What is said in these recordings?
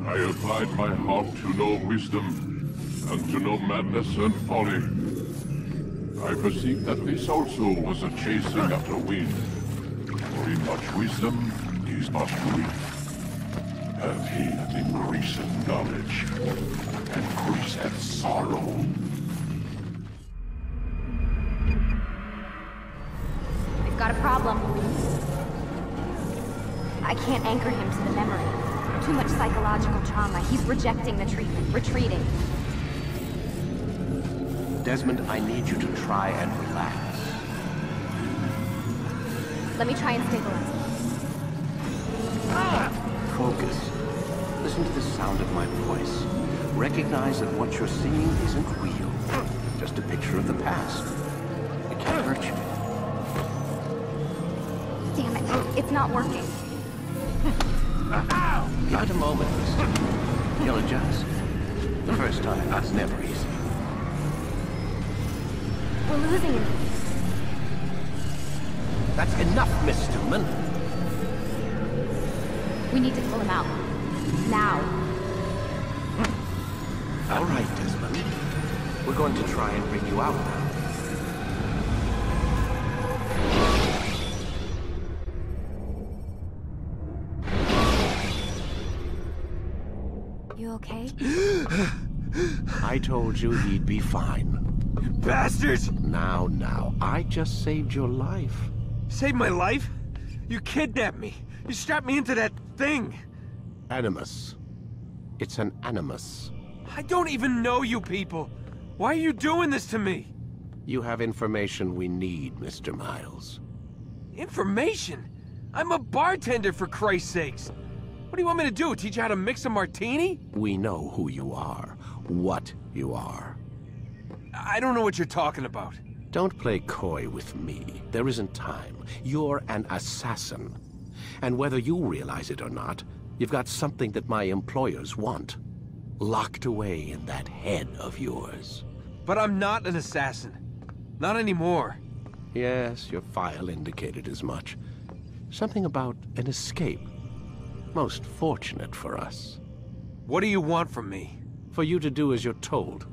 I applied my heart to know wisdom, and to know madness and folly. I perceived that this also was a chasing after wind. For in much wisdom is much grief. Have he that increaseth knowledge, increaseth sorrow. We've got a problem. I can't anchor him to the memory. Too much psychological trauma. He's rejecting the treatment, retreating. Desmond, I need you to try and relax. Let me try and stabilize him. Focus. Listen to the sound of my voice. Recognize that what you're seeing isn't real. Just a picture of the past. It can't hurt you. Damn it, it's not working. Give it a moment, mister. You'll adjust. The first time, that's never easy. We're losing him. That's enough, Miss Stillman. We need to pull him out. Now. All right, Desmond. We're going to try and bring you out now. You okay? I told you he'd be fine. Bastards! Now, I just saved your life. Saved my life? You kidnapped me. You strapped me into that thing. Animus. It's an animus. I don't even know you people. Why are you doing this to me? You have information we need, Mr. Miles. Information? I'm a bartender, for Christ's sakes. What do you want me to do? Teach you how to mix a martini? We know who you are, what you are. I don't know what you're talking about. Don't play coy with me. There isn't time. You're an assassin. And whether you realize it or not, you've got something that my employers want. Locked away in that head of yours. But I'm not an assassin. Not anymore. Yes, your file indicated as much. Something about an escape. Most fortunate for us. What do you want from me? For you to do as you're told.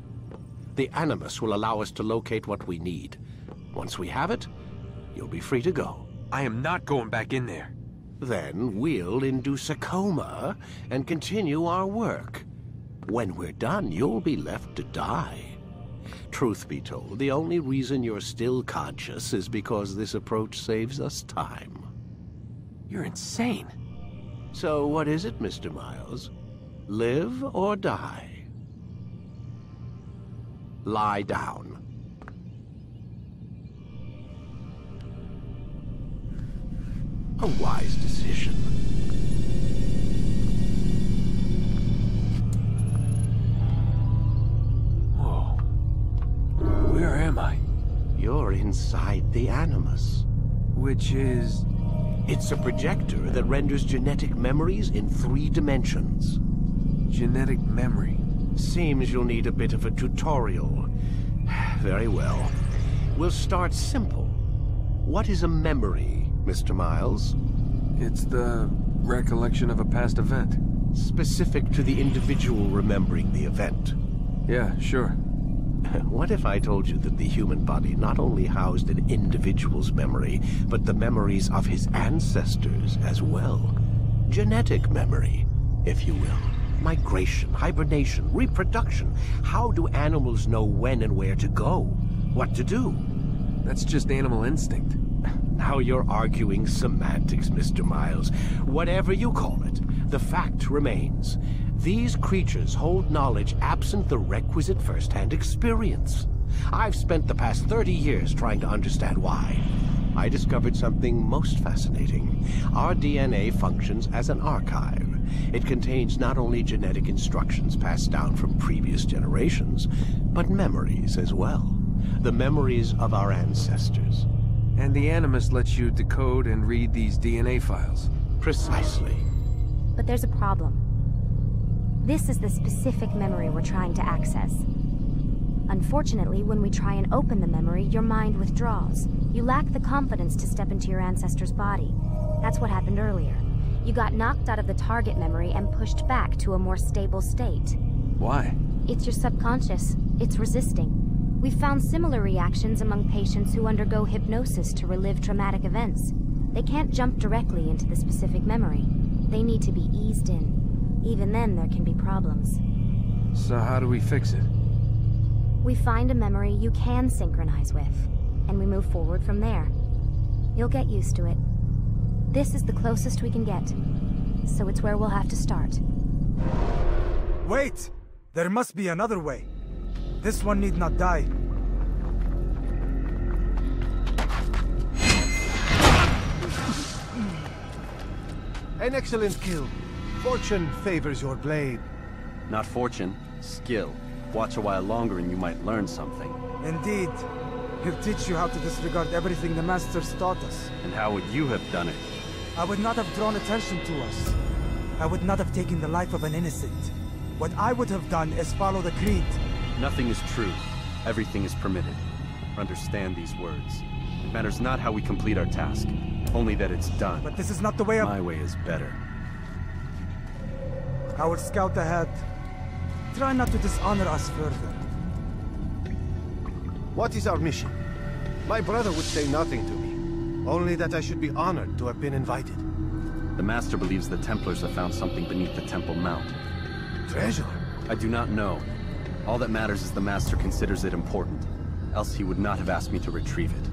The Animus will allow us to locate what we need. Once we have it, you'll be free to go. I am not going back in there. Then we'll induce a coma and continue our work. When we're done, you'll be left to die. Truth be told, the only reason you're still conscious is because this approach saves us time. You're insane. So what is it, Mr. Miles? Live or die? Lie down. A wise decision. am I? You're inside the Animus. Which is... It's a projector that renders genetic memories in 3 dimensions. genetic memory. Seems you'll need a bit of a tutorial. Very well. We'll start simple. What is a memory, Mr. Miles? It's the recollection of a past event. Specific to the individual remembering the event. Yeah, sure. What if I told you that the human body not only housed an individual's memory, but the memories of his ancestors as well? Genetic memory, if you will. Migration, hibernation, reproduction. How do animals know when and where to go? What to do? That's just animal instinct. Now you're arguing semantics, Mr. Miles. Whatever you call it, the fact remains. These creatures hold knowledge absent the requisite first-hand experience. I've spent the past 30 years trying to understand why. I discovered something most fascinating. Our DNA functions as an archive. It contains not only genetic instructions passed down from previous generations, but memories as well. The memories of our ancestors. And the Animus lets you decode and read these DNA files. Precisely. But there's a problem. This is the specific memory we're trying to access. Unfortunately, when we try and open the memory, your mind withdraws. You lack the confidence to step into your ancestor's body. That's what happened earlier. You got knocked out of the target memory and pushed back to a more stable state. Why? It's your subconscious. It's resisting. We've found similar reactions among patients who undergo hypnosis to relive traumatic events. They can't jump directly into the specific memory. They need to be eased in. Even then, there can be problems. So how do we fix it? We find a memory you can synchronize with, and we move forward from there. You'll get used to it. This is the closest we can get, so it's where we'll have to start. Wait! There must be another way. This one need not die. An excellent kill. Fortune favors your blade. Not fortune, skill. Watch a while longer and you might learn something. Indeed. He'll teach you how to disregard everything the Masters taught us. And how would you have done it? I would not have drawn attention to us. I would not have taken the life of an innocent. What I would have done is follow the creed. Nothing is true. Everything is permitted. Understand these words. It matters not how we complete our task, only that it's done. But this is not the way of... My way is better. I will scout ahead. Try not to dishonor us further. What is our mission? My brother would say nothing to me. Only that I should be honored to have been invited. The Master believes the Templars have found something beneath the Temple Mount. Treasure? I do not know. All that matters is the Master considers it important. Else he would not have asked me to retrieve it.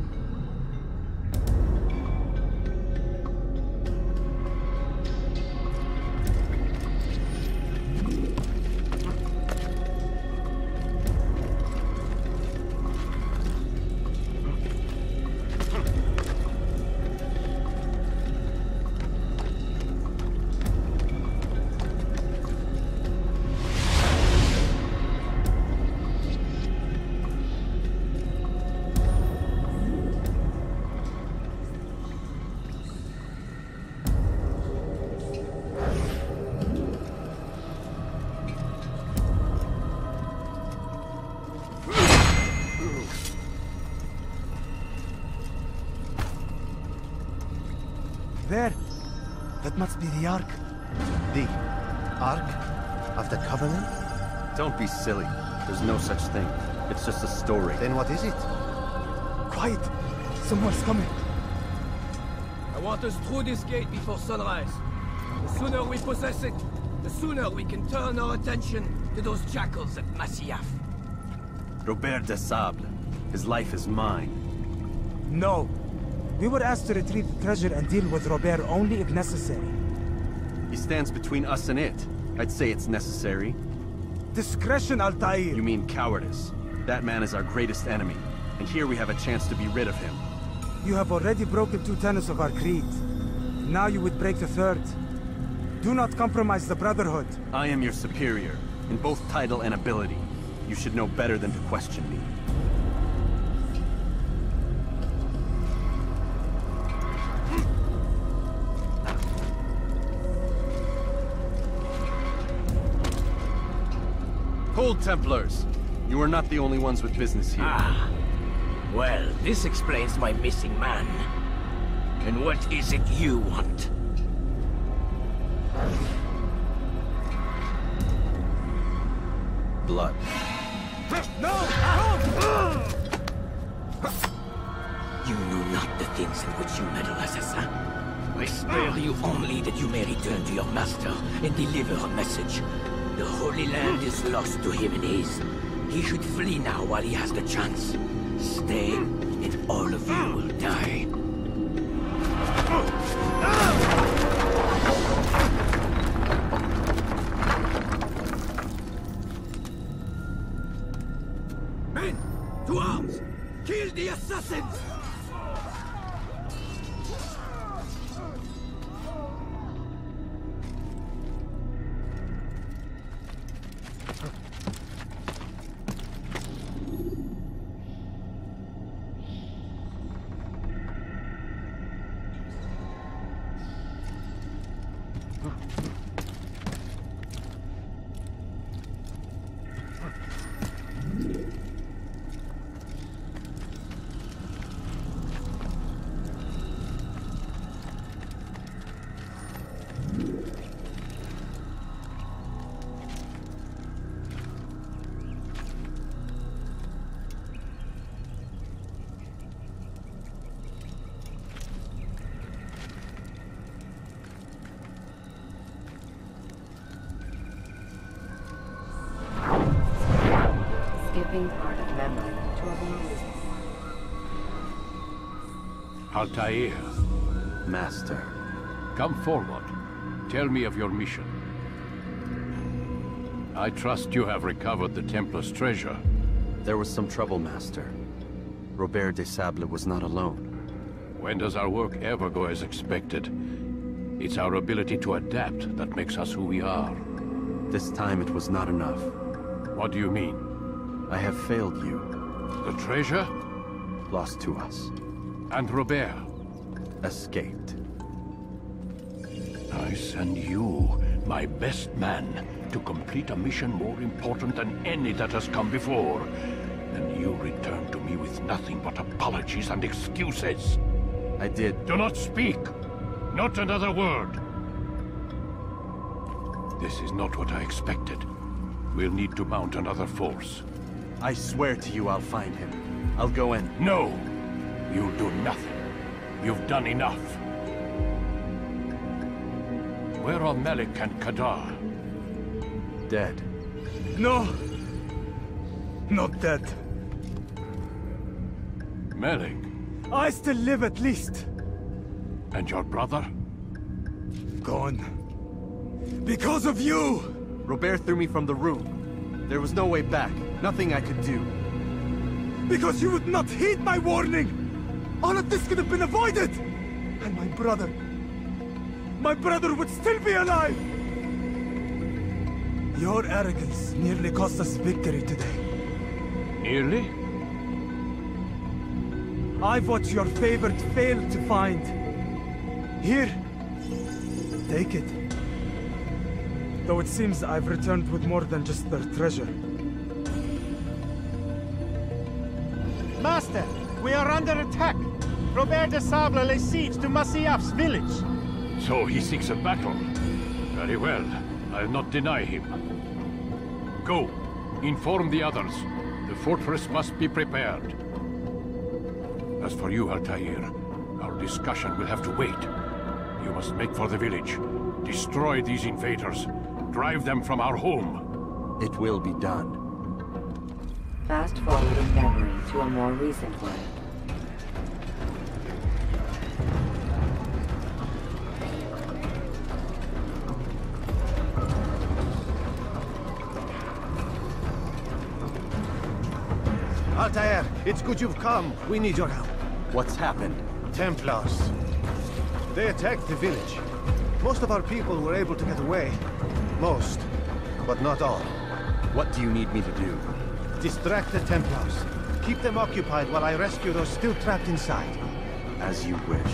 There! That must be the Ark. The Ark of the Covenant? Don't be silly. There's no such thing. It's just a story. Then what is it? Quiet! Someone's coming. I want us through this gate before sunrise. The sooner we possess it, the sooner we can turn our attention to those jackals at Masyaf. Robert de Sable. His life is mine. No. We were asked to retrieve the treasure and deal with Robert only if necessary. He stands between us and it. I'd say it's necessary. Discretion, Altair! You mean cowardice. That man is our greatest enemy, and here we have a chance to be rid of him. You have already broken 2 tenets of our creed. Now you would break the 3rd. Do not compromise the Brotherhood. I am your superior, in both title and ability. You should know better than to question me. Hold, Templars! You are not the only ones with business here. Ah. Well, this explains my missing man. And what is it you want? Blood. You know not the things in which you meddle, assassin. I spare you only that you may return to your master and deliver a message. The Holy Land is lost to him and his. He should flee now while he has the chance. Stay, and all of you will die. Men, to arms! Kill the assassins! Skipping part of memory to a moment. Altair, Master. come forward. Tell me of your mission. I trust you have recovered the Templar's treasure. There was some trouble, Master. Robert de Sable was not alone. When does our work ever go as expected? It's our ability to adapt that makes us who we are. This time it was not enough. What do you mean? I have failed you. The treasure? Lost to us. And Robert? Escaped. I send you, my best man, to complete a mission more important than any that has come before. And you return to me with nothing but apologies and excuses. I did. Do not speak! Not another word! This is not what I expected. We'll need to mount another force. I swear to you I'll find him. I'll go in. No! You'll do nothing. You've done enough. Where are Malik and Kadar? Dead. No! Not dead. Malik? I still live at least. And your brother? Gone. Because of you! Robert threw me from the room. There was no way back. Nothing I could do. Because you would not heed my warning! All of this could have been avoided! And my brother would still be alive! Your arrogance nearly cost us victory today. Nearly? I've what your favorite failed to find. Here, take it. Though it seems I've returned with more than just their treasure. Master, we are under attack. Robert de Sable lays siege to Masyaf's village. So he seeks a battle. Very well. I'll not deny him. Go. Inform the others. The fortress must be prepared. As for you, Altair, our discussion will have to wait. You must make for the village. Destroy these invaders. Drive them from our home. It will be done. Fast forwarding memory to a more recent one. Altair, it's good you've come. We need your help. What's happened? Templars. They attacked the village. Most of our people were able to get away. Most, but not all. What do you need me to do? Distract the Templars. Keep them occupied while I rescue those still trapped inside. As you wish.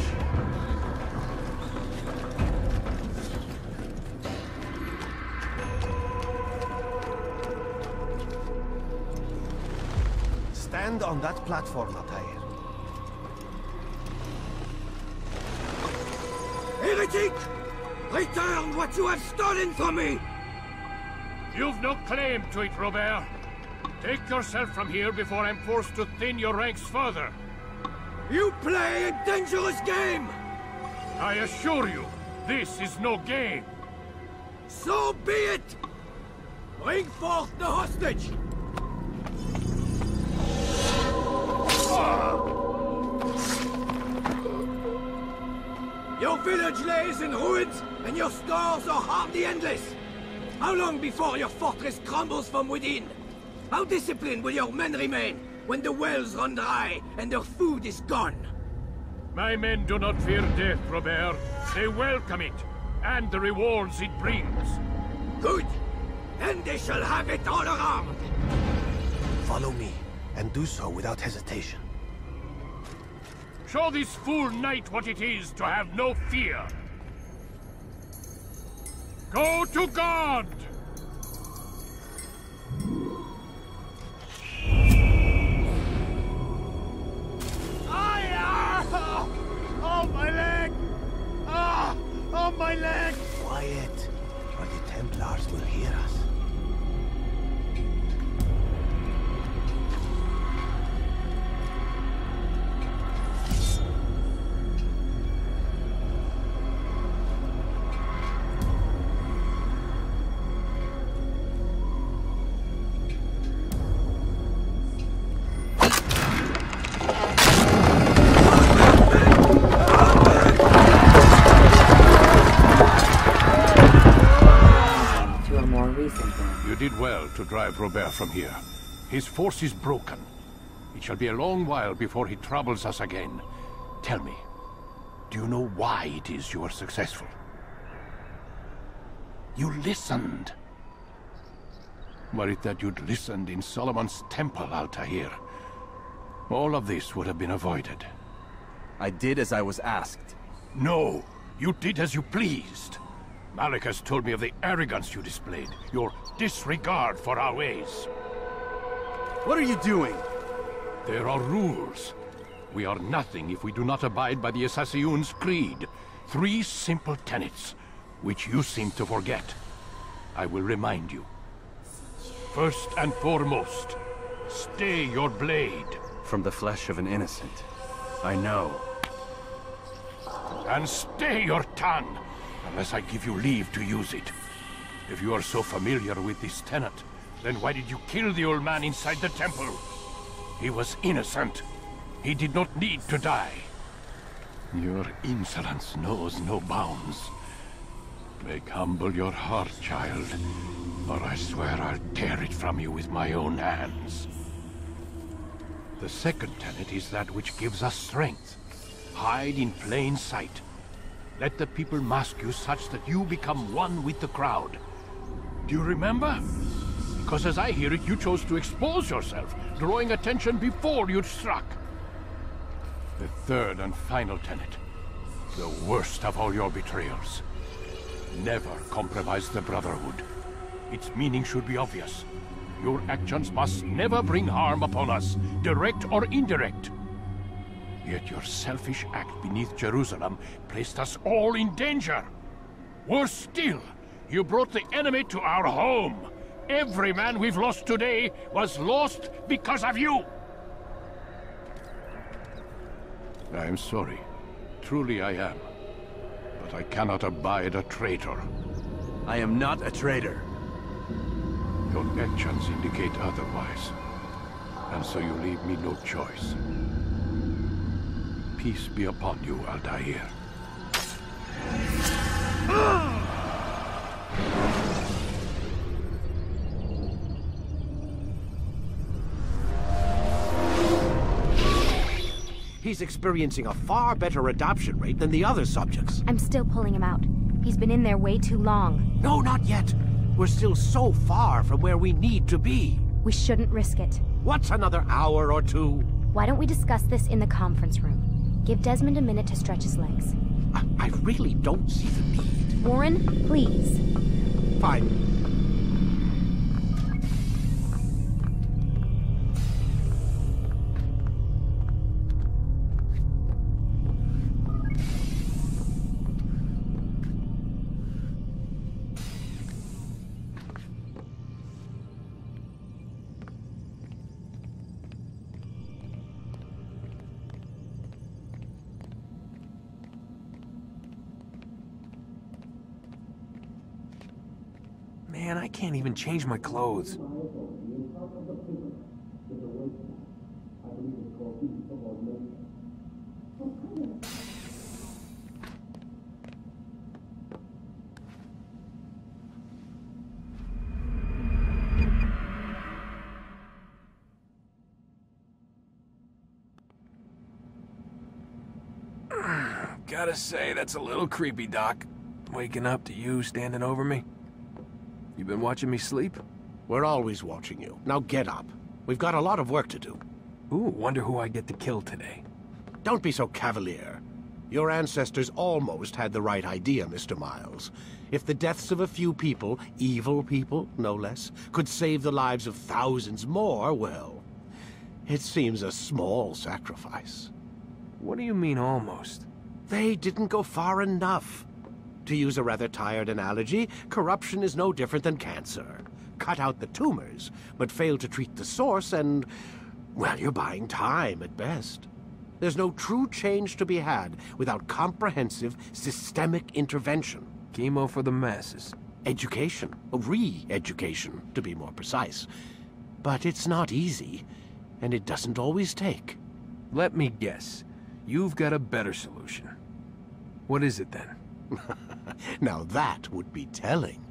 Stand on that platform, Altair. Heretic! Return what you have stolen from me! You've no claim to it, Robert. Take yourself from here before I'm forced to thin your ranks further. You play a dangerous game! I assure you, this is no game. So be it! Bring forth the hostage! Your village lays in ruins, and your stores are hardly endless. How long before your fortress crumbles from within? How disciplined will your men remain when the wells run dry and their food is gone? My men do not fear death, Robert. They welcome it, and the rewards it brings. Good. Then they shall have it all around. Follow me, and do so without hesitation. Show this fool knight what it is to have no fear. Go to God! Oh, my leg! Ah! Oh, my leg! Quiet, or the Templars will hear us. You did well to drive Robert from here. His force is broken. It shall be a long while before he troubles us again. Tell me, do you know why it is you are successful? You listened. Were it that you'd listened in Solomon's temple, Altair, all of this would have been avoided. I did as I was asked. No, you did as you pleased. Malik has told me of the arrogance you displayed, your disregard for our ways. What are you doing? There are rules. We are nothing if we do not abide by the Assassin's creed. 3 simple tenets, which you seem to forget. I will remind you. First and foremost, stay your blade. From the flesh of an innocent. I know. And stay your tongue, unless I give you leave to use it. If you are so familiar with this tenet, then why did you kill the old man inside the temple? He was innocent. He did not need to die. Your insolence knows no bounds. Make humble your heart, child, or I swear I'll tear it from you with my own hands. The second tenet is that which gives us strength. Hide in plain sight. Let the people mask you such that you become one with the crowd. Do you remember? Because as I hear it, you chose to expose yourself, drawing attention before you'd struck. The third and final tenet, the worst of all your betrayals. Never compromise the Brotherhood. Its meaning should be obvious. Your actions must never bring harm upon us, direct or indirect. Yet your selfish act beneath Jerusalem placed us all in danger. Worse still, you brought the enemy to our home. Every man we've lost today was lost because of you. I am sorry. Truly I am. But I cannot abide a traitor. I am not a traitor. Your actions indicate otherwise. And so you leave me no choice. Peace be upon you, Altair. He's experiencing a far better adoption rate than the other subjects. I'm still pulling him out. He's been in there way too long. No, not yet. We're still so far from where we need to be. We shouldn't risk it. What's another hour or two? Why don't we discuss this in the conference room? Give Desmond a minute to stretch his legs. I really don't see the need. Warren, please. Fine. Man, I can't even change my clothes. Gotta say, that's a little creepy, Doc. Waking up to you standing over me. You been watching me sleep? We're always watching you. Now get up. We've got a lot of work to do. Ooh, wonder who I get to kill today. Don't be so cavalier. Your ancestors almost had the right idea, Mr. Miles. If the deaths of a few people, evil people, no less, could save the lives of thousands more, well, it seems a small sacrifice. What do you mean, almost? They didn't go far enough. To use a rather tired analogy, corruption is no different than cancer. Cut out the tumors, but fail to treat the source and, well, you're buying time at best. There's no true change to be had without comprehensive, systemic intervention. Chemo for the masses. Education. Re-education, to be more precise. But it's not easy, and it doesn't always take. Let me guess. You've got a better solution. What is it, then? Now that would be telling.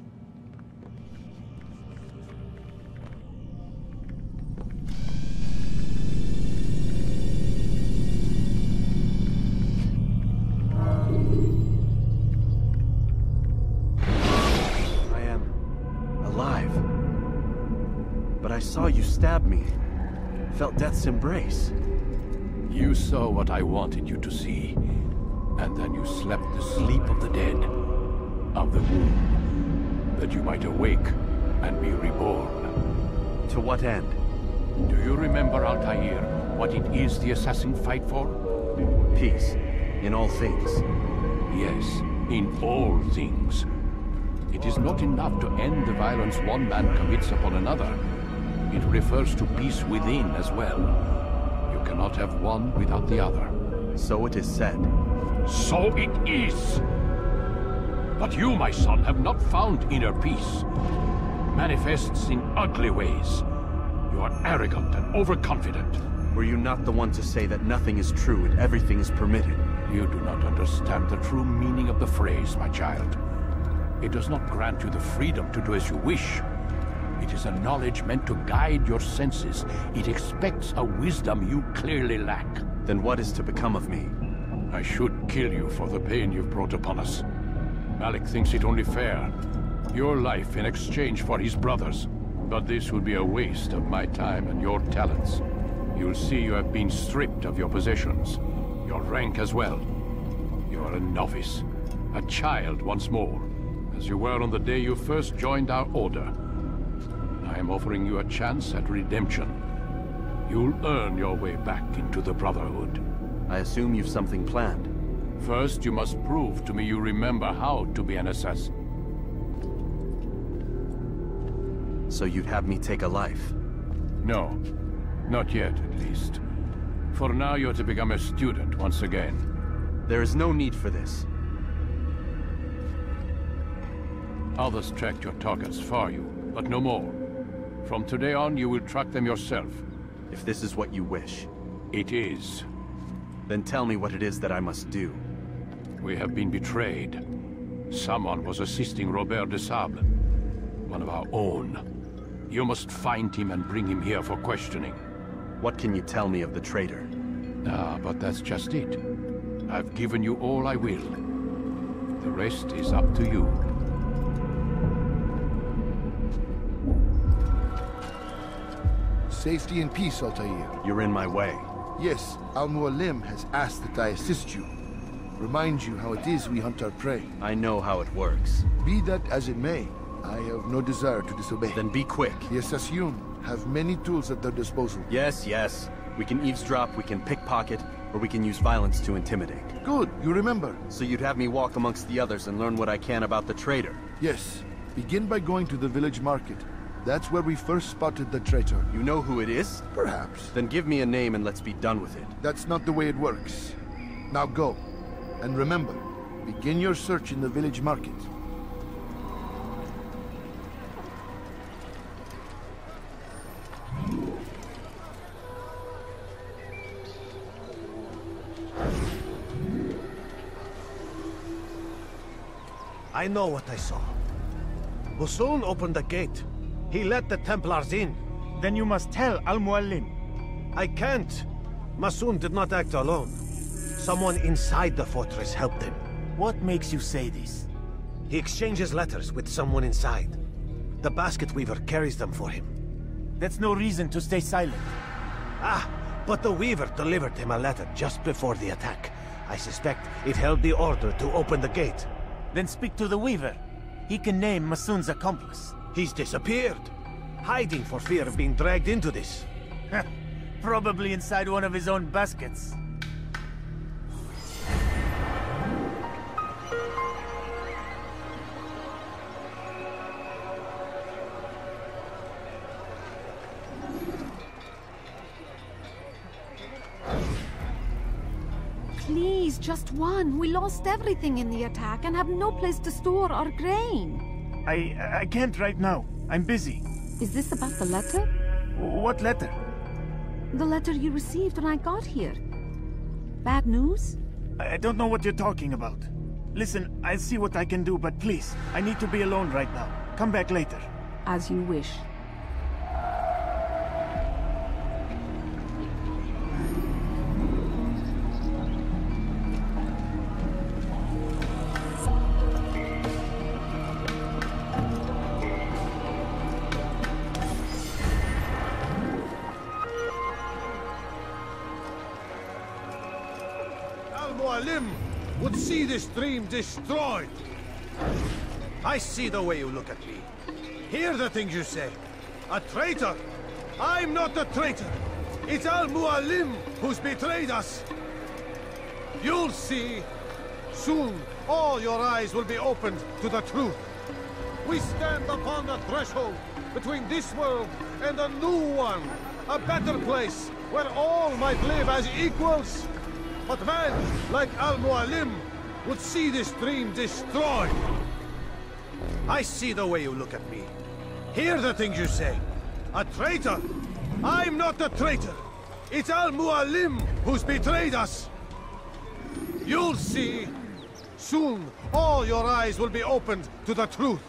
I am alive. But I saw you stab me. Felt death's embrace. You saw what I wanted you to see. And then you slept the sleep of the dead, of the womb, that you might awake and be reborn. To what end? Do you remember, Altair, what it is the assassins fight for? Peace. In all things. Yes, in all things. It is not enough to end the violence one man commits upon another. It refers to peace within as well. You cannot have one without the other. So it is said. So it is! But you, my son, have not found inner peace. Manifests in ugly ways. You are arrogant and overconfident. Were you not the one to say that nothing is true and everything is permitted? You do not understand the true meaning of the phrase, my child. It does not grant you the freedom to do as you wish. It is a knowledge meant to guide your senses. It expects a wisdom you clearly lack. Then what is to become of me? I should kill you for the pain you've brought upon us. Malik thinks it only fair. Your life in exchange for his brother's. But this would be a waste of my time and your talents. You'll see you have been stripped of your possessions. Your rank as well. You are a novice. A child once more. As you were on the day you first joined our order. I am offering you a chance at redemption. You'll earn your way back into the Brotherhood. I assume you've something planned. First, you must prove to me you remember how to be an assassin. So you'd have me take a life? No. Not yet, at least. For now, you're to become a student once again. There is no need for this. Others tracked your targets for you, but no more. From today on, you will track them yourself. If this is what you wish. It is. Then tell me what it is that I must do. We have been betrayed. Someone was assisting Robert de Sable, one of our own. You must find him and bring him here for questioning. What can you tell me of the traitor? But that's just it. I've given you all I will. The rest is up to you. Safety and peace, Altair. You're in my way. Yes, Al-Mualim has asked that I assist you. Remind you how it is we hunt our prey. I know how it works. Be that as it may, I have no desire to disobey. Then be quick. The Assassin have many tools at their disposal. Yes, yes. We can eavesdrop, we can pickpocket, or we can use violence to intimidate. Good, you remember. So you'd have me walk amongst the others and learn what I can about the traitor? Yes. Begin by going to the village market. That's where we first spotted the traitor. You know who it is? Perhaps. Then give me a name and let's be done with it. That's not the way it works. Now go. And remember, begin your search in the village market. I know what I saw. Musun opened the gate. He let the Templars in. Then you must tell Al-Mualim. I can't. Musun did not act alone. Someone inside the fortress helped him. What makes you say this? He exchanges letters with someone inside. The basket weaver carries them for him. That's no reason to stay silent. Ah, but the weaver delivered him a letter just before the attack. I suspect it held the order to open the gate. Then speak to the weaver. He can name Masun's accomplice. He's disappeared. Hiding for fear of being dragged into this. Probably inside one of his own baskets. Please, just one. We lost everything in the attack and have no place to store our grain. I can't right now. I'm busy. Is this about the letter? What letter? The letter you received when I got here. Bad news? I don't know what you're talking about. Listen, I'll see what I can do, but please, I need to be alone right now. Come back later. As you wish. Al-Mualim would see this dream destroyed. I see the way you look at me. Hear the things you say. A traitor? I'm not a traitor. It's Al-Mualim who's betrayed us. You'll see. Soon, all your eyes will be opened to the truth. We stand upon the threshold between this world and a new one. A better place where all might live as equals. But men like Al-Mualim would see this dream destroyed. I see the way you look at me. Hear the things you say. A traitor? I'm not a traitor. It's Al-Mualim who's betrayed us. You'll see. Soon, all your eyes will be opened to the truth.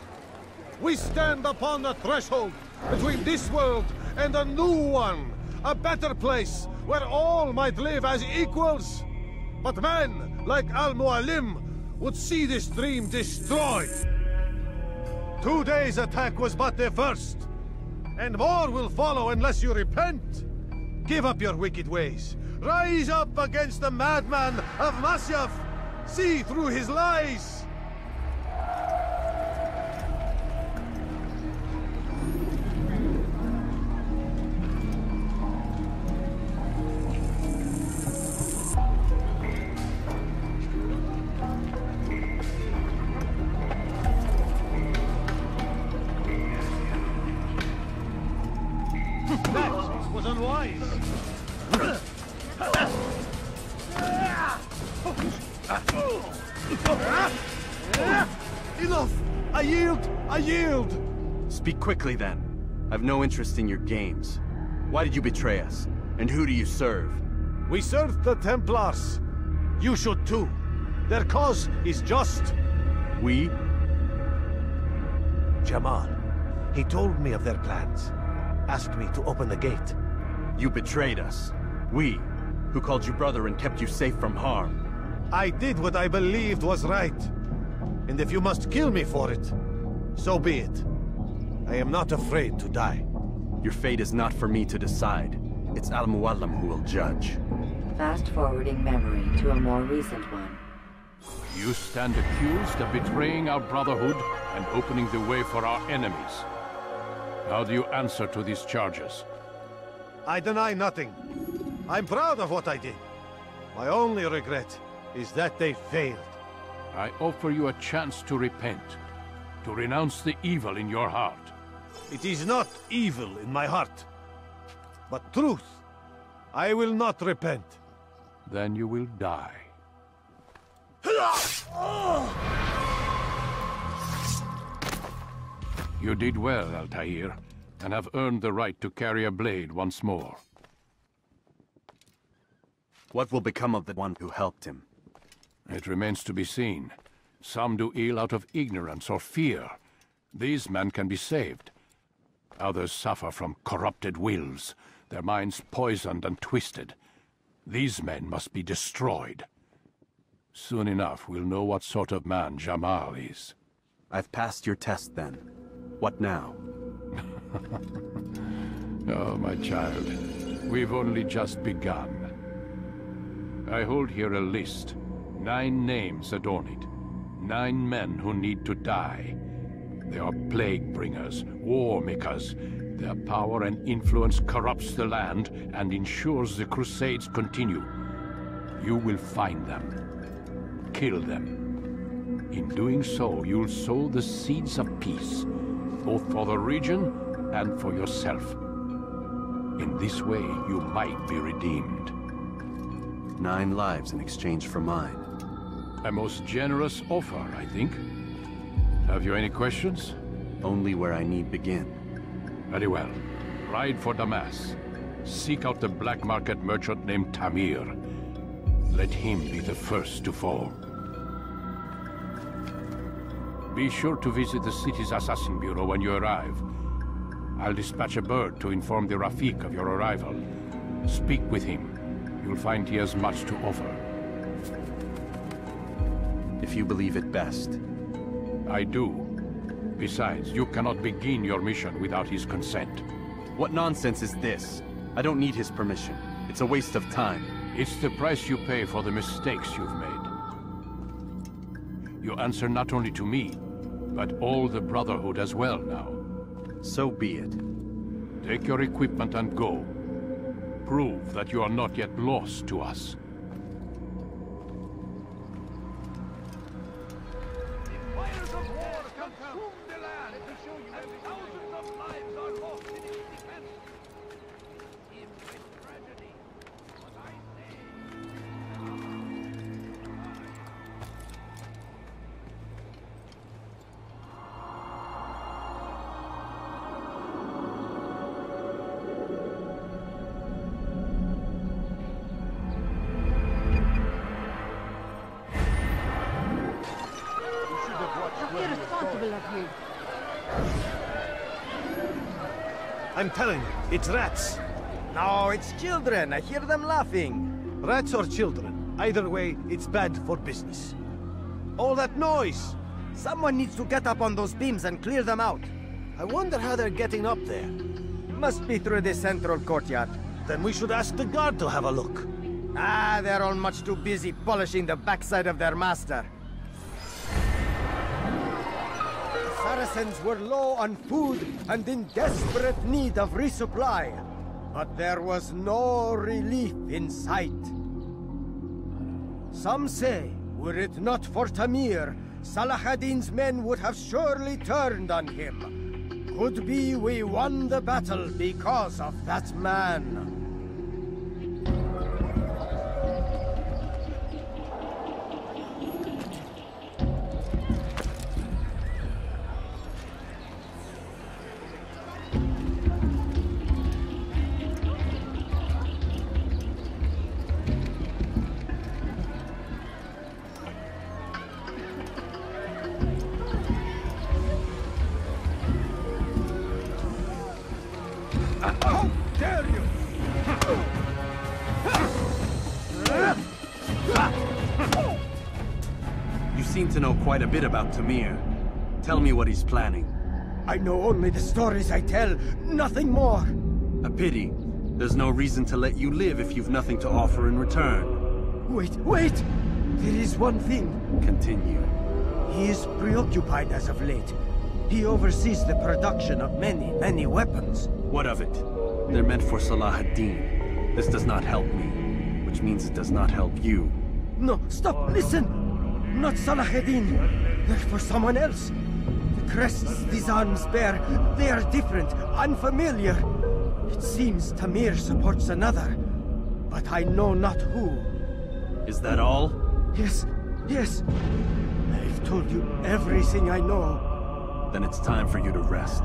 We stand upon the threshold between this world and a new one. A better place where all might live as equals. But men like Al-Mualim would see this dream destroyed. Today's attack was but the first. And more will follow unless you repent. Give up your wicked ways. Rise up against the madman of Masyaf. See through his lies. That was unwise. Enough! I yield! I yield! Speak quickly then. I've no interest in your games. Why did you betray us? And who do you serve? We serve the Templars. You should too. Their cause is just. We? Jamal. He told me of their plans. Asked me to open the gate. You betrayed us. We, who called you brother and kept you safe from harm. I did what I believed was right. And if you must kill me for it, so be it. I am not afraid to die. Your fate is not for me to decide. It's Al-Mualim who will judge. Fast-forwarding memory to a more recent one. You stand accused of betraying our brotherhood and opening the way for our enemies. How do you answer to these charges? I deny nothing. I'm proud of what I did. My only regret is that they failed. I offer you a chance to repent, to renounce the evil in your heart. It is not evil in my heart, but truth. I will not repent. Then you will die. You did well, Altair, and have earned the right to carry a blade once more. What will become of the one who helped him? It remains to be seen. Some do ill out of ignorance or fear. These men can be saved. Others suffer from corrupted wills, their minds poisoned and twisted. These men must be destroyed. Soon enough, we'll know what sort of man Jamal is. I've passed your test then. What now? Oh, my child. We've only just begun. I hold here a list. 9 names adorn it. 9 men who need to die. They are plague bringers, war makers. Their power and influence corrupts the land and ensures the crusades continue. You will find them. Kill them. In doing so, you'll sow the seeds of peace, both for the region and for yourself. In this way, you might be redeemed. 9 lives in exchange for mine. A most generous offer, I think. Have you any questions? Only where I need begin. Very well. Ride for Damas. Seek out the black market merchant named Tamir. Let him be the first to fall. Be sure to visit the city's assassin bureau when you arrive. I'll dispatch a bird to inform the Rafik of your arrival. Speak with him. You'll find he has much to offer. If you believe it best. I do. Besides, you cannot begin your mission without his consent. What nonsense is this? I don't need his permission. It's a waste of time. It's the price you pay for the mistakes you've made. You answer not only to me, but all the Brotherhood as well now. So be it. Take your equipment and go. Prove that you are not yet lost to us. I'm telling you, it's rats. No, it's children. I hear them laughing. Rats or children. Either way, it's bad for business. All that noise! Someone needs to get up on those beams and clear them out. I wonder how they're getting up there. Must be through the central courtyard. Then we should ask the guard to have a look. Ah, they're all much too busy polishing the backside of their master. Saracens were low on food and in desperate need of resupply. But there was no relief in sight. Some say, were it not for Tamir, Salah ad-Din's men would have surely turned on him. Could be we won the battle because of that man. To know quite a bit about Tamir. Tell me what he's planning. I know only the stories I tell, nothing more. A pity. There's no reason to let you live if you've nothing to offer in return. Wait! There is one thing. Continue. He is preoccupied as of late. He oversees the production of many weapons. What of it? They're meant for Salah ad-Din. This does not help me, which means it does not help you. No, stop, listen! Not Salah ad-Din. They're for someone else. The crests these arms bear, they are different, unfamiliar. It seems Tamir supports another, but I know not who. Is that all? Yes. I've told you everything I know. Then it's time for you to rest.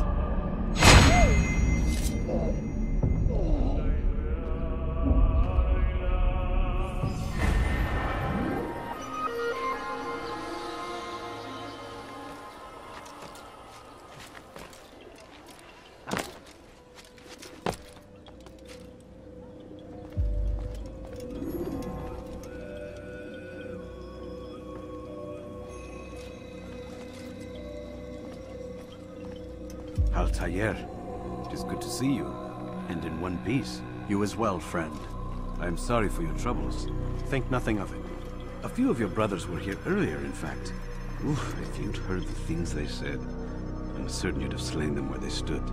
Altair. It is good to see you, and in one piece. You as well, friend. I am sorry for your troubles. Think nothing of it. A few of your brothers were here earlier, in fact. Oof, if you'd heard the things they said, I'm certain you'd have slain them where they stood.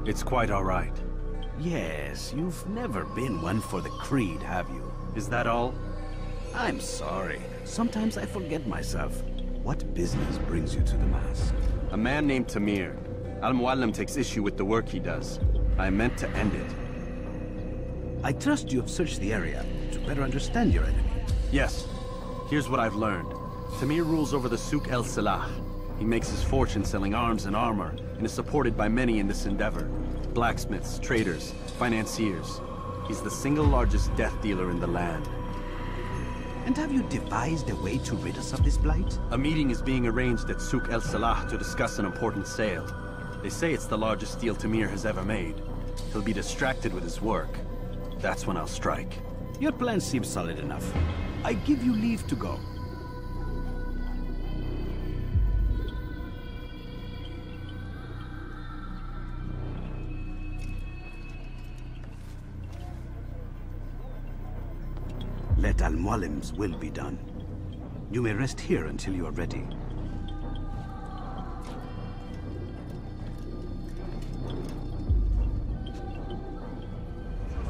It's quite all right. Yes, you've never been one for the creed, have you? Is that all? I'm sorry. Sometimes I forget myself. What business brings you to the Mass? A man named Tamir. Al-Muallim takes issue with the work he does. I meant to end it. I trust you have searched the area to better understand your enemy. Yes. Here's what I've learned. Tamir rules over the Souk el-Salah. He makes his fortune selling arms and armor, and is supported by many in this endeavor. Blacksmiths, traders, financiers. He's the single largest death dealer in the land. And have you devised a way to rid us of this blight? A meeting is being arranged at Souk el-Salah to discuss an important sale. They say it's the largest deal Tamir has ever made. He'll be distracted with his work. That's when I'll strike. Your plan seems solid enough. I give you leave to go. Let Al-Muallim's will be done. You may rest here until you are ready.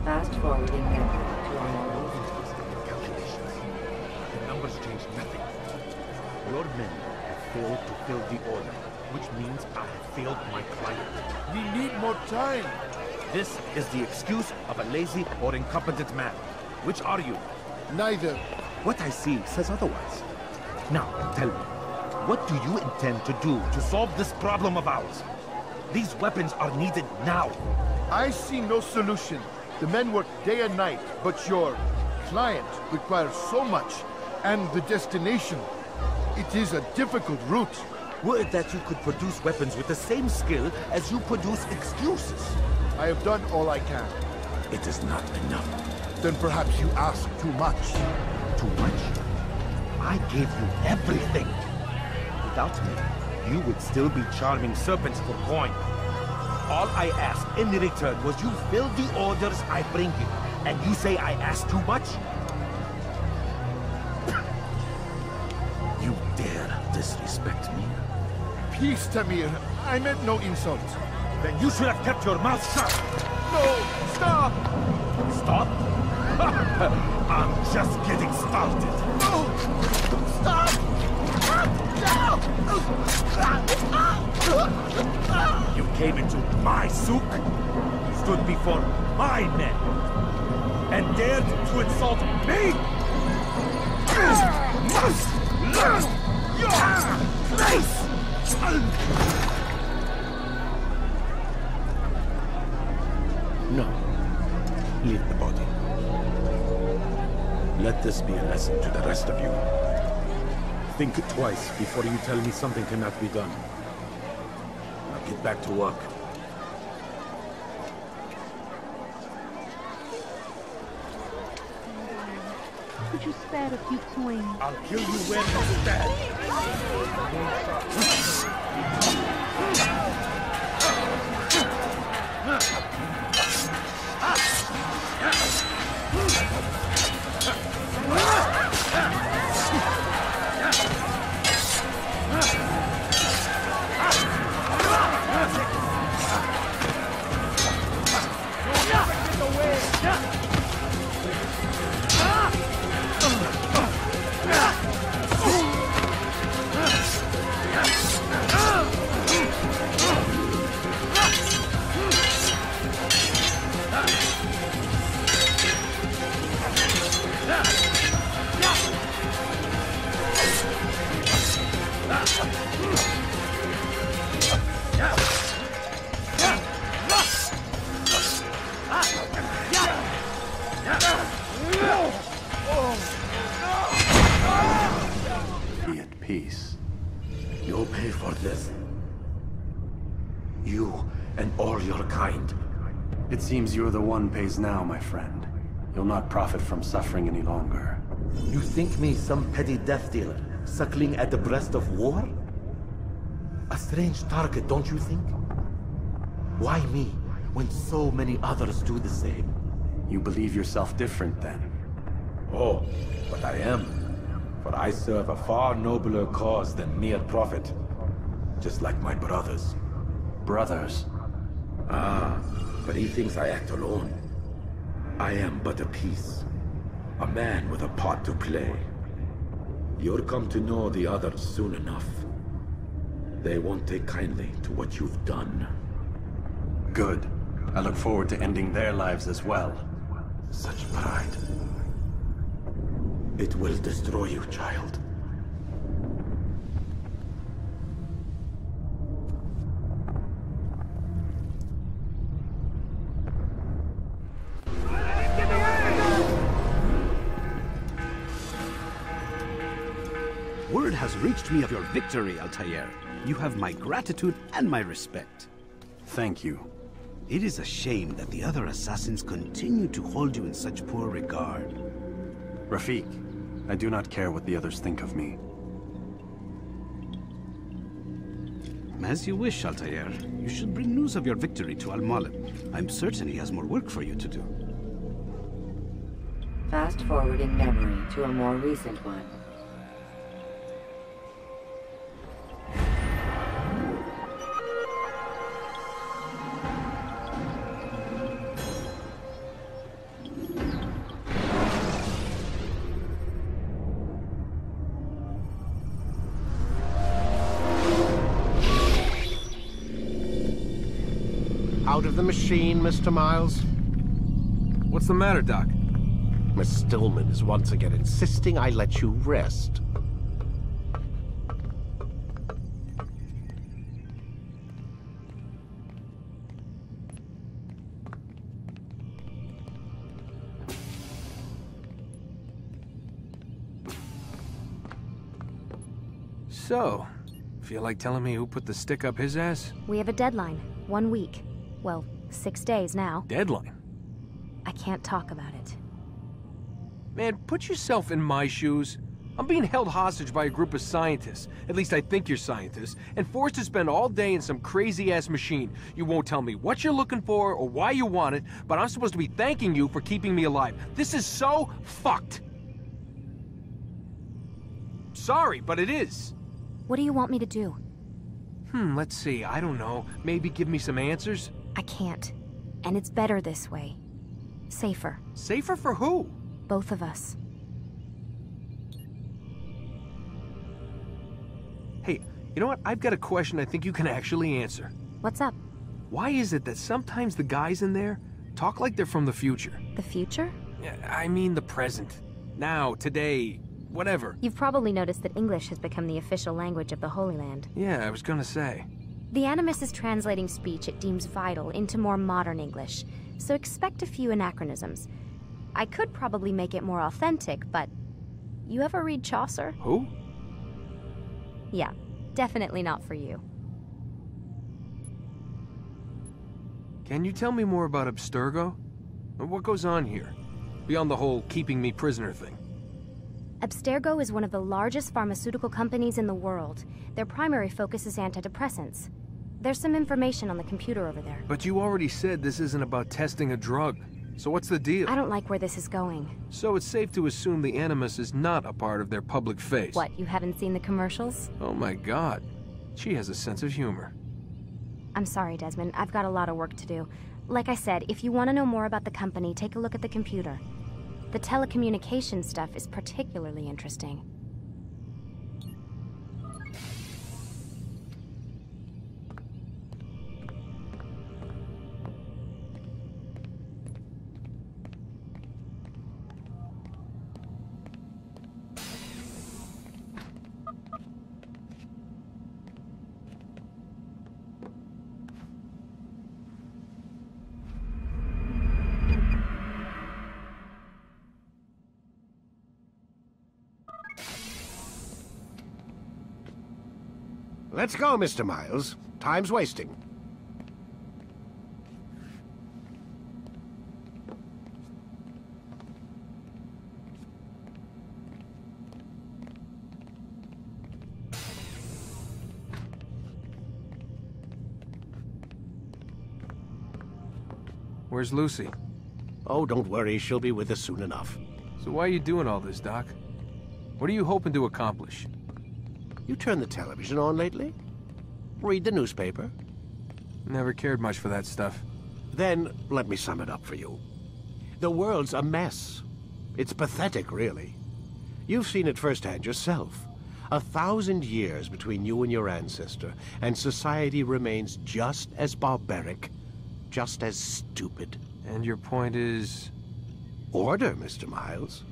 Fast forwarding memory to our calculations. The numbers change nothing. Your men have failed to fill the order, which means I have failed my client. We need more time. This is the excuse of a lazy or incompetent man. Which are you? Neither. What I see says otherwise. Now, tell me, what do you intend to do to solve this problem of ours? These weapons are needed now. I see no solution. The men work day and night, but your client requires so much, and the destination. It is a difficult route. Would that you could produce weapons with the same skill as you produce excuses. I have done all I can. It is not enough. Then perhaps you ask too much. Too much? I gave you everything. Without me, you would still be charming serpents for coin. All I ask in return was you fill the orders I bring you. And you say I ask too much? You dare disrespect me? Peace, Tamir. I meant no insult. Then you should have kept your mouth shut. No! Stop! Stop? I'm just getting started. No! Stop! You came into my souk, stood before my men, and dared to insult me? You must learn your place! No. Leave the body. Let this be a lesson to the rest of you. Think twice before you tell me something cannot be done. Now get back to work. Could you spare a few coins? I'll kill you where you stand. Be at peace. You'll pay for this. You and all your kind. It seems you're the one pays now, my friend. You'll not profit from suffering any longer. You think me some petty death dealer, suckling at the breast of war? A strange target, don't you think? Why me, when so many others do the same? You believe yourself different, then? Oh, but I am. For I serve a far nobler cause than mere profit. Just like my brothers. Brothers? Ah, but he thinks I act alone. I am but a piece. A man with a part to play. You'll come to know the others soon enough. They won't take kindly to what you've done. Good. I look forward to ending their lives as well. Such pride. It will destroy you, child. Word has reached me of your victory, Altair. You have my gratitude and my respect. Thank you. It is a shame that the other assassins continue to hold you in such poor regard. Rafik, I do not care what the others think of me. As you wish, Altair. You should bring news of your victory to Al-Mualim. I'm certain he has more work for you to do. Fast forwarding memory to a more recent one. Out of the machine, Mr. Miles? What's the matter, Doc? Miss Stillman is once again insisting I let you rest. So, feel like telling me who put the stick up his ass? We have a deadline. 1 week. Well, 6 days now. Deadline? I can't talk about it. Man, put yourself in my shoes. I'm being held hostage by a group of scientists. At least I think you're scientists. And forced to spend all day in some crazy-ass machine. You won't tell me what you're looking for or why you want it, but I'm supposed to be thanking you for keeping me alive. This is so fucked. Sorry, but it is. What do you want me to do? Let's see. I don't know. Maybe give me some answers? I can't. And it's better this way. Safer. Safer for who? Both of us. Hey, you know what? I've got a question I think you can actually answer. What's up? Why is it that sometimes the guys in there talk like they're from the future? The future? I mean the present. Now, today, whatever. You've probably noticed that English has become the official language of the Holy Land. Yeah, I was gonna say. The Animus is translating speech it deems vital into more modern English, so expect a few anachronisms. I could probably make it more authentic, but... You ever read Chaucer? Who? Yeah, definitely not for you. Can you tell me more about Abstergo? What goes on here? Beyond the whole keeping me prisoner thing. Abstergo is one of the largest pharmaceutical companies in the world. Their primary focus is antidepressants. There's some information on the computer over there. But you already said this isn't about testing a drug. So what's the deal? I don't like where this is going. So it's safe to assume the Animus is not a part of their public face. What, you haven't seen the commercials? Oh my god. She has a sense of humor. I'm sorry, Desmond. I've got a lot of work to do. Like I said, if you want to know more about the company, take a look at the computer. The telecommunications stuff is particularly interesting. Let's go, Mr. Miles. Time's wasting. Where's Lucy? Oh, don't worry, she'll be with us soon enough. So why are you doing all this, Doc? What are you hoping to accomplish? You turned the television on lately? Read the newspaper? Never cared much for that stuff. Then, let me sum it up for you. The world's a mess. It's pathetic, really. You've seen it firsthand yourself. 1,000 years between you and your ancestor, and society remains just as barbaric, just as stupid. And your point is? Order, Mr. Miles.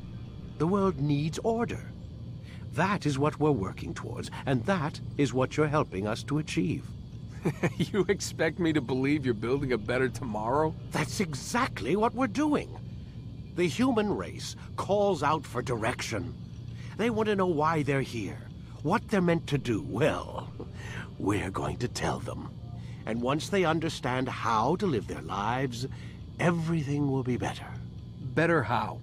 The world needs order. That is what we're working towards, and that is what you're helping us to achieve. You expect me to believe you're building a better tomorrow? That's exactly what we're doing. The human race calls out for direction. They want to know why they're here, what they're meant to do. Well, we're going to tell them. And once they understand how to live their lives, everything will be better. Better how?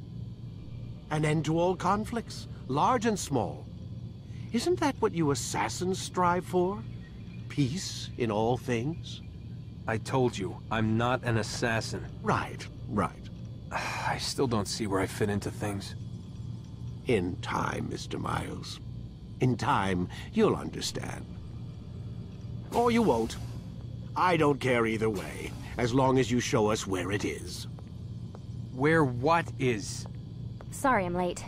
An end to all conflicts, large and small. Isn't that what you assassins strive for? Peace in all things? I told you, I'm not an assassin. Right. I still don't see where I fit into things. In time, Mr. Miles. In time, you'll understand. Or you won't. I don't care either way, as long as you show us where it is. Where what is? Sorry I'm late.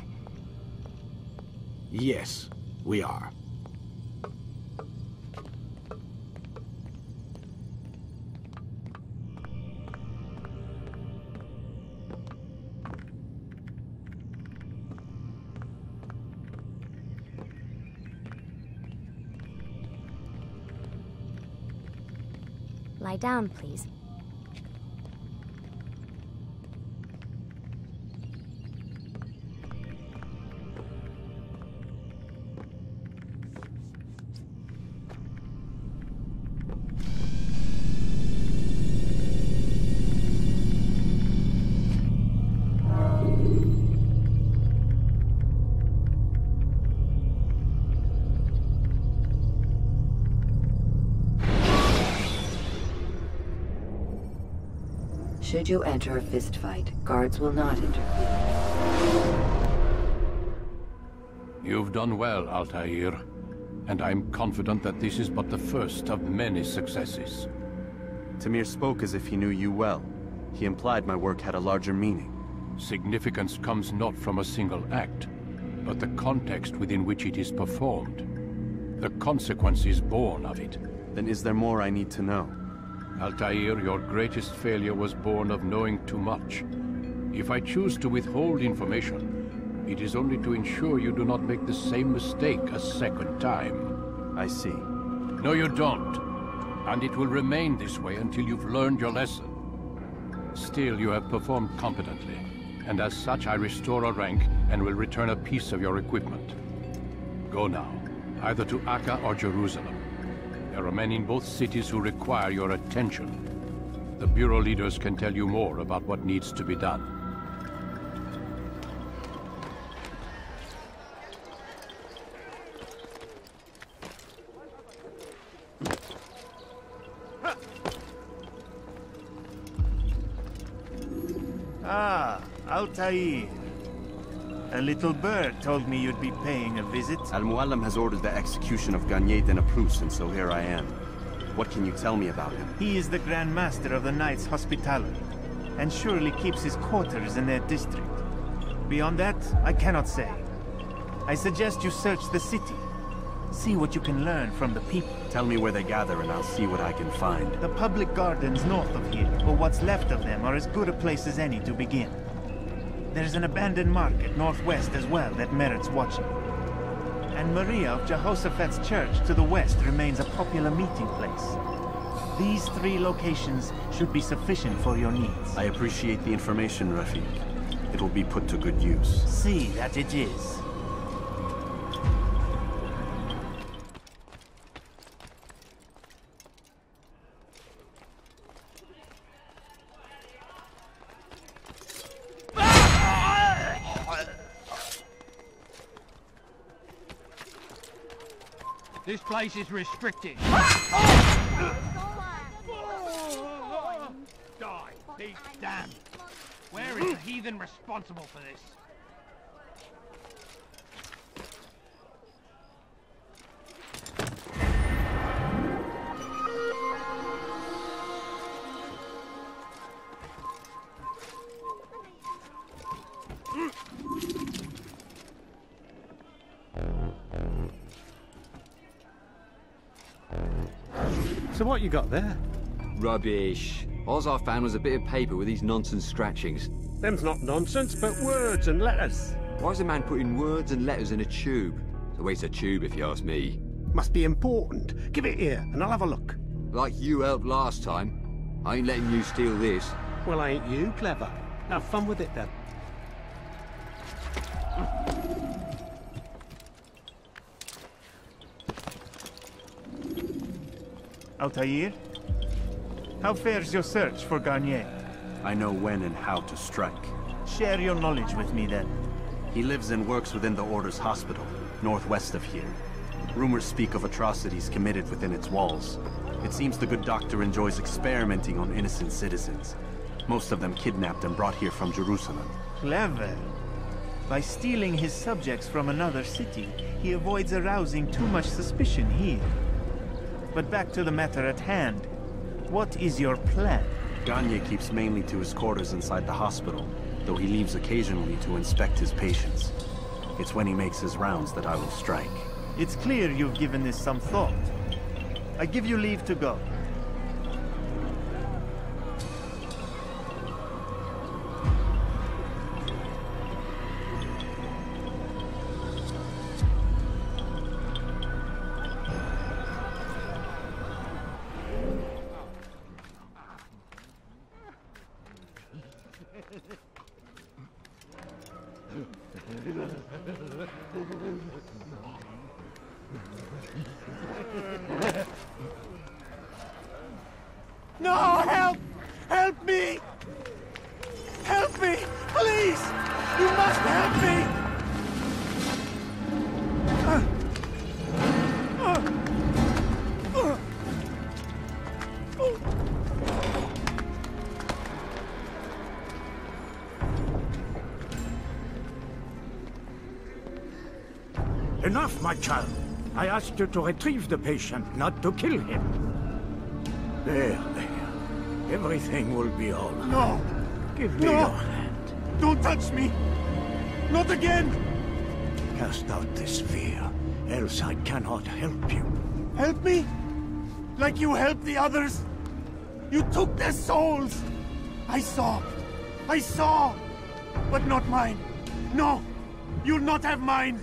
Yes, we are. Lie down, please. Should you enter a fistfight, guards will not interfere. You've done well, Altair. And I'm confident that this is but the first of many successes. Tamir spoke as if he knew you well. He implied my work had a larger meaning. Significance comes not from a single act, but the context within which it is performed. The consequences born of it. Then is there more I need to know? Altair, your greatest failure was born of knowing too much. If I choose to withhold information, it is only to ensure you do not make the same mistake a second time. I see. No, you don't. And it will remain this way until you've learned your lesson. Still, you have performed competently, and as such I restore a rank and will return a piece of your equipment. Go now, either to Akka or Jerusalem. There are men in both cities who require your attention. The Bureau leaders can tell you more about what needs to be done. Ah, Altair. A little bird told me you'd be paying a visit. Al-Muallim has ordered the execution of Garnier de Naplouse, and so here I am. What can you tell me about him? He is the Grand Master of the Knights Hospitaller, and surely keeps his quarters in their district. Beyond that, I cannot say. I suggest you search the city. See what you can learn from the people. Tell me where they gather and I'll see what I can find. The public gardens north of here, or what's left of them, are as good a place as any to begin. There's an abandoned market northwest as well that merits watching. And Maria of Jehoshaphat's church to the west remains a popular meeting place. These three locations should be sufficient for your needs. I appreciate the information, Rafiq. It will be put to good use. See that it is. This place is restricted. Die, thief! Damn. Where is the heathen responsible for this? So what you got there? Rubbish. All I found was a bit of paper with these nonsense scratchings. Them's not nonsense, but words and letters. Why is a man putting words and letters in a tube? It's a waste of tube, if you ask me. Must be important. Give it here, and I'll have a look. Like you helped last time. I ain't letting you steal this. Well, ain't you clever? Have fun with it, then. Altair? How fares your search for Garnier? I know when and how to strike. Share your knowledge with me, then. He lives and works within the Order's hospital, northwest of here. Rumors speak of atrocities committed within its walls. It seems the good doctor enjoys experimenting on innocent citizens. Most of them kidnapped and brought here from Jerusalem. Clever. By stealing his subjects from another city, he avoids arousing too much suspicion here. But back to the matter at hand. What is your plan? Gagne keeps mainly to his quarters inside the hospital, though he leaves occasionally to inspect his patients. It's when he makes his rounds that I will strike. It's clear you've given this some thought. I give you leave to go. No, help! Help me! Help me! Please! You must help me! Enough, my child. I asked you to retrieve the patient, not to kill him. There. Everything will be all right. No! Give me No! your hand. Don't touch me! Not again! Cast out this fear, else I cannot help you. Help me? Like you helped the others? You took their souls! I saw! But not mine! No! You'll not have mine!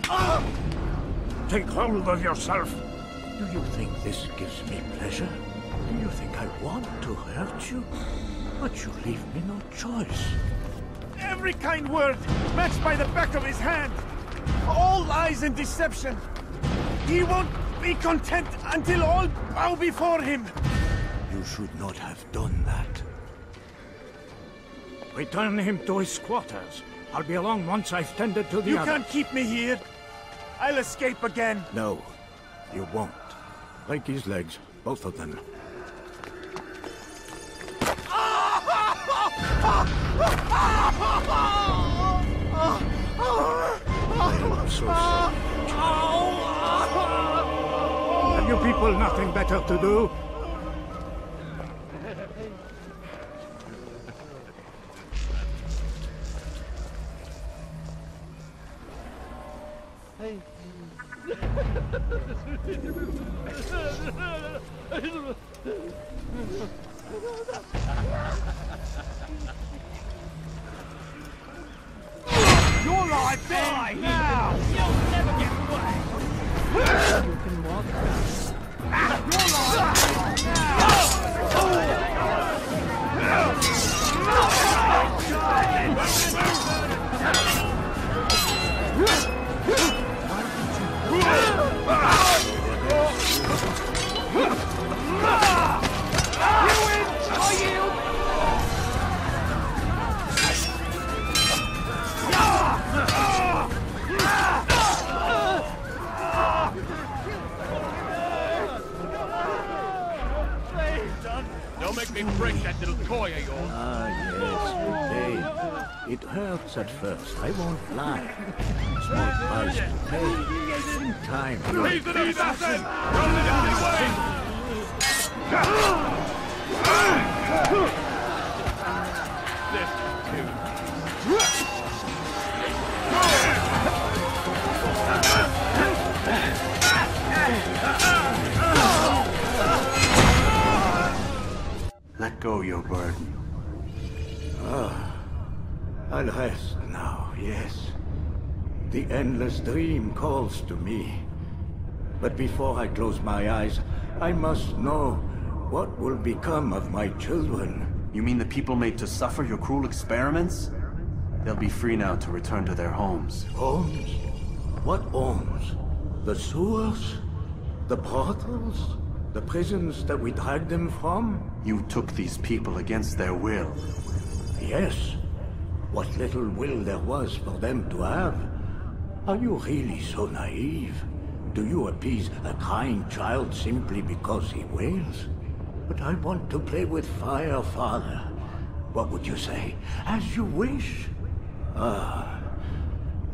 Ah! Take hold of yourself. Do you think this gives me pleasure? Do you think I want to hurt you? But you leave me no choice. Every kind word matched by the back of his hand! All lies and deception! He won't be content until all bow before him! You should not have done that. Return him to his quarters. I'll be along once I've tended to the You others. can't keep me here! I'll escape again! No, you won't. Break his legs, both of them. I'm so sorry. Have you people nothing better to do? You're alive, die now! You'll never get away! You can walk You're alive Let me break that little toy of yours. Ah, yes, the pain. It hurts at first, I won't lie. Small price to pay. In time, you'll... He's an assassin! Don't let him get Let go your burden. Ah, I'll rest now, yes. The endless dream calls to me. But before I close my eyes, I must know what will become of my children. You mean the people made to suffer your cruel experiments? They'll be free now to return to their homes. Homes? What homes? The sewers? The brothels? The prisons that we dragged them from? You took these people against their will. Yes. What little will there was for them to have. Are you really so naive? Do you appease a crying child simply because he wails? But I want to play with fire, Father. What would you say? As you wish. Ah.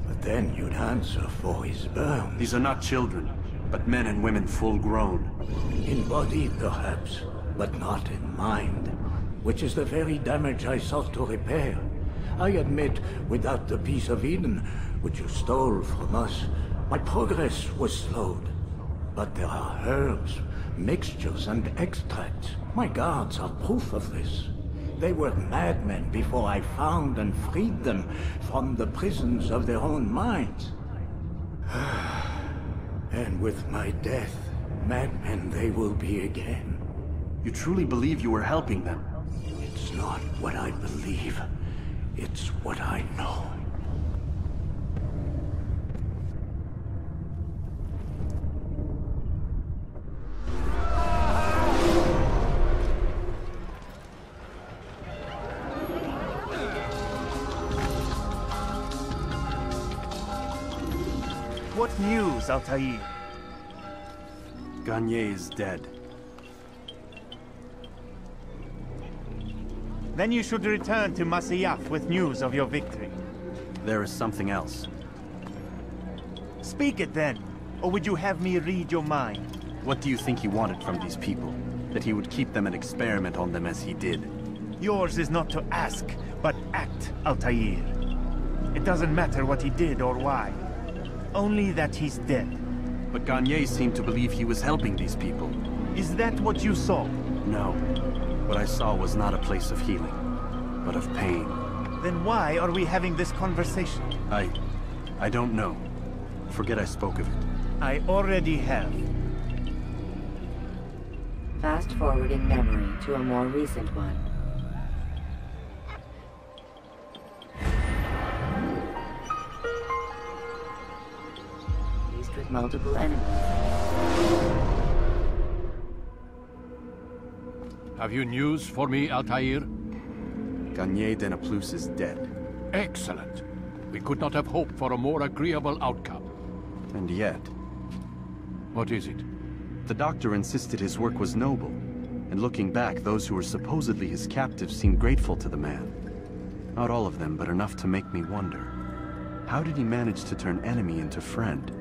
But then you'd answer for his burn. These are not children, but men and women full grown. In body, perhaps, but not in mind. Which is the very damage I sought to repair. I admit, without the piece of Eden, which you stole from us, my progress was slowed. But there are herbs, mixtures, and extracts. My guards are proof of this. They were madmen before I found and freed them from the prisons of their own minds. And with my death, madmen they will be again. You truly believe you were helping them? It's not what I believe. It's what I know. What news, Altair? Garnier is dead. Then you should return to Masyaf with news of your victory. There is something else. Speak it then, or would you have me read your mind? What do you think he wanted from these people? That he would keep them and experiment on them as he did? Yours is not to ask, but act, Altair. It doesn't matter what he did or why. Only that he's dead. But Garnier seemed to believe he was helping these people. Is that what you saw? No. What I saw was not a place of healing, but of pain. Then why are we having this conversation? I don't know. Forget I spoke of it. I already have. Fast-forwarding memory to a more recent one. Faced with multiple enemies. Have you news for me, Altair? Garnier de Naplouse is dead. Excellent. We could not have hoped for a more agreeable outcome. And yet... What is it? The doctor insisted his work was noble, and looking back, those who were supposedly his captives seemed grateful to the man. Not all of them, but enough to make me wonder. How did he manage to turn enemy into friend?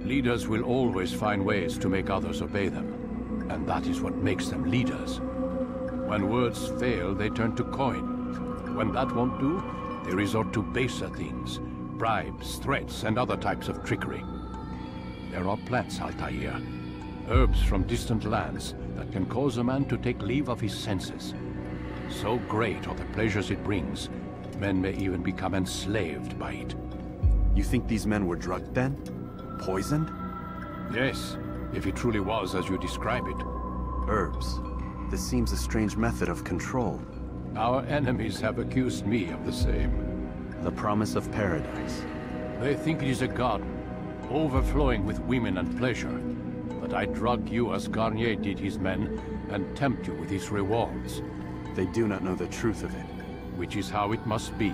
Leaders will always find ways to make others obey them, and that is what makes them leaders. When words fail, they turn to coin. When that won't do, they resort to baser things, bribes, threats, and other types of trickery. There are plants, Altair, herbs from distant lands that can cause a man to take leave of his senses. So great are the pleasures it brings, men may even become enslaved by it. You think these men were drugged then? Poisoned? Yes, if it truly was as you describe it. Herbs. This seems a strange method of control. Our enemies have accused me of the same. The promise of paradise. They think it is a garden, overflowing with women and pleasure. But I drug you as Garnier did his men, and tempt you with his rewards. They do not know the truth of it. Which is how it must be.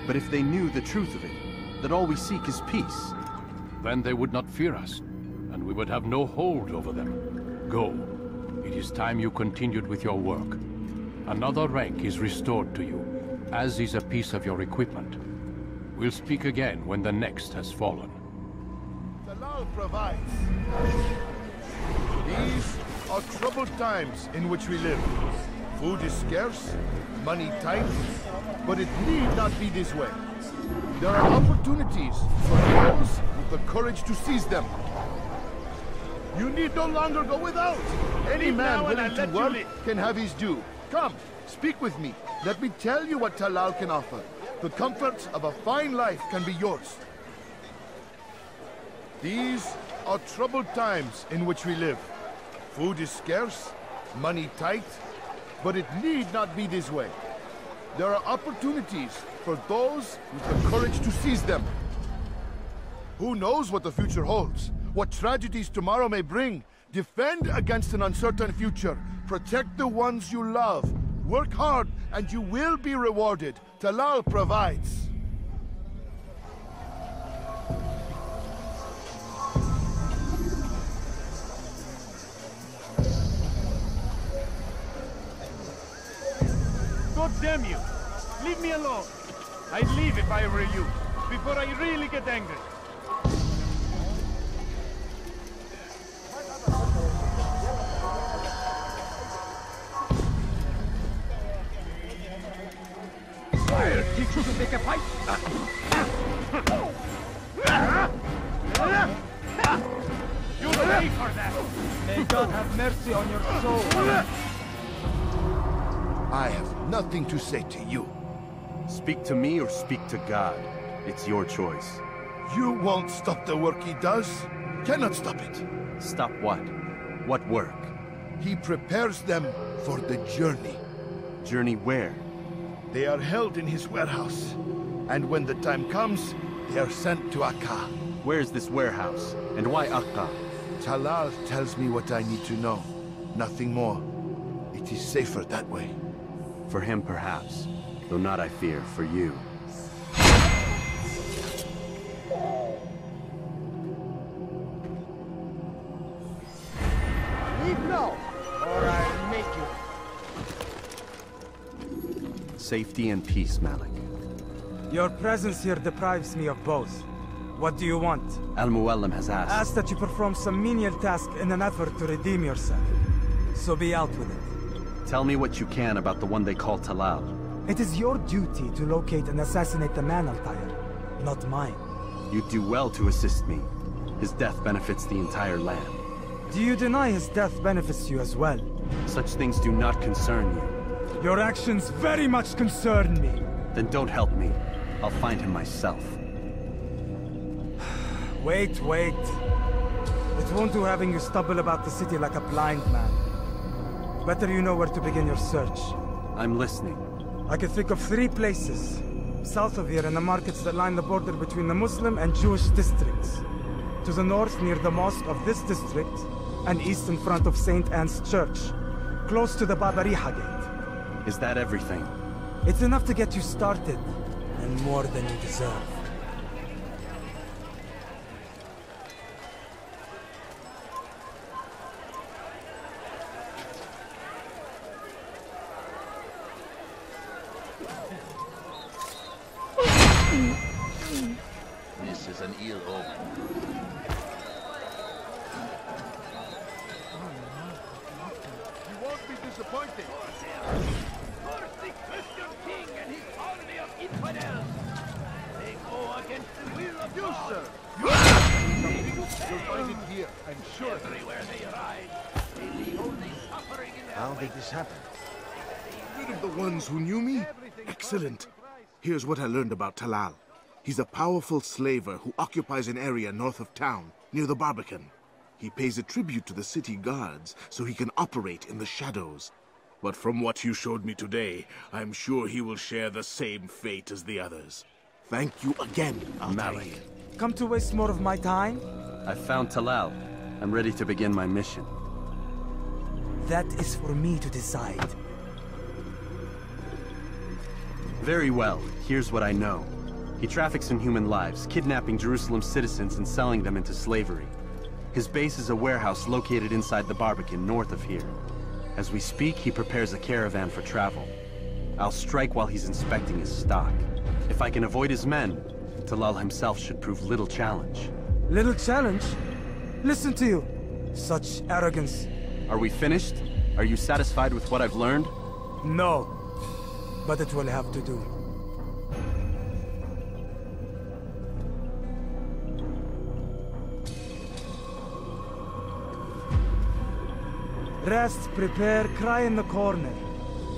But if they knew the truth of it, that all we seek is peace, then they would not fear us, and we would have no hold over them. Go. It is time you continued with your work. Another rank is restored to you, as is a piece of your equipment. We'll speak again when the next has fallen. Talal provides. These are troubled times in which we live. Food is scarce, money tight, but it need not be this way. There are opportunities for those with the courage to seize them. You need no longer go without. Any man willing to work can have his due. Come, speak with me. Let me tell you what Talal can offer. The comforts of a fine life can be yours. These are troubled times in which we live. Food is scarce, money tight, but it need not be this way. There are opportunities for those with the courage to seize them. Who knows what the future holds? What tragedies tomorrow may bring? Defend against an uncertain future. Protect the ones you love. Work hard and you will be rewarded. Talal provides. God damn you! Leave me alone! I'd leave if I were you, before I really get angry. I'll teach you to take a fight! You'll pay for that! May God have mercy on your soul! I have nothing to say to you. Speak to me or speak to God. It's your choice. You won't stop the work he does. Cannot stop it. Stop what? What work? He prepares them for the journey. Journey where? They are held in his warehouse. And when the time comes, they are sent to Akka. Where's this warehouse? And why Akka? Talal tells me what I need to know. Nothing more. It is safer that way. For him, perhaps. Though not, I fear, for you. Leave now, or I'll make you. Safety and peace, Malik. Your presence here deprives me of both. What do you want? Al-Muallim has asked. Asked that you perform some menial task in an effort to redeem yourself. So be out with it. Tell me what you can about the one they call Talal. It is your duty to locate and assassinate the man, Altair, not mine. You'd do well to assist me. His death benefits the entire land. Do you deny his death benefits you as well? Such things do not concern you. Your actions very much concern me. Then don't help me. I'll find him myself. Wait. It won't do having you stumble about the city like a blind man. Better you know where to begin your search. I'm listening. I can think of 3 places. South of here in the markets that line the border between the Muslim and Jewish districts. To the north near the mosque of this district, and east in front of St. Anne's Church, close to the Babariha Gate. Is that everything? It's enough to get you started, and more than you deserve. This is an ill omen. You won't be disappointed. First the Christian king and his army of infidels. They go against the will of You, God. sir. You'll find it here, I'm sure. Everywhere they ride, they leave only suffering in their How did this happen? Rid of the ones who knew me? Excellent. Here's what I learned about Talal. He's a powerful slaver who occupies an area north of town, near the Barbican. He pays a tribute to the city guards so he can operate in the shadows. But from what you showed me today, I'm sure he will share the same fate as the others. Thank you again, Malik. Come to waste more of my time? I found Talal. I'm ready to begin my mission. That is for me to decide. Very well. Here's what I know. He traffics in human lives, kidnapping Jerusalem citizens and selling them into slavery. His base is a warehouse located inside the Barbican, north of here. As we speak, he prepares a caravan for travel. I'll strike while he's inspecting his stock. If I can avoid his men, Talal himself should prove little challenge. Little challenge? Listen to you. Such arrogance. Are we finished? Are you satisfied with what I've learned? No. But it will have to do. Rest, prepare, cry in the corner.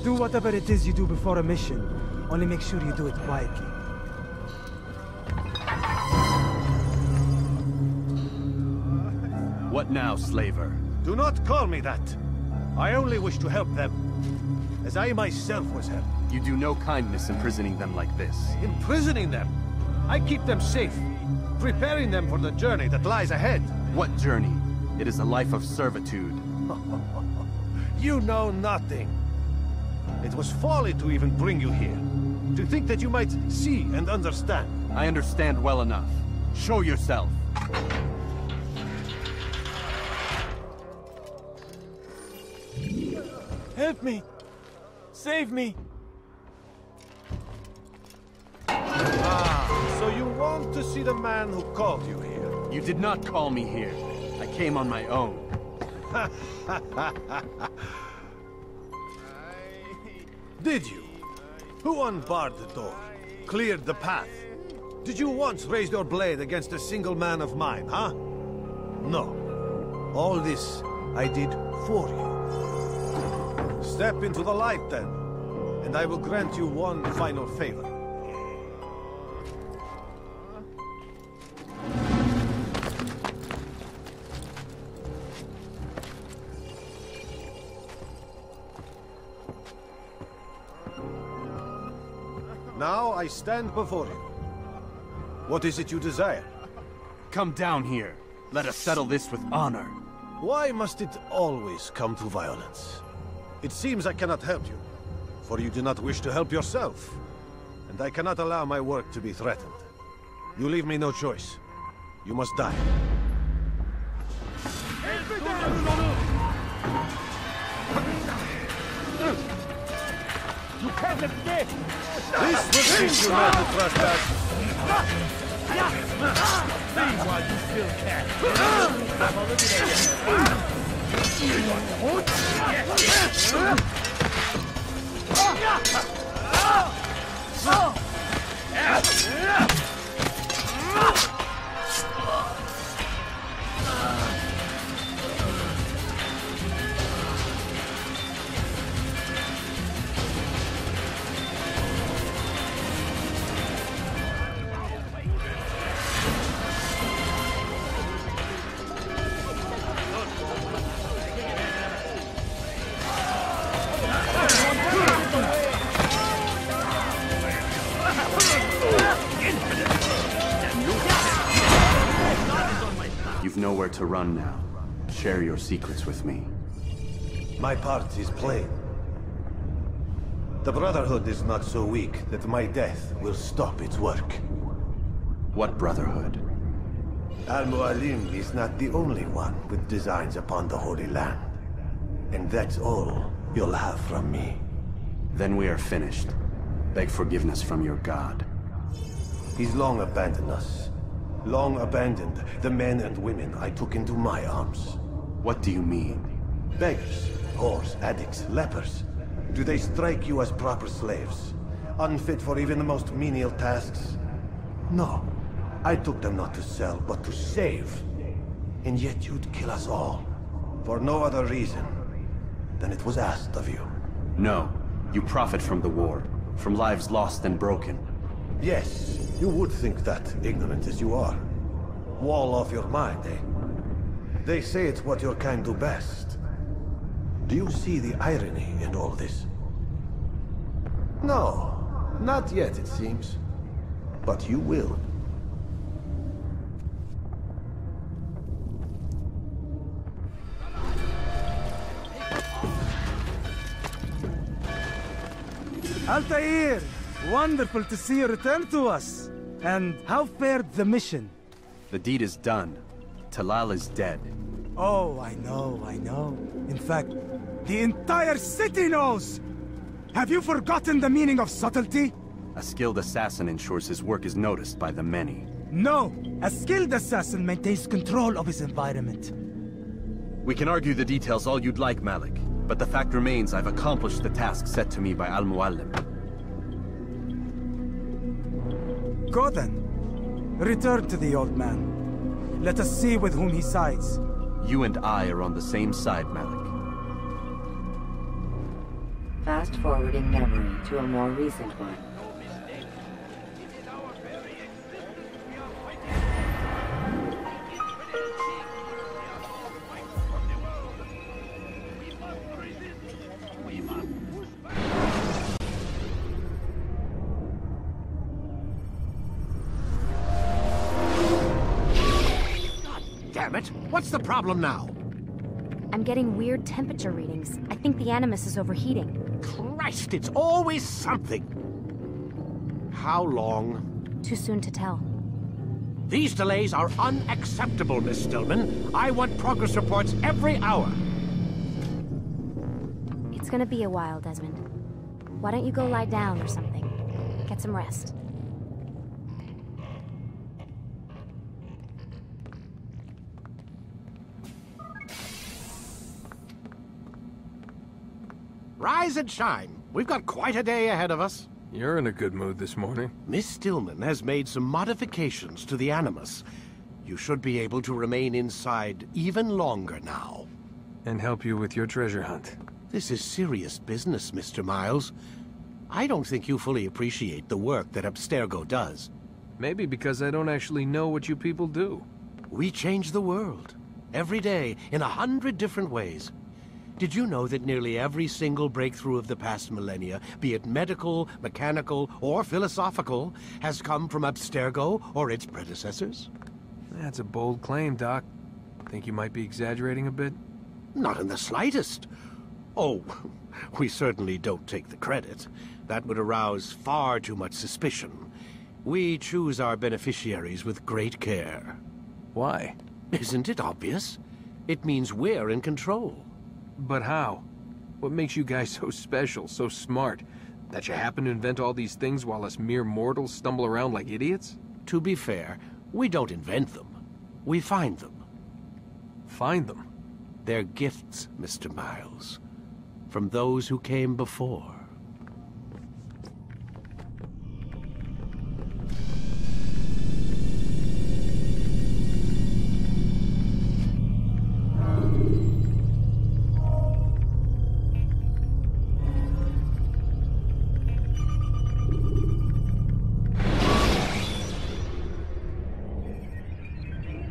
Do whatever it is you do before a mission. Only make sure you do it quietly. What now, slaver? Do not call me that. I only wish to help them, as I myself was helped. You do no kindness imprisoning them like this. Imprisoning them? I keep them safe, preparing them for the journey that lies ahead. What journey? It is a life of servitude. You know nothing. It was folly to even bring you here. To think that you might see and understand. I understand well enough. Show yourself. Help me! Save me! Ah, so you want to see the man who called you here? You did not call me here. I came on my own. Did you? Who unbarred the door? Cleared the path? Did you once raise your blade against a single man of mine, huh? No. All this I did for you. Step into the light then, and I will grant you one final favor. Now I stand before you. What is it you desire? Come down here. Let us settle this with honor. Why must it always come to violence? It seems I cannot help you, for you do not wish to help yourself. And I cannot allow my work to be threatened. You leave me no choice. You must die. You can't escape! This will teach you not to trust us. See while you still can. I'm You've nowhere to run now. Share your secrets with me. My part is plain. The Brotherhood is not so weak that my death will stop its work. What Brotherhood? Al-Mualim is not the only one with designs upon the Holy Land. And that's all you'll have from me. Then we are finished. Beg forgiveness from your god. He's long abandoned us. Long abandoned the men and women I took into my arms. What do you mean? Beggars, whores, addicts, lepers. Do they strike you as proper slaves? Unfit for even the most menial tasks? No. I took them not to sell, but to save. And yet you'd kill us all. For no other reason than it was asked of you. No. You profit from the war. From lives lost and broken. Yes, you would think that, ignorant as you are. Wall off your mind, eh? They say it's what your kind do best. Do you see the irony in all this? No, not yet, it seems. But you will. Altair! Wonderful to see you return to us. And how fared the mission? The deed is done. Talal is dead. Oh, I know. In fact, The entire city knows! Have you forgotten the meaning of subtlety? A skilled assassin ensures his work is noticed by the many. No! A skilled assassin maintains control of his environment. We can argue the details all you'd like, Malik. But the fact remains I've accomplished the task set to me by Al-Muallim. Go then. Return to the old man. Let us see with whom he sides. You and I are on the same side, Malik. Fast-forwarding memory to a more recent one. Damn it! What's the problem now? I'm getting weird temperature readings. I think the Animus is overheating. Christ, it's always something! How long? Too soon to tell. These delays are unacceptable, Miss Stillman. I want progress reports every hour. It's gonna be a while, Desmond. Why don't you go lie down or something? Get some rest. Rise and shine. We've got quite a day ahead of us. You're in a good mood this morning. Miss Stillman has made some modifications to the Animus. You should be able to remain inside even longer now. And help you with your treasure hunt. This is serious business, Mr. Miles. I don't think you fully appreciate the work that Abstergo does. Maybe because I don't actually know what you people do. We change the world. Every day, in 100 different ways. Did you know that nearly every single breakthrough of the past millennia, be it medical, mechanical, or philosophical, has come from Abstergo or its predecessors? That's a bold claim, Doc. Think you might be exaggerating a bit? Not in the slightest. Oh, we certainly don't take the credit. That would arouse far too much suspicion. We choose our beneficiaries with great care. Why? Isn't it obvious? It means we're in control. But how? What makes you guys so special, so smart? That you happen to invent all these things while us mere mortals stumble around like idiots? To be fair, we don't invent them. We find them. Find them? They're gifts, Mr. Miles. From those who came before.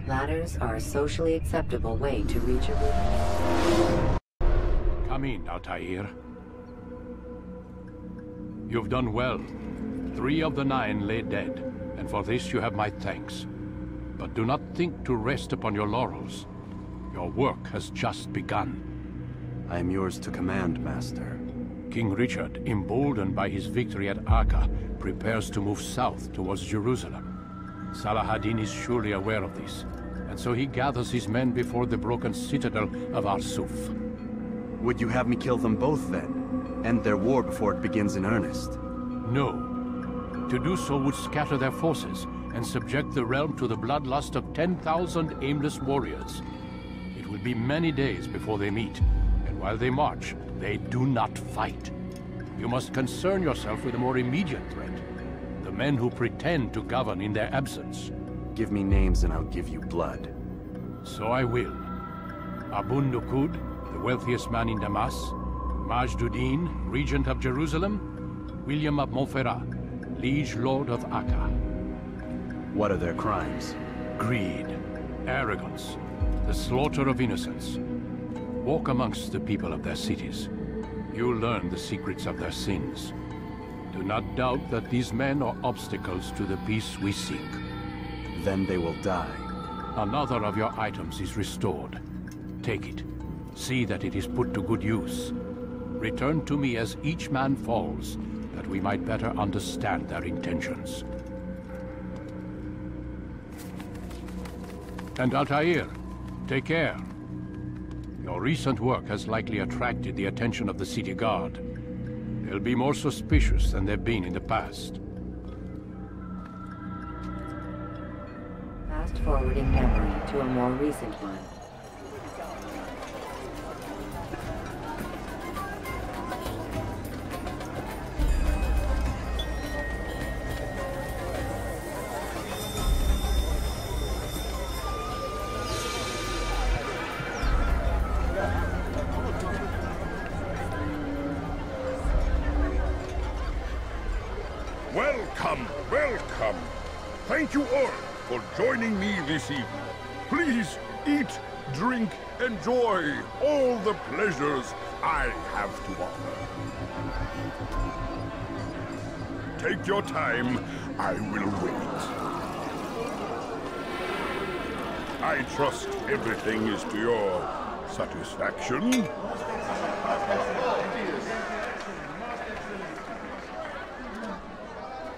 Ladders are a socially acceptable way to reach a room. Come in, Altair. You've done well. 3 of the 9 lay dead, and for this you have my thanks. But do not think to rest upon your laurels. Your work has just begun. I am yours to command, Master. King Richard, emboldened by his victory at Acre, prepares to move south towards Jerusalem. Salah-ad-Din is surely aware of this, and so he gathers his men before the broken citadel of Arsuf. Would you have me kill them both, then? End their war before it begins in earnest? No. To do so would scatter their forces and subject the realm to the bloodlust of 10,000 aimless warriors. It will be many days before they meet, and while they march, they do not fight. You must concern yourself with a more immediate threat. The men who pretend to govern in their absence. Give me names and I'll give you blood. So I will. Abun Nukud, the wealthiest man in Damas. Majduddin, regent of Jerusalem. William of Montferrat, liege lord of Acre. What are their crimes? Greed, arrogance, the slaughter of innocents. Walk amongst the people of their cities. You'll learn the secrets of their sins. Do not doubt that these men are obstacles to the peace we seek. Then they will die. Another of your items is restored. Take it. See that it is put to good use. Return to me as each man falls, that we might better understand their intentions. And Altair, take care. Your recent work has likely attracted the attention of the city guard. They'll be more suspicious than they've been in the past. Fast-forwarding memory to a more recent one. Welcome, welcome. Thank you all for joining me this evening. Please eat, drink, enjoy all the pleasures I have to offer. Take your time, I will wait. I trust everything is to your satisfaction.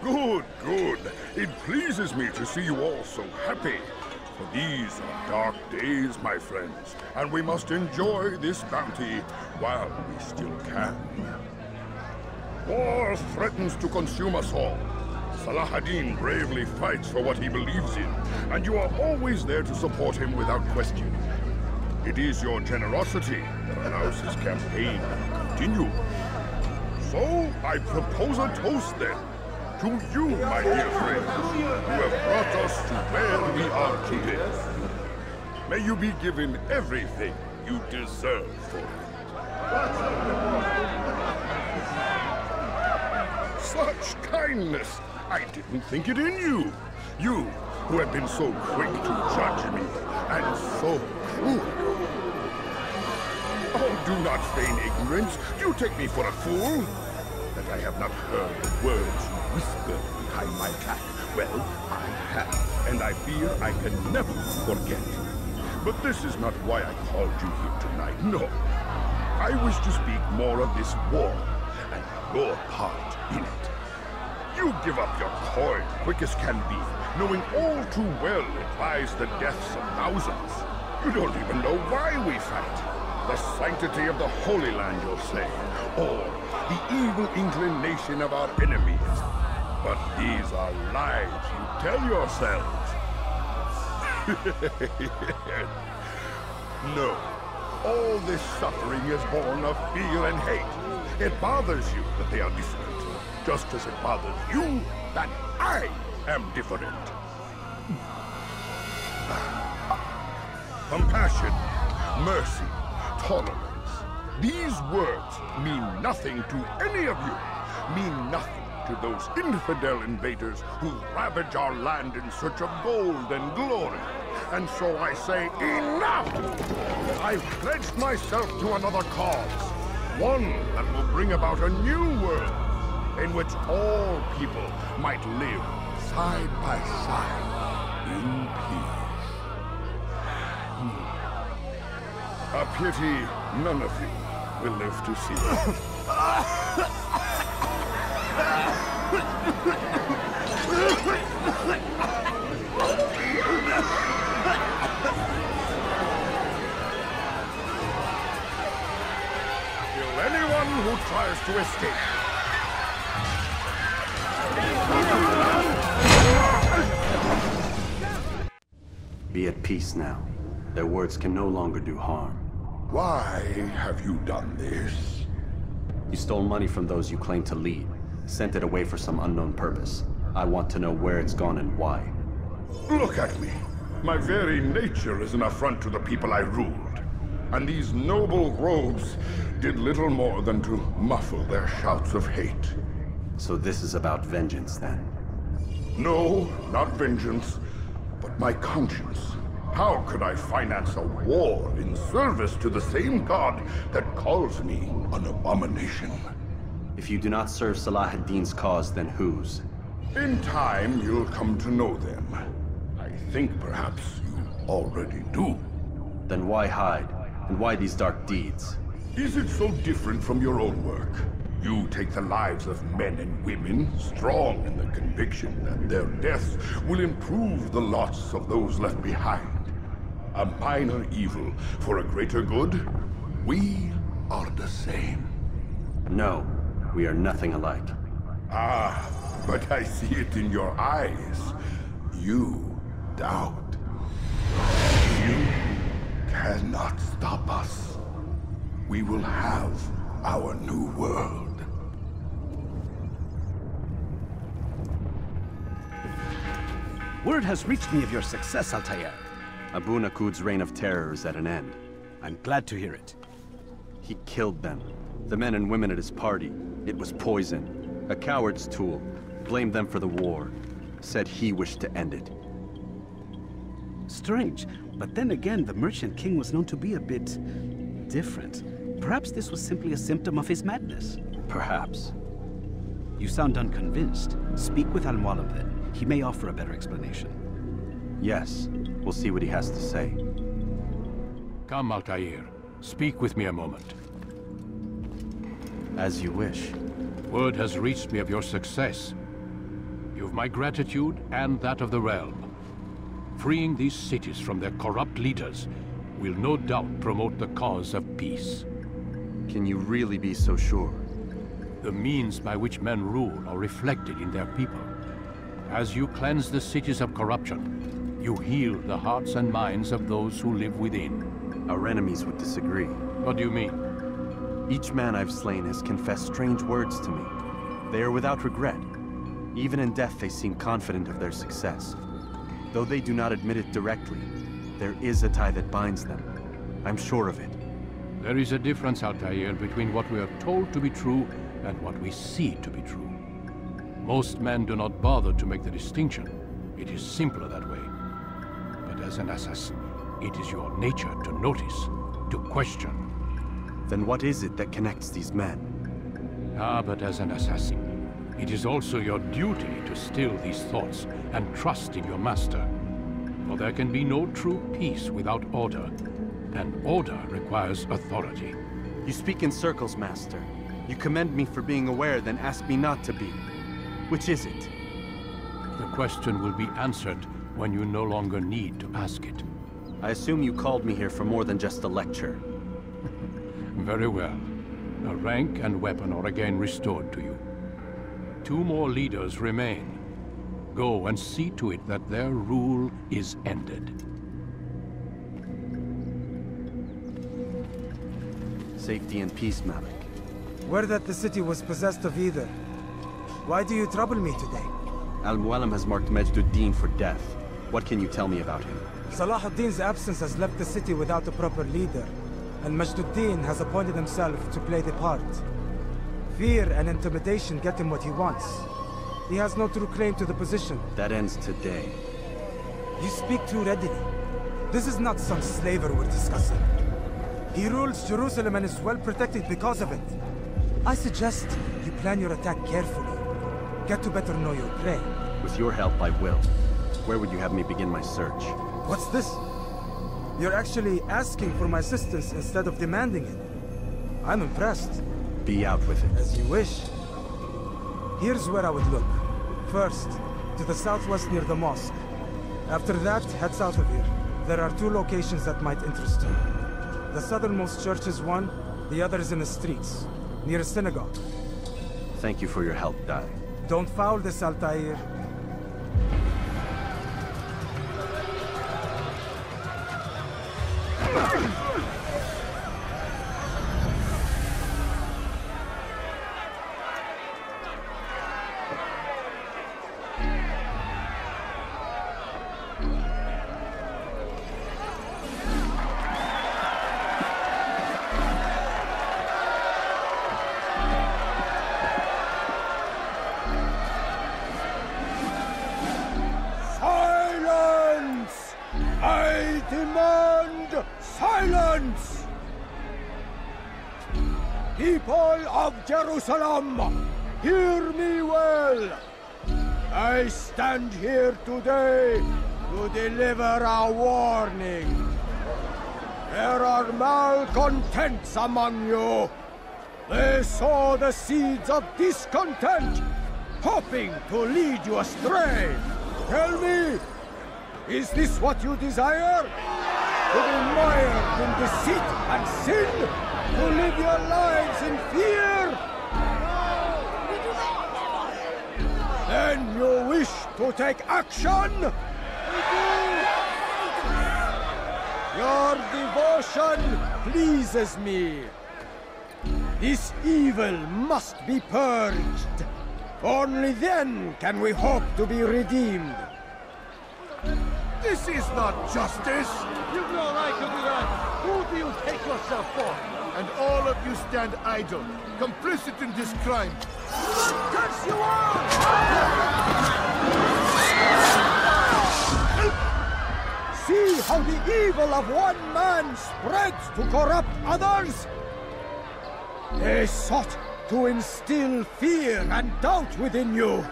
Good, good. It pleases me to see you all so happy. For these are dark days, my friends, and we must enjoy this bounty while we still can. War threatens to consume us all. Salah ad-Din bravely fights for what he believes in, and you are always there to support him without question. It is your generosity that allows his campaign to continue. So, I propose a toast then. To you, my dear friends, who have brought us to where we are today. May you be given everything you deserve for it. Such kindness! I didn't think it in you. You, who have been so quick to judge me, and so cruel. Oh, do not feign ignorance. You take me for a fool. That I have not heard the words you whispered behind my back. Well, I have, and I fear I can never forget. But this is not why I called you here tonight, no. I wish to speak more of this war, and your part in it. You give up your coin quick as can be, knowing all too well it lies the deaths of thousands. You don't even know why we fight. The sanctity of the Holy Land, you'll say, or the evil inclination of our enemies. But these are lies you tell yourselves. No, all this suffering is born of fear and hate. It bothers you that they are different, just as it bothers you that I am different. Compassion, mercy, tolerance. These words mean nothing to any of you, mean nothing to those infidel invaders who ravage our land in search of gold and glory. And so I say, enough! I've pledged myself to another cause, one that will bring about a new world in which all people might live side by side in peace. A pity none of you will live to see it. Kill anyone who tries to escape. Be at peace now. Their words can no longer do harm. Why have you done this? You stole money from those you claim to lead, sent it away for some unknown purpose. I want to know where it's gone and why. Look at me. My very nature is an affront to the people I ruled. And these noble robes did little more than to muffle their shouts of hate. So this is about vengeance, then? No, not vengeance, but my conscience. How could I finance a war in service to the same god that calls me an abomination? If you do not serve Salah ad-Din's cause, then whose? In time, you'll come to know them. I think perhaps you already do. Then why hide? And why these dark deeds? Is it so different from your own work? You take the lives of men and women, strong in the conviction that their deaths will improve the lots of those left behind. a minor evil for a greater good? We are the same. No, we are nothing alike. Ah, but I see it in your eyes. You doubt. You cannot stop us. We will have our new world. Word has reached me of your success, Altair. Abu Nakud's reign of terror is at an end. I'm glad to hear it. He killed them. The men and women at his party. It was poison. A coward's tool. Blamed them for the war. Said he wished to end it. Strange, but then again, the Merchant King was known to be a bit different. Perhaps this was simply a symptom of his madness. Perhaps. You sound unconvinced. Speak with Al-Mualim then. He may offer a better explanation. Yes. We'll see what he has to say. Come, Altair. Speak with me a moment. As you wish. Word has reached me of your success. You've my gratitude and that of the realm. Freeing these cities from their corrupt leaders will no doubt promote the cause of peace. Can you really be so sure? The means by which men rule are reflected in their people. As you cleanse the cities of corruption, you heal the hearts and minds of those who live within. Our enemies would disagree. What do you mean? Each man I've slain has confessed strange words to me. They are without regret. Even in death they seem confident of their success. Though they do not admit it directly, there is a tie that binds them. I'm sure of it. There is a difference, Altair, between what we are told to be true and what we see to be true. Most men do not bother to make the distinction. It is simpler that way. But as an assassin, it is your nature to notice, to question. Then what is it that connects these men? Ah, but as an assassin, it is also your duty to still these thoughts and trust in your master. For there can be no true peace without order, and order requires authority. You speak in circles, Master. You commend me for being aware, then ask me not to be. Which is it? The question will be answered when you no longer need to ask it. I assume you called me here for more than just a lecture. Very well. A rank and weapon are again restored to you. 2 more leaders remain. Go and see to it that their rule is ended. Safety and peace, Malik. Word that the city was possessed of either. Why do you trouble me today? Al-Mualim has marked Majduddin for death. What can you tell me about him? Salahuddin's absence has left the city without a proper leader, and Majduddin has appointed himself to play the part. Fear and intimidation get him what he wants. He has no true claim to the position. That ends today. You speak too readily. This is not some slaver we're discussing. He rules Jerusalem and is well protected because of it. I suggest you plan your attack carefully. Get to better know your prey. With your help, I will. Where would you have me begin my search? What's this? You're actually asking for my assistance instead of demanding it. I'm impressed. Be out with it. As you wish. Here's where I would look. First, to the southwest near the mosque. After that, head south of here. There are 2 locations that might interest you. The southernmost church is one, the other is in the streets, near a synagogue. Thank you for your help, Dai. Don't foul this, Altair. Silence! People of Jerusalem, hear me well. I stand here today to deliver a warning. There are malcontents among you. They sow the seeds of discontent, hoping to lead you astray. Tell me, is this what you desire? to be mired in deceit and sin, to live your lives in fear? Then you wish to take action? Your devotion pleases me. This evil must be purged. Only then can we hope to be redeemed. This is not justice! You've no right to do that! Who do you take yourself for? And all of you stand idle, complicit in this crime. Curse you all! See how the evil of one man spreads to corrupt others? They sought to instill fear and doubt within you,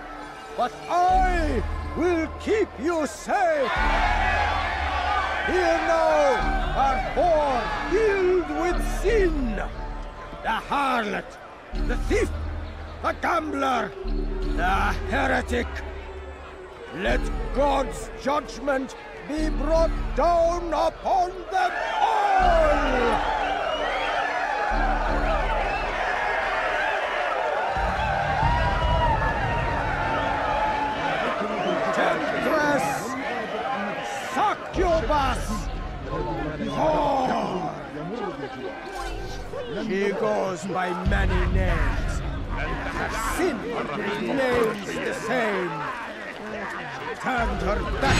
but I will keep you safe. Here now are four filled with sin. The harlot, the thief, the gambler, the heretic. Let God's judgment be brought down upon them all! Succubus! Oh. She goes by many names. Her sin remains the same. Turned her back.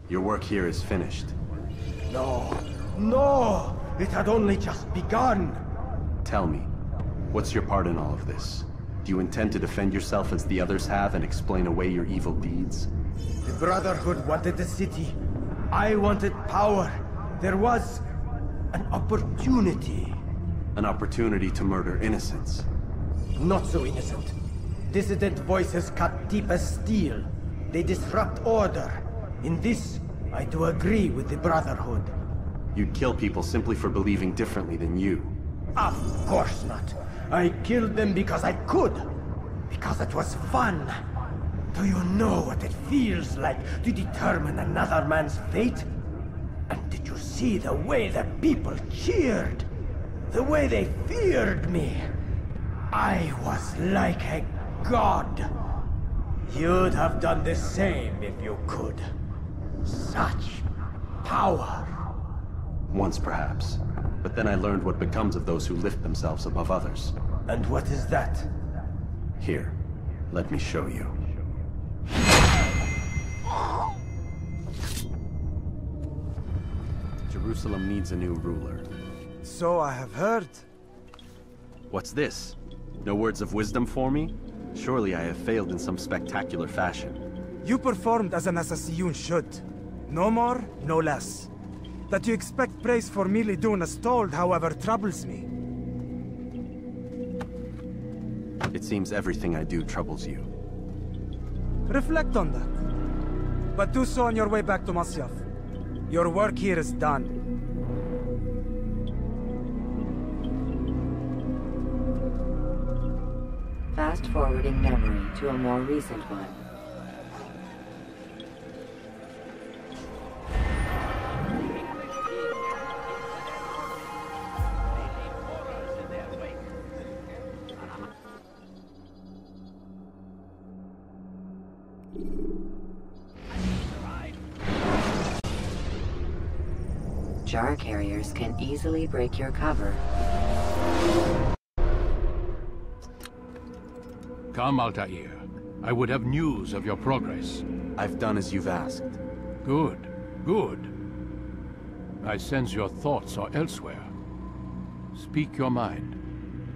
Your work here is finished. No, no! It had only just begun! Tell me, what's your part in all of this? Do you intend to defend yourself as the others have and explain away your evil deeds? The Brotherhood wanted the city. I wanted power. There was an opportunity. An opportunity to murder innocents. Not so innocent. Dissident voices cut deep as steel. They disrupt order. In this, I do agree with the Brotherhood. You'd kill people simply for believing differently than you. Of course not. I killed them because I could. Because it was fun. Do you know what it feels like to determine another man's fate? And did you see the way the people cheered? The way they feared me? I was like a god. You'd have done the same if you could. Such power. Once perhaps. But then I learned what becomes of those who lift themselves above others. And what is that? Here, let me show you. Jerusalem needs a new ruler. So I have heard. What's this? No words of wisdom for me? Surely I have failed in some spectacular fashion. You performed as an assassin should. No more, no less. That you expect praise for merely doing as told, however, troubles me. It seems everything I do troubles you. Reflect on that. But do so on your way back to Masyaf. Your work here is done. Fast-forwarding memory to a more recent one. Jar carriers can easily break your cover. Come, Altair. I would have news of your progress. I've done as you've asked. Good, good. I sense your thoughts are elsewhere. Speak your mind.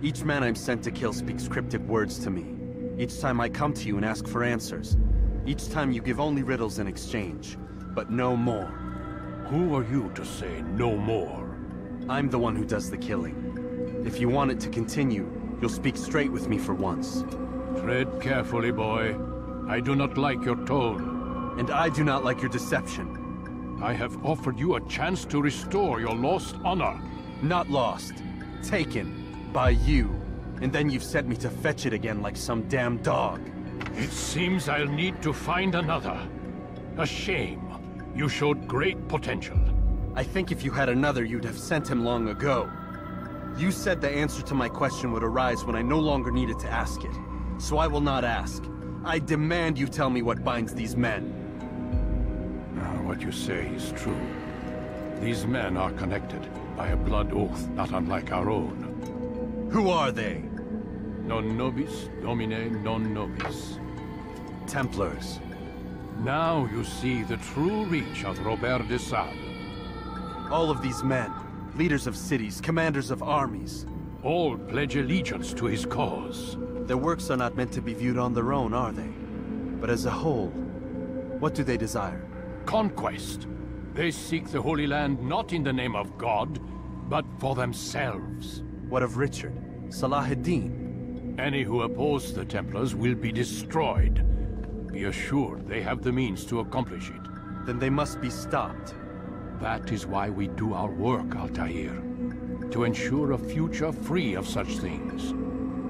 Each man I'm sent to kill speaks cryptic words to me. Each time I come to you and ask for answers. Each time you give only riddles in exchange, but no more. Who are you to say no more? I'm the one who does the killing. If you want it to continue, you'll speak straight with me for once. Tread carefully, boy. I do not like your tone. And I do not like your deception. I have offered you a chance to restore your lost honor. Not lost. Taken. By you. And then you've set me to fetch it again like some damn dog. It seems I'll need to find another. A shame. You showed great potential. I think if you had another, you'd have sent him long ago. You said the answer to my question would arise when I no longer needed to ask it. So I will not ask. I demand you tell me what binds these men. What you say is true. These men are connected by a blood oath not unlike our own. Who are they? Non nobis, domine non nobis. Templars. Now you see the true reach of Robert de Sade. All of these men, leaders of cities, commanders of armies. All pledge allegiance to his cause. Their works are not meant to be viewed on their own, are they? But as a whole, what do they desire? Conquest. They seek the Holy Land not in the name of God, but for themselves. What of Richard? Salah-ad-Din? Any who oppose the Templars will be destroyed. Be assured they have the means to accomplish it. Then they must be stopped. That is why we do our work, Altair. To ensure a future free of such things.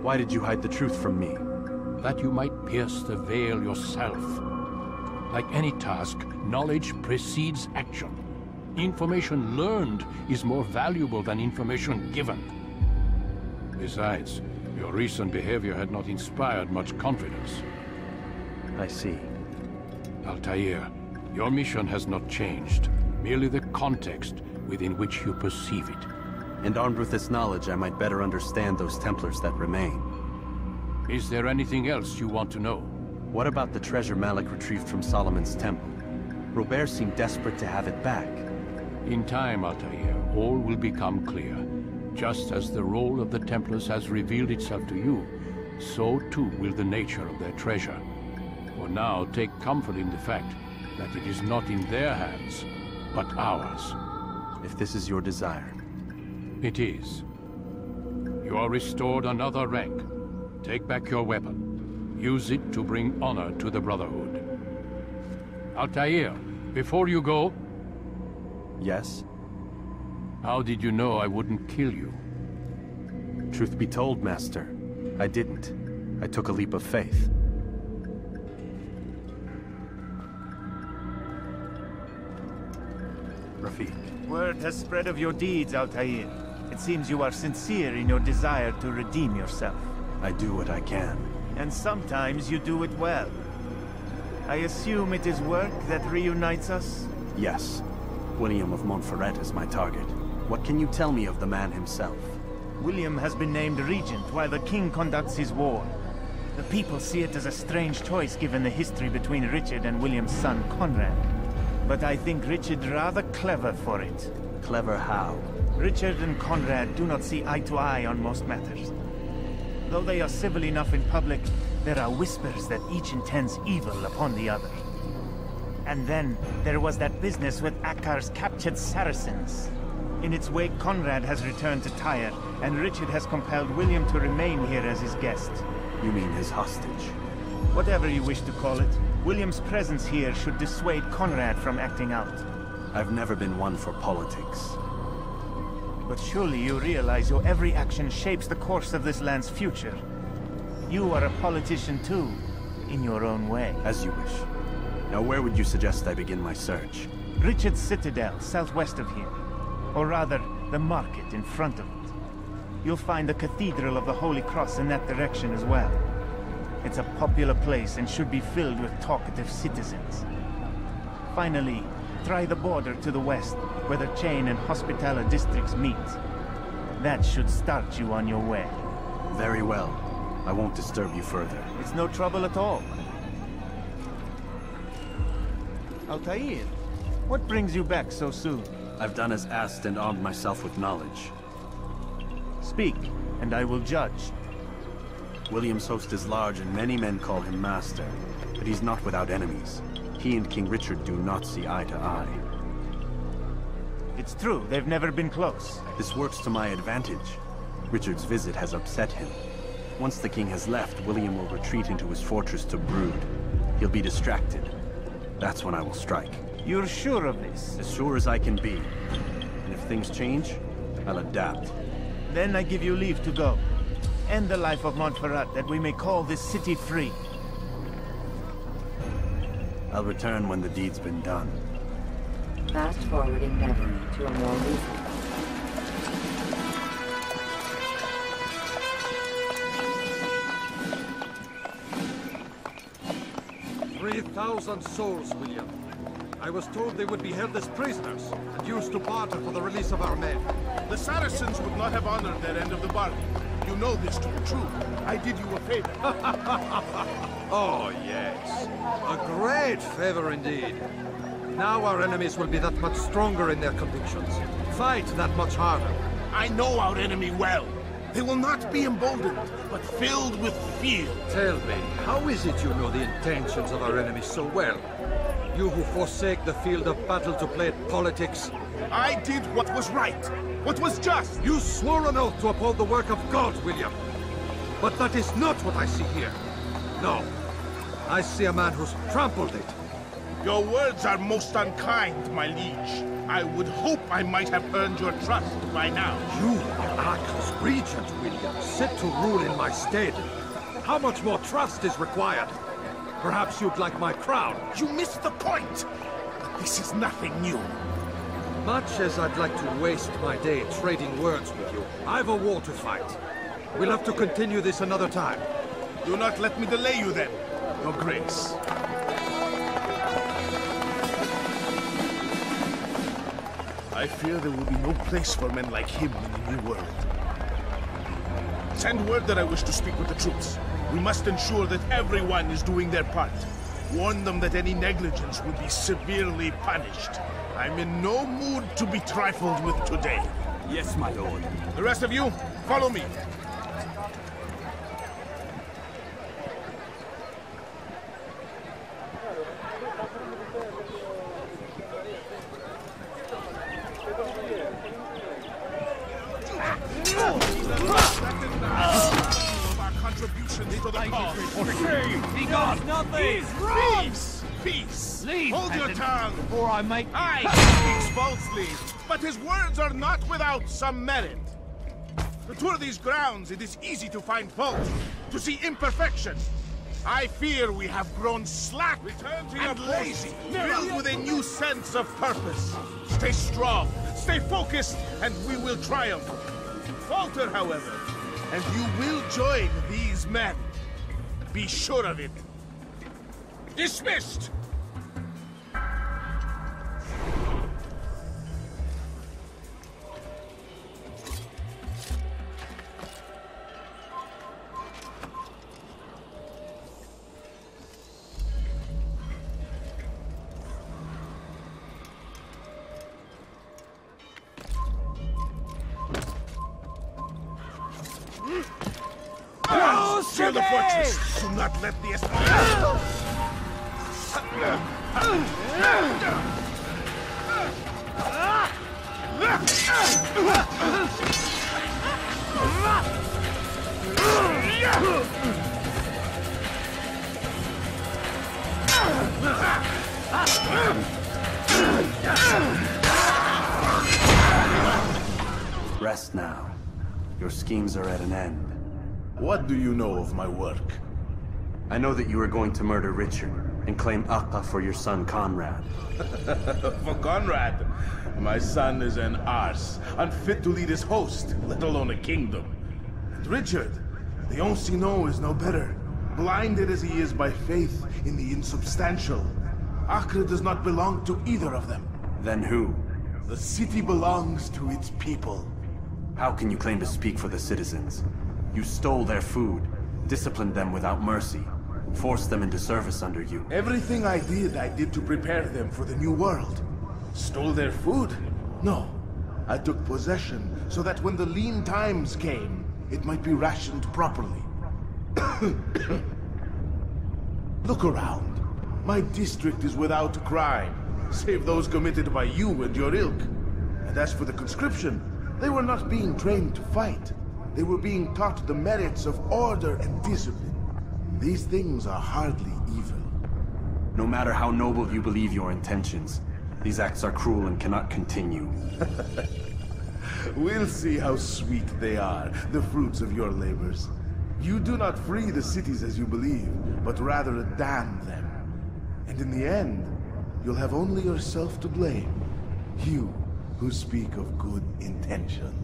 Why did you hide the truth from me? That you might pierce the veil yourself. Like any task, knowledge precedes action. Information learned is more valuable than information given. Besides, your recent behavior had not inspired much confidence. I see. Altair, your mission has not changed. Merely the context within which you perceive it. And armed with this knowledge, I might better understand those Templars that remain. Is there anything else you want to know? What about the treasure Malik retrieved from Solomon's temple? Robert seemed desperate to have it back. In time, Altair, all will become clear. Just as the role of the Templars has revealed itself to you, so too will the nature of their treasure. For now, take comfort in the fact that it is not in their hands, but ours. If this is your desire. It is. You are restored another rank. Take back your weapon. Use it to bring honor to the Brotherhood. Altair, before you go... Yes? How did you know I wouldn't kill you? Truth be told, Master, I didn't. I took a leap of faith. Rafiq. Word has spread of your deeds, Altair. It seems you are sincere in your desire to redeem yourself. I do what I can. And sometimes you do it well. I assume it is work that reunites us? Yes. William of Montferrat is my target. What can you tell me of the man himself? William has been named regent while the king conducts his war. The people see it as a strange choice given the history between Richard and William's son, Conrad. But I think Richard rather clever for it. Clever how? Richard and Conrad do not see eye to eye on most matters. Though they are civil enough in public, there are whispers that each intends evil upon the other. And then, there was that business with Akkar's captured Saracens. In its wake, Conrad has returned to Tyre, and Richard has compelled William to remain here as his guest. You mean his hostage? Whatever you wish to call it, William's presence here should dissuade Conrad from acting out. I've never been one for politics. But surely you realize your every action shapes the course of this land's future. You are a politician too, in your own way. As you wish. Now where would you suggest I begin my search? Richard's Citadel, southwest of here. Or rather, the market in front of it. You'll find the Cathedral of the Holy Cross in that direction as well. It's a popular place and should be filled with talkative citizens. Finally, try the border to the west, where the Chain and Hospitaller districts meet. That should start you on your way. Very well. I won't disturb you further. It's no trouble at all. Altair, what brings you back so soon? I've done as asked and armed myself with knowledge. Speak, and I will judge. William's host is large and many men call him master, but he's not without enemies. He and King Richard do not see eye to eye. It's true, they've never been close. This works to my advantage. Richard's visit has upset him. Once the king has left, William will retreat into his fortress to brood. He'll be distracted. That's when I will strike. You're sure of this? As sure as I can be. And if things change, I'll adapt. Then I give you leave to go. End the life of Montferrat, that we may call this city free. I'll return when the deed's been done. Fast-forwarding memory to a more recent. 3,000 souls, William. I was told they would be held as prisoners and used to barter for the release of our men. The Saracens would not have honored their end of the bargain. You know this to be true. I did you a favor. Oh, yes. A great favor indeed. Now our enemies will be that much stronger in their convictions. Fight that much harder. I know our enemy well. They will not be emboldened, but filled with fear. Tell me, how is it you know the intentions of our enemies so well? You who forsake the field of battle to play at politics. I did what was right, what was just. You swore an oath to uphold the work of God, William. But that is not what I see here. No. I see a man who's trampled it. Your words are most unkind, my liege. I would hope I might have earned your trust by now. You are Arc's regent, William, set to rule in my stead. How much more trust is required? Perhaps you'd like my crown. You missed the point! This is nothing new. Much as I'd like to waste my day trading words with you, I've a war to fight. We'll have to continue this another time. Do not let me delay you then, Your Grace. I fear there will be no place for men like him in the New World. Send word that I wish to speak with the troops. We must ensure that everyone is doing their part. Warn them that any negligence will be severely punished. I'm in no mood to be trifled with today. Yes, my lord. The rest of you, follow me. Peace! Leave! Hold your tongue! Before I make... I speaks falsely, but his words are not without some merit. To tour these grounds, it is easy to find fault, to see imperfection. I fear we have grown slack and lazy, filled with a new sense of purpose. Stay strong, stay focused, and we will triumph. Falter, however, and you will join these men. Be sure of it. Dismissed! Seal the fortress! Do not let the Rest now. Your schemes are at an end. What do you know of my work? I know that you are going to murder Richard and claim Akka for your son Conrad. For Conrad? My son is an arse, unfit to lead his host, let alone a kingdom. And Richard, the Ancien is no better, blinded as he is by faith in the insubstantial. Acre does not belong to either of them. Then who? The city belongs to its people. How can you claim to speak for the citizens? You stole their food, disciplined them without mercy, forced them into service under you. Everything I did to prepare them for the new world. Stole their food? No. I took possession so that when the lean times came, it might be rationed properly. Look around. My district is without crime, save those committed by you and your ilk. And as for the conscription, they were not being trained to fight. They were being taught the merits of order and discipline. These things are hardly evil. No matter how noble you believe your intentions, these acts are cruel and cannot continue. We'll see how sweet they are, the fruits of your labors. You do not free the cities as you believe, but rather damn them. And in the end, you'll have only yourself to blame. You who speak of good intentions.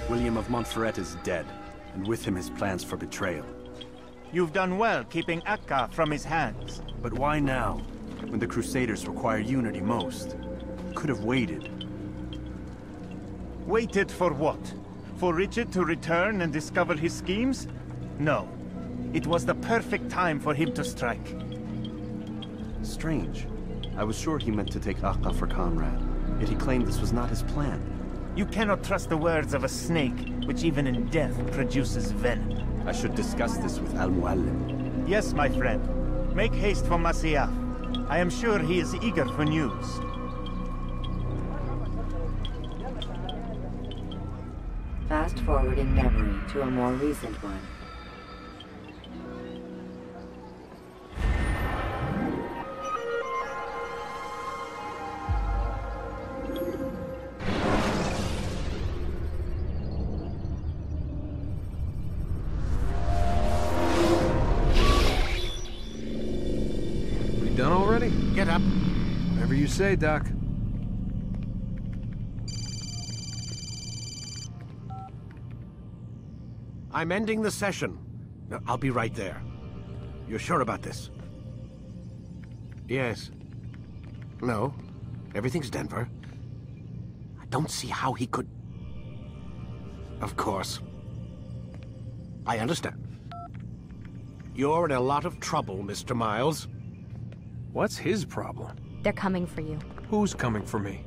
William of Montferrat is dead, and with him his plans for betrayal. You've done well keeping Akka from his hands. But why now, when the Crusaders require unity most? Could have waited. Waited for what? For Richard to return and discover his schemes? No. It was the perfect time for him to strike. Strange. I was sure he meant to take Akka for Conrad, yet he claimed this was not his plan. You cannot trust the words of a snake, which even in death produces venom. I should discuss this with Al-Muallim. Yes, my friend. Make haste for Masyaf. I am sure he is eager for news. Fast forward in memory to a more recent one. Done already? Get up. Whatever you say, Doc. I'm ending the session. I'll be right there. You're sure about this? Yes. No. Everything's Denver. I don't see how he could... Of course. I understand. You're in a lot of trouble, Mr. Miles. What's his problem? They're coming for you. Who's coming for me?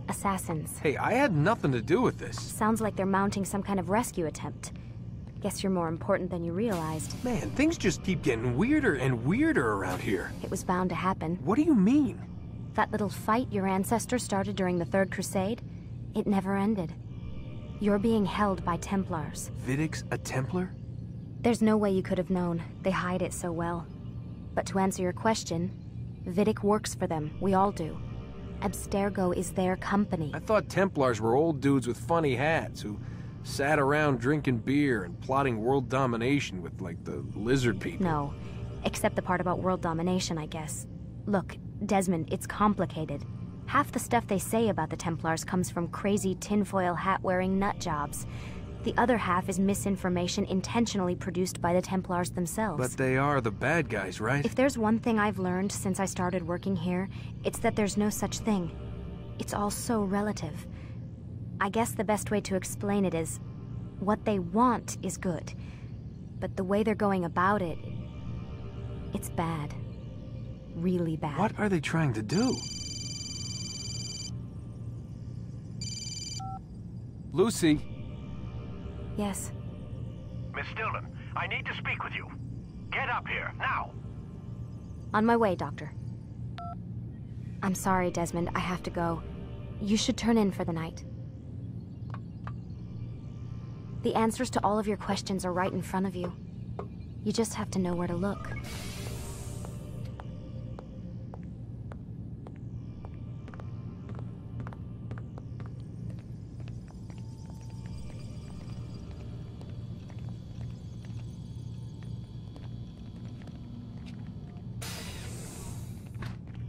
Assassins. Hey, I had nothing to do with this. Sounds like they're mounting some kind of rescue attempt. Guess you're more important than you realized. Man, things just keep getting weirder and weirder around here. It was bound to happen. What do you mean? That little fight your ancestors started during the Third Crusade, it never ended. You're being held by Templars. Vidic's a Templar? There's no way you could have known. They hide it so well. But to answer your question, Vidic works for them. We all do. Abstergo is their company. I thought Templars were old dudes with funny hats who sat around drinking beer and plotting world domination with, like, the lizard people. No. Except the part about world domination, I guess. Look, Desmond, it's complicated. Half the stuff they say about the Templars comes from crazy tinfoil hat-wearing nutjobs. The other half is misinformation intentionally produced by the Templars themselves. But they are the bad guys, right? If there's one thing I've learned since I started working here, it's that there's no such thing. It's all so relative. I guess the best way to explain it is, what they want is good. But the way they're going about it, it's bad. Really bad. What are they trying to do? Lucy? Yes. Miss Stillman, I need to speak with you. Get up here, now! On my way, Doctor. I'm sorry, Desmond, I have to go. You should turn in for the night. The answers to all of your questions are right in front of you. You just have to know where to look.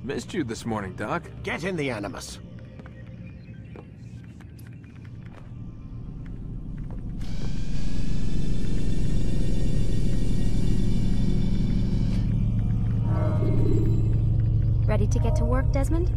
Missed you this morning, Doc. Get in the Animus. to get to work, Desmond?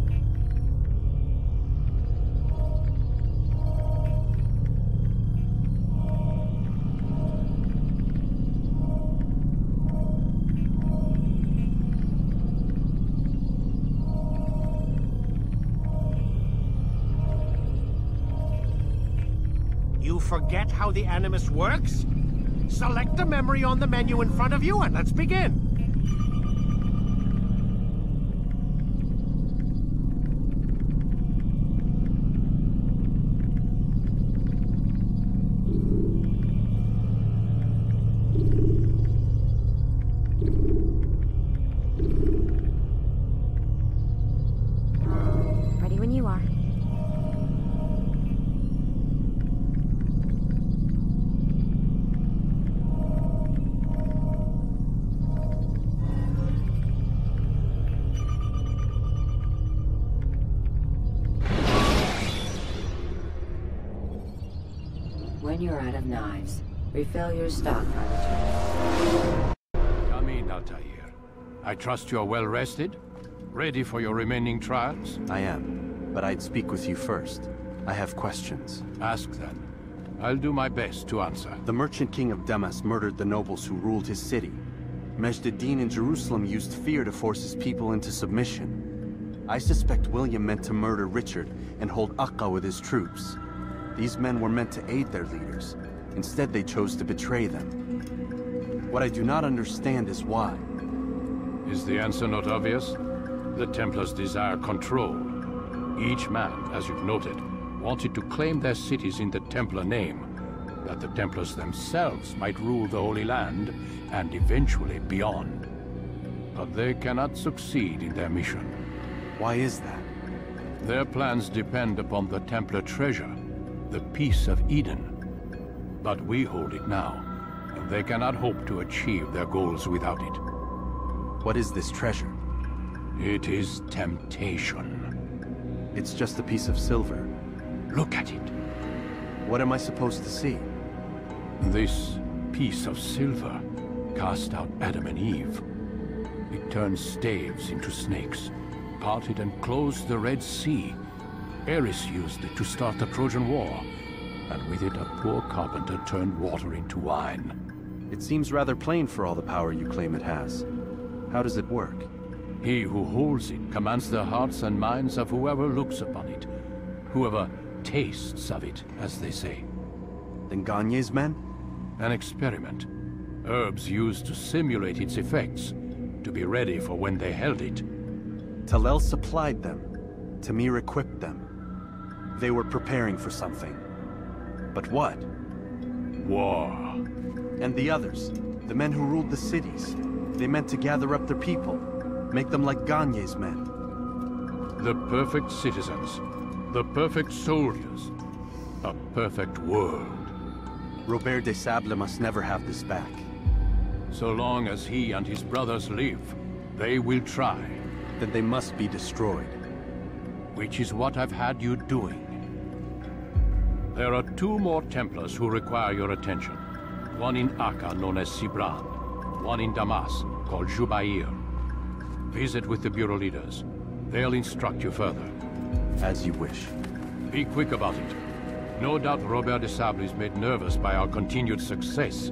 You forget how the Animus works? Select a memory on the menu in front of you and let's begin. Ready when you are. When you're out of knives, refill your stock on return. Come in, Altair. I trust you're well rested? Ready for your remaining trials? I am, but I'd speak with you first. I have questions. Ask then. I'll do my best to answer. The merchant king of Damas murdered the nobles who ruled his city. Majd ad-Din in Jerusalem used fear to force his people into submission. I suspect William meant to murder Richard and hold Akka with his troops. These men were meant to aid their leaders. Instead, they chose to betray them. What I do not understand is why. Is the answer not obvious? The Templars desire control. Each man, as you've noted, wanted to claim their cities in the Templar name, that the Templars themselves might rule the Holy Land, and eventually beyond. But they cannot succeed in their mission. Why is that? Their plans depend upon the Templar treasure, the Peace of Eden. But we hold it now, and they cannot hope to achieve their goals without it. What is this treasure? It is temptation. It's just a piece of silver. Look at it. What am I supposed to see? This piece of silver cast out Adam and Eve. It turned staves into snakes, parted and closed the Red Sea. Eris used it to start the Trojan War, and with it a poor carpenter turned water into wine. It seems rather plain for all the power you claim it has. How does it work? He who holds it commands the hearts and minds of whoever looks upon it. Whoever tastes of it, as they say. Then Gagne's men? An experiment. Herbs used to simulate its effects, to be ready for when they held it. Talal supplied them. Tamir equipped them. They were preparing for something. But what? War. And the others, the men who ruled the cities, they meant to gather up their people, make them like Gagne's men. The perfect citizens, the perfect soldiers, a perfect world. Robert de Sable must never have this back. So long as he and his brothers live, they will try. Then they must be destroyed. Which is what I've had you doing. There are 2 more Templars who require your attention. One in Akka, known as Sibran. One in Damas, called Jubair. Visit with the Bureau leaders. They'll instruct you further. As you wish. Be quick about it. No doubt Robert de Sable is made nervous by our continued success.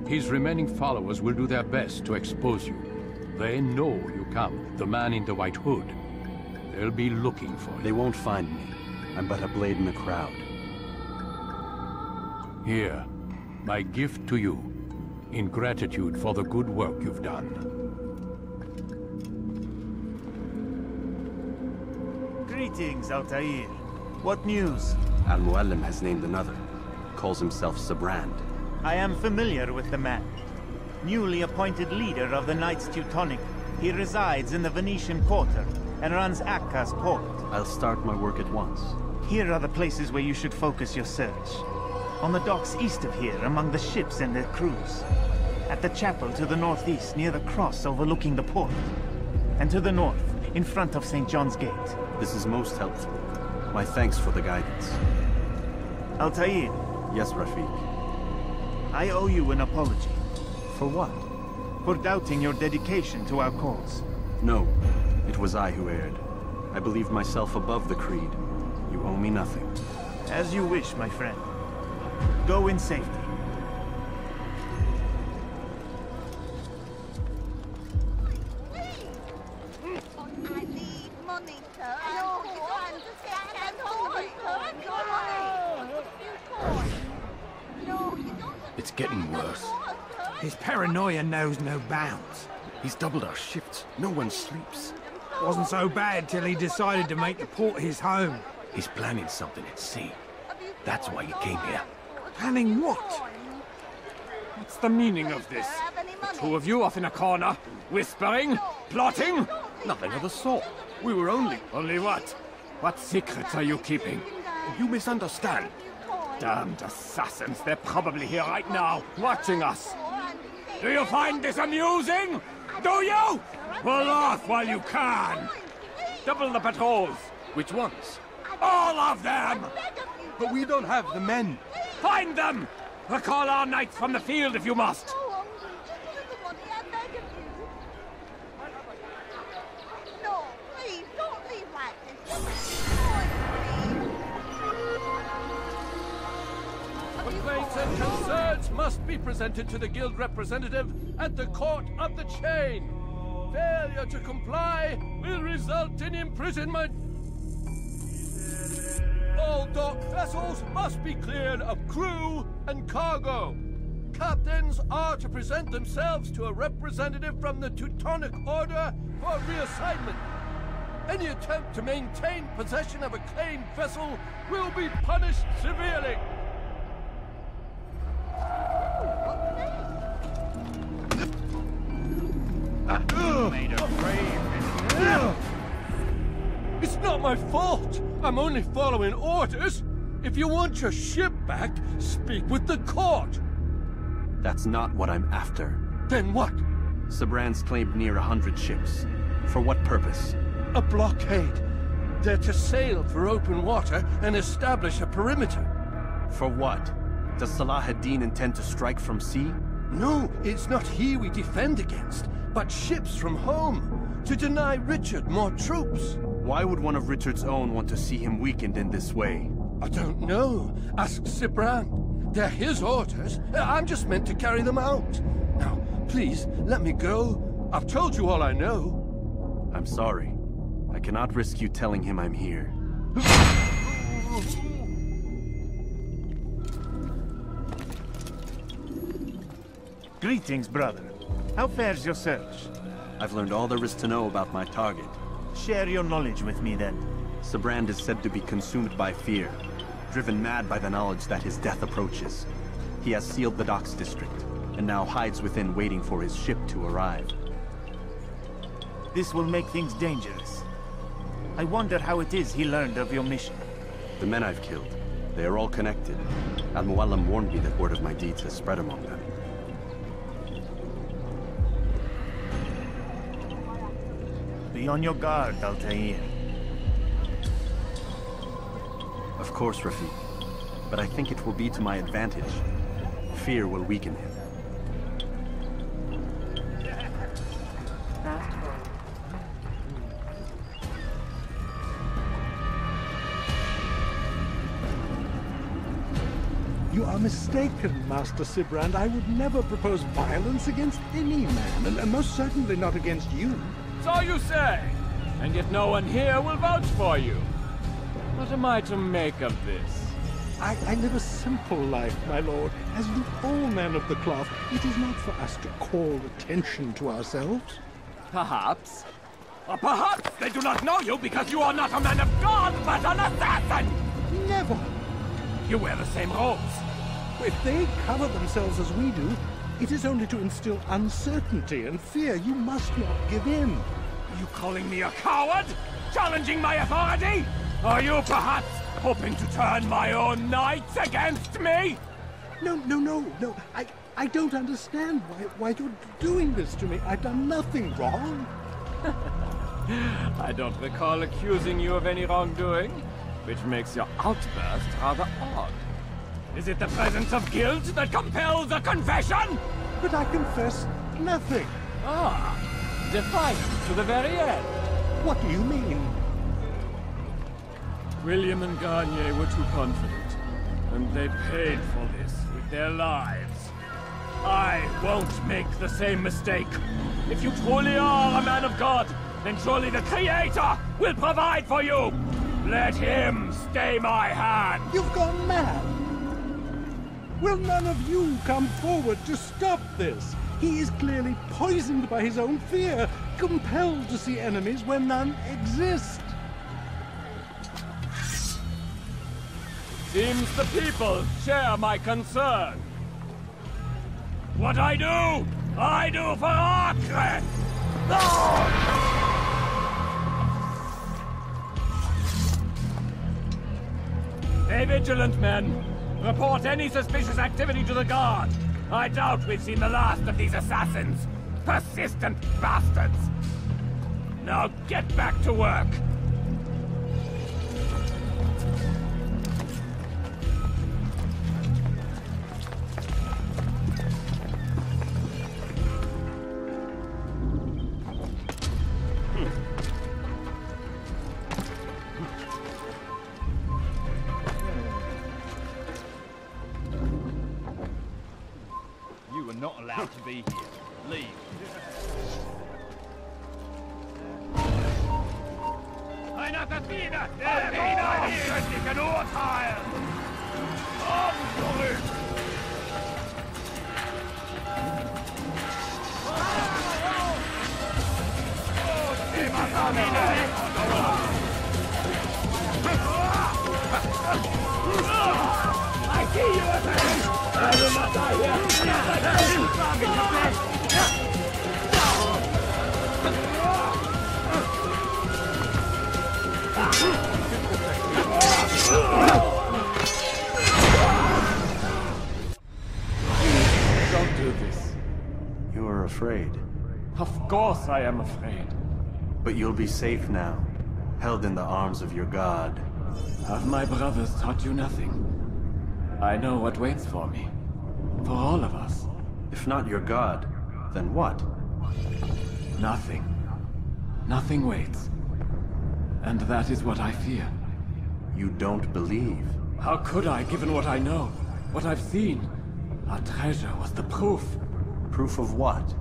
His remaining followers will do their best to expose you. They know you come, the man in the white hood. They'll be looking for you. They won't find me. I'm but a blade in the crowd. Here, my gift to you, in gratitude for the good work you've done. Greetings, Altair. What news? Al-Muallim has named another. Calls himself Sabrand. I am familiar with the man. Newly appointed leader of the Knights Teutonic. He resides in the Venetian Quarter and runs Akka's port. I'll start my work at once. Here are the places where you should focus your search. On the docks east of here, among the ships and their crews. At the chapel to the northeast, near the cross overlooking the port. And to the north, in front of St. John's Gate. This is most helpful. My thanks for the guidance. Altair. Yes, Rafiq. I owe you an apology. For what? For doubting your dedication to our cause. No. It was I who erred. I believed myself above the creed. You owe me nothing. As you wish, my friend. Go in safety. It's getting worse. His paranoia knows no bounds. He's doubled our shifts. No one sleeps. Wasn't so bad till he decided to make the port his home. He's planning something at sea. That's why he came here. Planning what? What's the meaning of this? The two of you off in a corner, whispering, plotting? Nothing of the sort. We were only... Only what? What secrets are you keeping? You misunderstand. Damned assassins, they're probably here right now, watching us. Do you find this amusing? Do you? Well, laugh while you can. Double the patrols. Which ones? All of them! But we don't have the men. Find them! Recall our knights from the field if you must. No, please, don't leave like this. Complaints and concerns must be presented to the guild representative at the court of the chain. Failure to comply will result in imprisonment. All dock vessels must be cleared of crew and cargo. Captains are to present themselves to a representative from the Teutonic Order for reassignment. Any attempt to maintain possession of a claimed vessel will be punished severely. It's not my fault. I'm only following orders. If you want your ship back, speak with the court. That's not what I'm after. Then what? Sabrand's claimed near 100 ships. For what purpose? A blockade. They're to sail for open water and establish a perimeter. For what? Does Salah ad-Din intend to strike from sea? No, it's not he we defend against, but ships from home, to deny Richard more troops. Why would one of Richard's own want to see him weakened in this way? I don't know. Ask Sibrand. They're his orders. I'm just meant to carry them out. Now, please, let me go. I've told you all I know. I'm sorry. I cannot risk you telling him I'm here. Greetings, brother. How fares your search? I've learned all there is to know about my target. Share your knowledge with me, then. Sabrand is said to be consumed by fear, driven mad by the knowledge that his death approaches. He has sealed the docks district, and now hides within waiting for his ship to arrive. This will make things dangerous. I wonder how it is he learned of your mission. The men I've killed, they are all connected. Al-Muallim warned me that word of my deeds has spread among them. Be on your guard, Altair. Of course, Rafiq. But I think it will be to my advantage. Fear will weaken him. You are mistaken, Master Sibrand. I would never propose violence against any man, and most certainly not against you. So you say, and yet no one here will vouch for you. What am I to make of this? I live a simple life, my lord, as do all men of the cloth. It is not for us to call attention to ourselves. Perhaps. Or perhaps they do not know you because you are not a man of God, but an assassin! Never! You wear the same robes. If they cover themselves as we do, it is only to instill uncertainty and fear. You must not give in. Are you calling me a coward? Challenging my authority? Are you perhaps hoping to turn my own knights against me? No. I don't understand why you're doing this to me. I've done nothing wrong. I don't recall accusing you of any wrongdoing, which makes your outburst rather odd. Is it the presence of guilt that compels a confession? But I confess nothing. Ah, defiant to the very end. What do you mean? William and Garnier were too confident, and they paid for this with their lives. I won't make the same mistake. If you truly are a man of God, then surely the Creator will provide for you! Let him stay my hand! You've gone mad! Will none of you come forward to stop this? He is clearly poisoned by his own fear, compelled to see enemies where none exist. Seems the people share my concern. What I do for Archaic! Stay vigilant, men. Report any suspicious activity to the guard. I doubt we've seen the last of these assassins. Persistent bastards. Now get back to work. Not allowed to be here. Leave. Einer Kassine! Der Wiener hier ist nicht urteilen! Komm zurück! I see you again! I will not die Don't do this. You are afraid. Of course I am afraid. But you'll be safe now, held in the arms of your god. Have my brothers taught you nothing? I know what waits for me. For all of us. If not your god, then what? Nothing. Nothing waits. And that is what I fear. You don't believe? How could I, given what I know? What I've seen? Our treasure was the proof. Proof of what?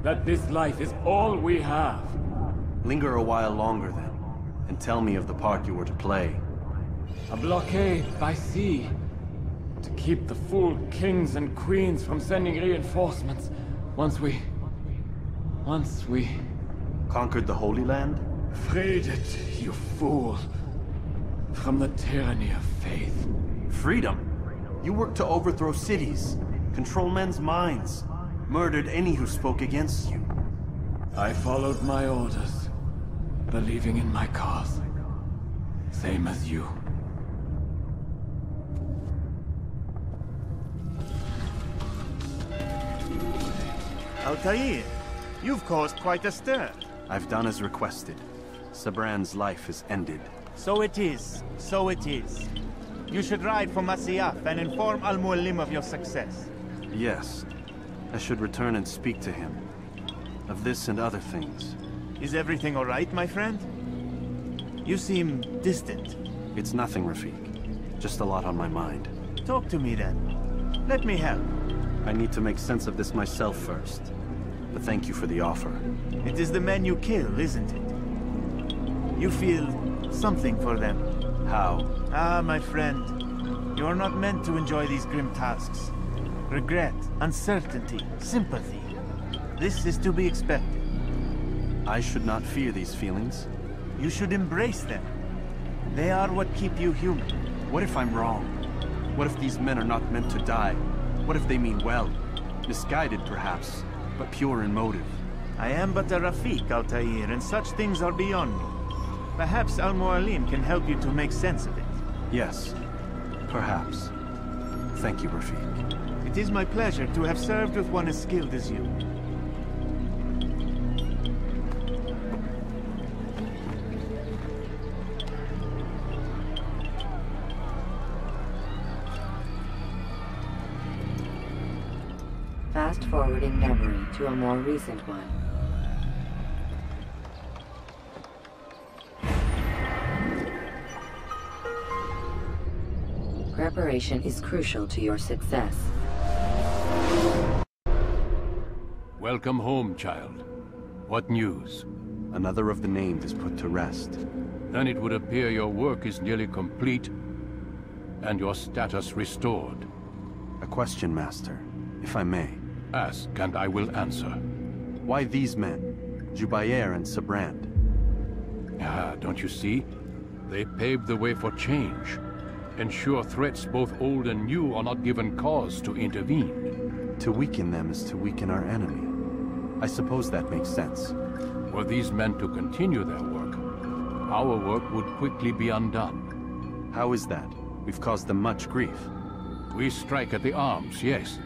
That this life is all we have. Linger a while longer then, and tell me of the part you were to play. A blockade by sea. To keep the fool kings and queens from sending reinforcements. Once we... Conquered the Holy Land? Freed it, you fool. From the tyranny of faith. Freedom? You worked to overthrow cities, control men's minds, murdered any who spoke against you. I followed my orders, believing in my cause. Same as you. Altair, you've caused quite a stir. I've done as requested. Sabran's life is ended. So it is. So it is. You should ride for Masyaf and inform Al-Mualim of your success. Yes. I should return and speak to him. Of this and other things. Is everything all right, my friend? You seem distant. It's nothing, Rafik. Just a lot on my mind. Talk to me then. Let me help. I need to make sense of this myself first. But thank you for the offer. It is the men you kill, isn't it? You feel something for them. How? Ah, my friend. You are not meant to enjoy these grim tasks. Regret, uncertainty, sympathy. This is to be expected. I should not fear these feelings. You should embrace them. They are what keep you human. What if I'm wrong? What if these men are not meant to die? What if they mean well? Misguided, perhaps, but pure in motive. I am but a Rafik, Altair, and such things are beyond me. Perhaps Al-Mualim can help you to make sense of it. Yes, perhaps. Thank you, Rafik. It is my pleasure to have served with one as skilled as you. Fast-forwarding memory to a more recent one. preparation is crucial to your success. Welcome home, child. What news? Another of the named is put to rest. Then it would appear your work is nearly complete, and your status restored. A question, Master, if I may. Ask, and I will answer. Why these men? Jubayer and Sabrand? Ah, don't you see? They paved the way for change. Ensure threats both old and new are not given cause to intervene. To weaken them is to weaken our enemy. I suppose that makes sense. Were these men to continue their work, our work would quickly be undone. How is that? We've caused them much grief. We strike at the arms, yes.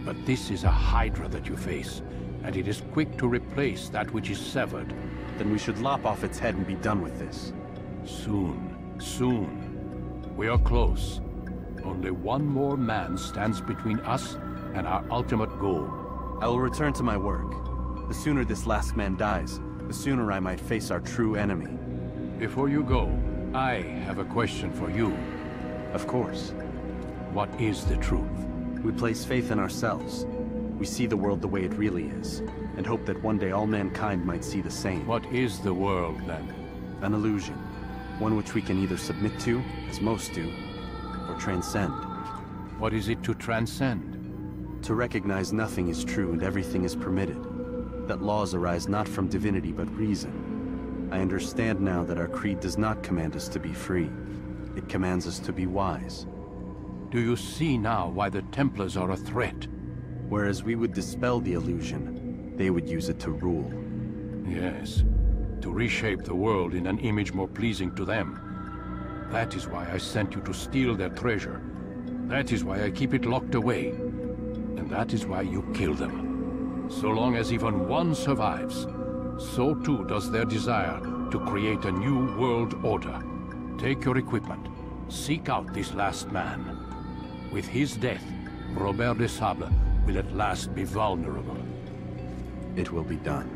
But this is a hydra that you face, and it is quick to replace that which is severed. Then we should lop off its head and be done with this. Soon, soon. We are close. Only one more man stands between us and our ultimate goal. I will return to my work. The sooner this last man dies, the sooner I might face our true enemy. Before you go, I have a question for you. Of course. What is the truth? We place faith in ourselves. We see the world the way it really is, and hope that one day all mankind might see the same. What is the world, then? An illusion. One which we can either submit to, as most do, or transcend. What is it to transcend? To recognize nothing is true and everything is permitted. That laws arise not from divinity but reason. I understand now that our creed does not command us to be free. It commands us to be wise. Do you see now why the Templars are a threat? Whereas we would dispel the illusion, they would use it to rule. Yes, to reshape the world in an image more pleasing to them. That is why I sent you to steal their treasure. That is why I keep it locked away. And that is why you kill them. So long as even one survives, so too does their desire to create a new world order. Take your equipment. Seek out this last man. With his death, Robert de Sable will at last be vulnerable. It will be done.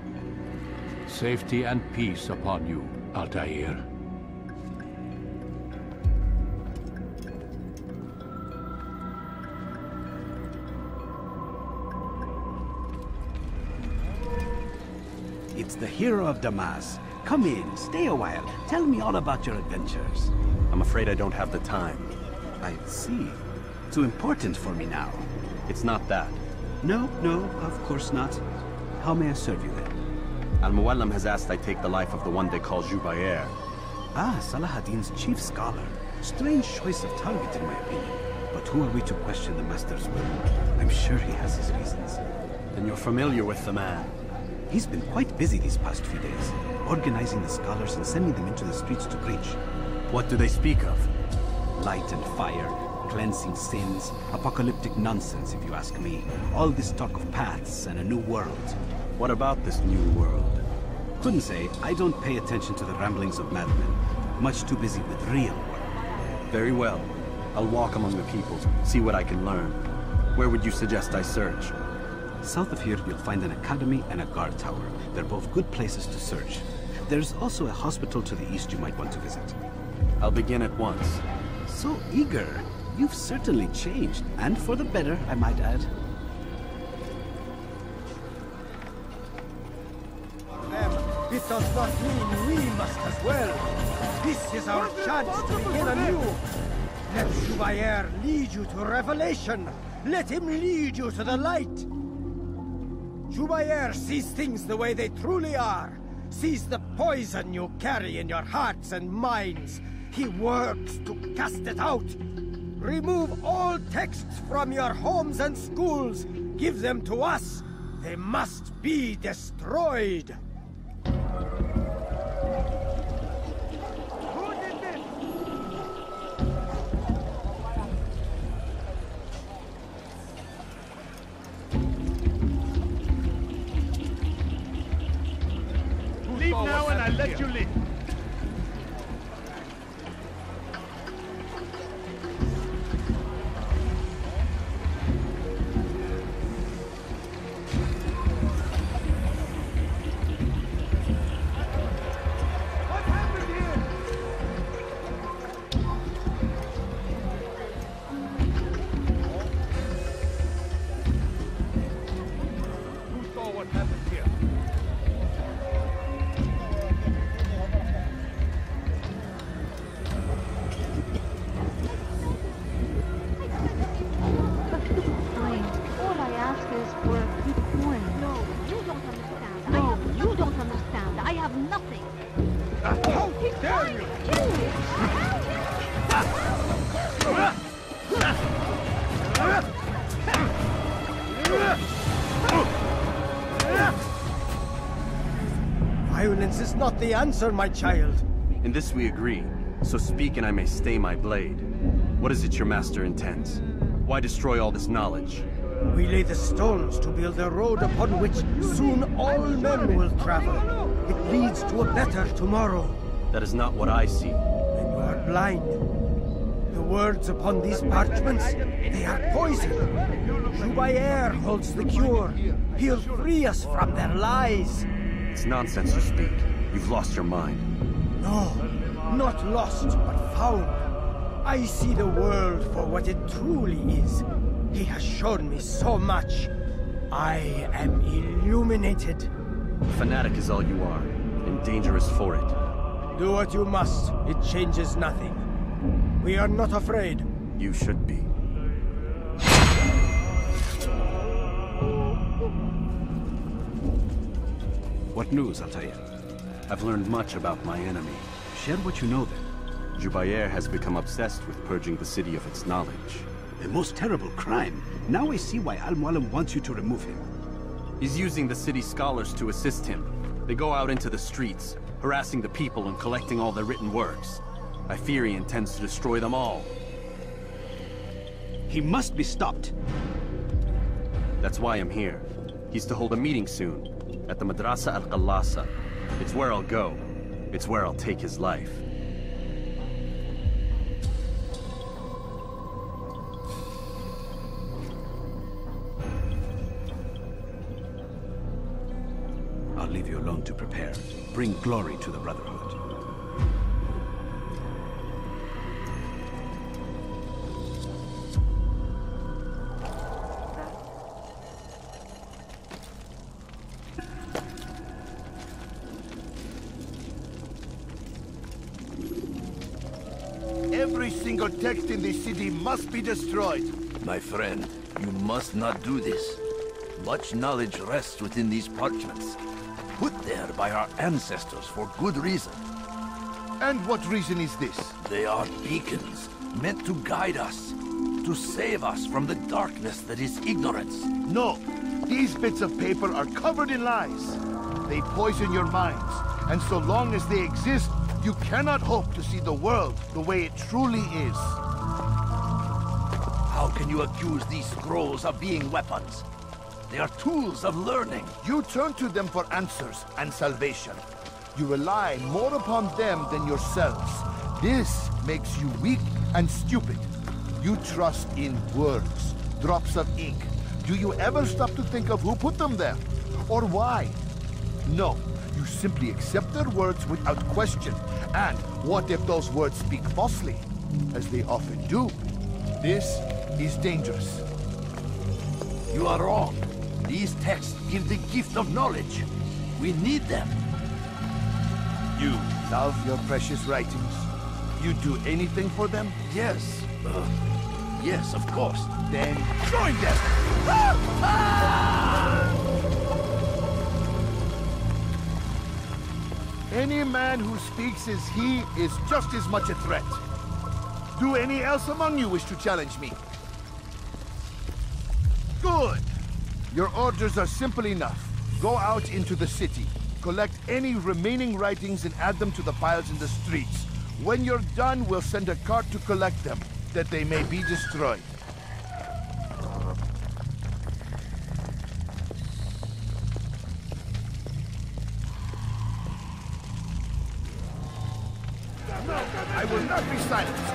Safety and peace upon you, Altair. It's the hero of Damas. Come in, stay a while. Tell me all about your adventures. I'm afraid I don't have the time. I see. Too important for me now. It's not that. No, of course not. How may I serve you then? Al-Muallim has asked I take the life of the one they call Jubayer. Ah, Salahadin's chief scholar. Strange choice of target in my opinion. But who are we to question the Master's will? I'm sure he has his reasons. Then you're familiar with the man. He's been quite busy these past few days, organizing the scholars and sending them into the streets to preach. What do they speak of? Light and fire, cleansing sins, apocalyptic nonsense if you ask me. All this talk of paths and a new world. What about this new world? Couldn't say. I don't pay attention to the ramblings of madmen. Much too busy with real work. Very well. I'll walk among the people, see what I can learn. Where would you suggest I search? South of here, you'll find an academy and a guard tower. They're both good places to search. There's also a hospital to the east you might want to visit. I'll begin at once. So eager. You've certainly changed, and for the better, I might add. It does not mean we must as well. This is our chance to begin anew. Let Jubayer lead you to revelation. Let him lead you to the light. Jubayer sees things the way they truly are. Sees the poison you carry in your hearts and minds. He works to cast it out. Remove all texts from your homes and schools. Give them to us. They must be destroyed. Leave now and I'll let you live. what happened here. All I ask is for a few coins. No, you don't understand. No, you don't understand. I have nothing. How dare you! Violence is not the answer, my child. In this we agree, so speak and I may stay my blade. What is it your master intends? Why destroy all this knowledge? We lay the stones to build a road upon which soon all men will travel. It leads to a better tomorrow. That is not what I see. Then you are blind. The words upon these parchments, they are poison. Jubayer holds the cure. He'll free us from their lies. It's nonsense you speak. You've lost your mind. No, not lost, but found. I see the world for what it truly is. He has shown me so much. I am illuminated. Fanatic is all you are, and dangerous for it. Do what you must. It changes nothing. We are not afraid. You should be. What news, Altair? I've learned much about my enemy. Share what you know then. Jubayer has become obsessed with purging the city of its knowledge. A most terrible crime. Now I see why Al-Mualim wants you to remove him. He's using the city scholars to assist him. They go out into the streets, harassing the people and collecting all their written works. I fear he intends to destroy them all. He must be stopped. That's why I'm here. He's to hold a meeting soon, at the Madrasa Al-Qallasa. It's where I'll go. It's where I'll take his life. I'll leave you alone to prepare. Bring glory to the Brotherhood. Every single text in the city must be destroyed. My friend, you must not do this. Much knowledge rests within these parchments, put there by our ancestors for good reason. And what reason is this? They are beacons, meant to guide us, to save us from the darkness that is ignorance. No, these bits of paper are covered in lies. They poison your minds, and so long as they exist, you cannot hope to see the world the way it truly is. How can you accuse these scrolls of being weapons? They are tools of learning. You turn to them for answers and salvation. You rely more upon them than yourselves. This makes you weak and stupid. You trust in words, drops of ink. Do you ever stop to think of who put them there? Or why? No, you simply accept their words without question. And what if those words speak falsely? As they often do. This is dangerous. You are wrong. These texts give the gift of knowledge. We need them. You love your precious writings. You do anything for them? Yes. Yes, of course. Then join them! Any man who speaks as he is just as much a threat. Do any else among you wish to challenge me? Good! Your orders are simple enough. Go out into the city. Collect any remaining writings and add them to the piles in the streets. When you're done, we'll send a cart to collect them, that they may be destroyed. I will not be silenced.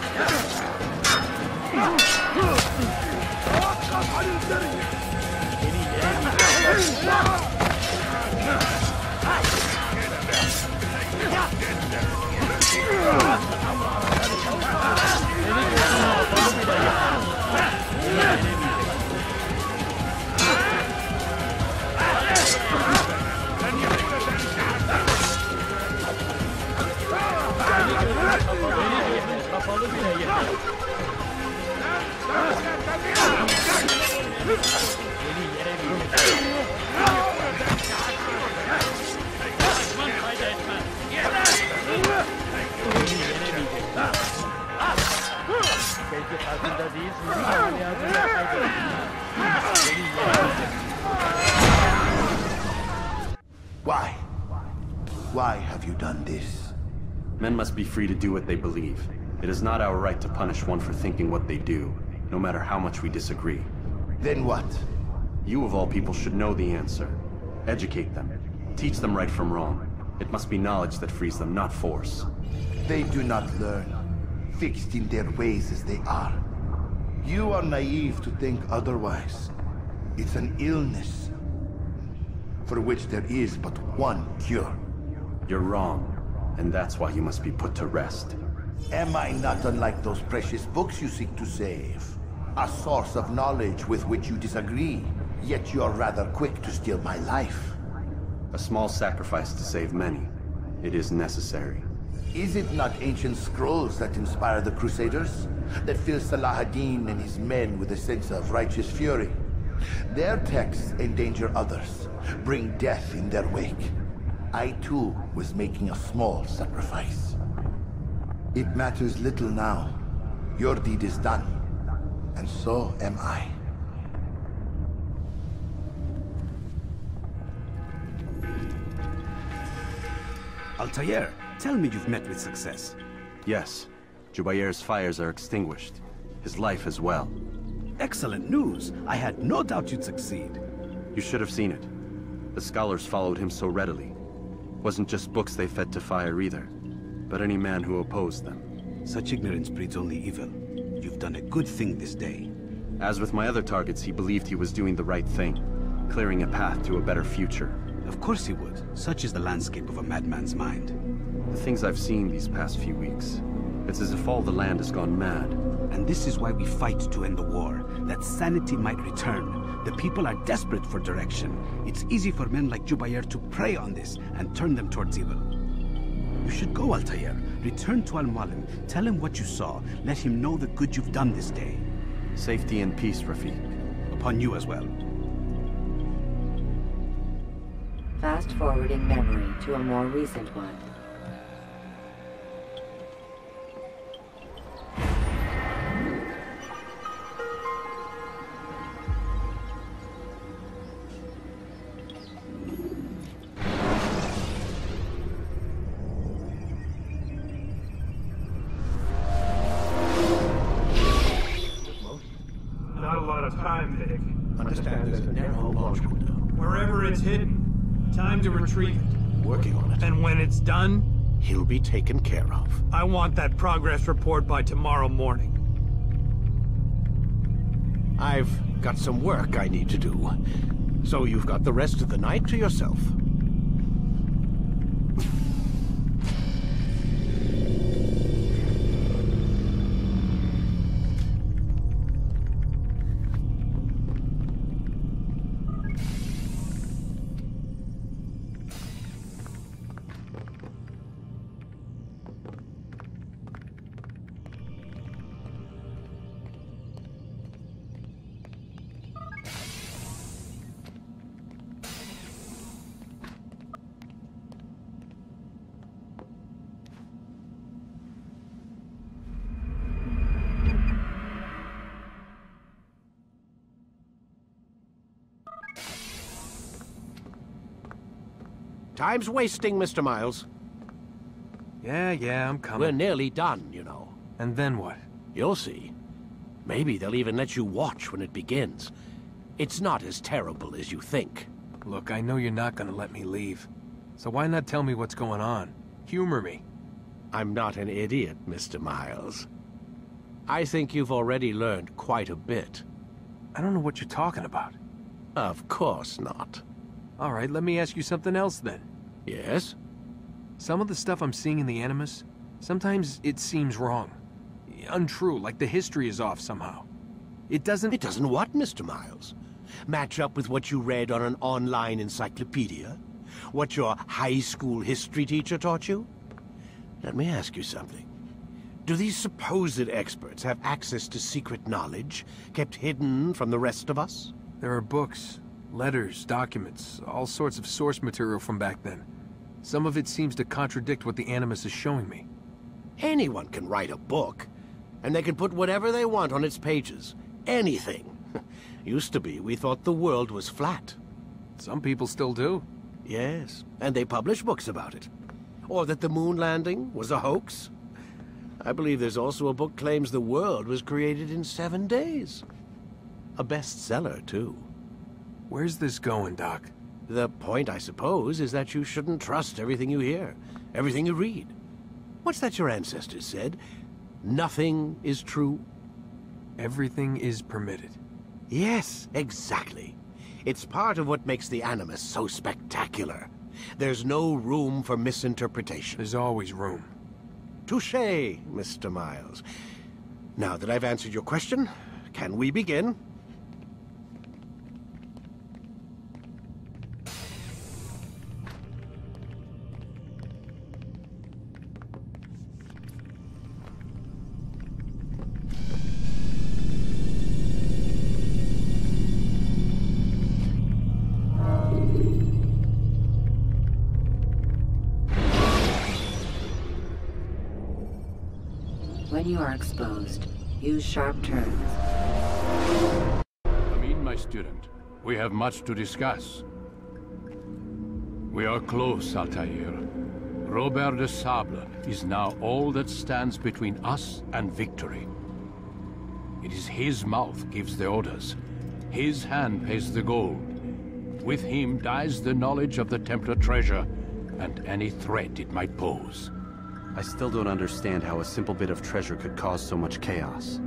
Why? Why have you done this? Men must be free to do what they believe. It is not our right to punish one for thinking what they do, no matter how much we disagree. Then what? You of all people should know the answer. Educate them. Teach them right from wrong. It must be knowledge that frees them, not force. They do not learn, fixed in their ways as they are. You are naive to think otherwise. It's an illness, for which there is but one cure. You're wrong, and that's why you must be put to rest. Am I not unlike those precious books you seek to save? A source of knowledge with which you disagree, yet you are rather quick to steal my life. A small sacrifice to save many. It is necessary. Is it not ancient scrolls that inspire the Crusaders? That fill Salah ad-Din and his men with a sense of righteous fury? Their texts endanger others, bring death in their wake. I too was making a small sacrifice. It matters little now. Your deed is done, and so am I. Altair, tell me you've met with success. Yes. Jubair's fires are extinguished. His life as well. Excellent news. I had no doubt you'd succeed. You should have seen it. The scholars followed him so readily. Wasn't just books they fed to fire either, but any man who opposed them. Such ignorance breeds only evil. You've done a good thing this day. As with my other targets, he believed he was doing the right thing, clearing a path to a better future. Of course he would. Such is the landscape of a madman's mind. The things I've seen these past few weeks, it's as if all the land has gone mad. And this is why we fight to end the war, that sanity might return. The people are desperate for direction. It's easy for men like Jubair to prey on this and turn them towards evil. You should go, Altair. Return to Al-Mualim. Tell him what you saw. Let him know the good you've done this day. Safety and peace, Rafiq. Upon you as well. Fast-forwarding memory to a more recent one. Not a lot of time, Vic. Understand there's a narrow launch window. Wherever it's hidden, time to retrieve it. Working on it. And when it's done, He'll be taken care of. I want that progress report by tomorrow morning. I've got some work I need to do. So you've got the rest of the night to yourself. Time's wasting, Mr. Miles. Yeah, I'm coming. We're nearly done, you know. And then what? You'll see. Maybe they'll even let you watch when it begins. It's not as terrible as you think. Look, I know you're not gonna let me leave. So why not tell me what's going on? Humor me. I'm not an idiot, Mr. Miles. I think you've already learned quite a bit. I don't know what you're talking about. Of course not. All right, let me ask you something else then. Yes? Some of the stuff I'm seeing in the Animus, sometimes it seems wrong. Untrue, like the history is off somehow. It doesn't... It doesn't what, Mr. Miles? Match up with what you read on an online encyclopedia? What your high school history teacher taught you? Let me ask you something. Do these supposed experts have access to secret knowledge kept hidden from the rest of us? There are books, letters, documents, all sorts of source material from back then. Some of it seems to contradict what the Animus is showing me. Anyone can write a book, and they can put whatever they want on its pages. Anything. Used to be, we thought the world was flat. Some people still do. Yes, and they publish books about it. Or that the moon landing was a hoax. I believe there's also a book claims the world was created in 7 days. A bestseller, too. Where's this going, Doc? The point, I suppose, is that you shouldn't trust everything you hear, everything you read. What's that your ancestors said? Nothing is true? Everything is permitted. Yes, exactly. It's part of what makes the Animus so spectacular. There's no room for misinterpretation. There's always room. Touché, Mr. Miles. Now that I've answered your question, can we begin? When you are exposed, use sharp turns. Amin, my student. We have much to discuss. We are close, Altair. Robert de Sable is now all that stands between us and victory. It is his mouth gives the orders. His hand pays the gold. With him dies the knowledge of the Templar treasure and any threat it might pose. I still don't understand how a simple bit of treasure could cause so much chaos.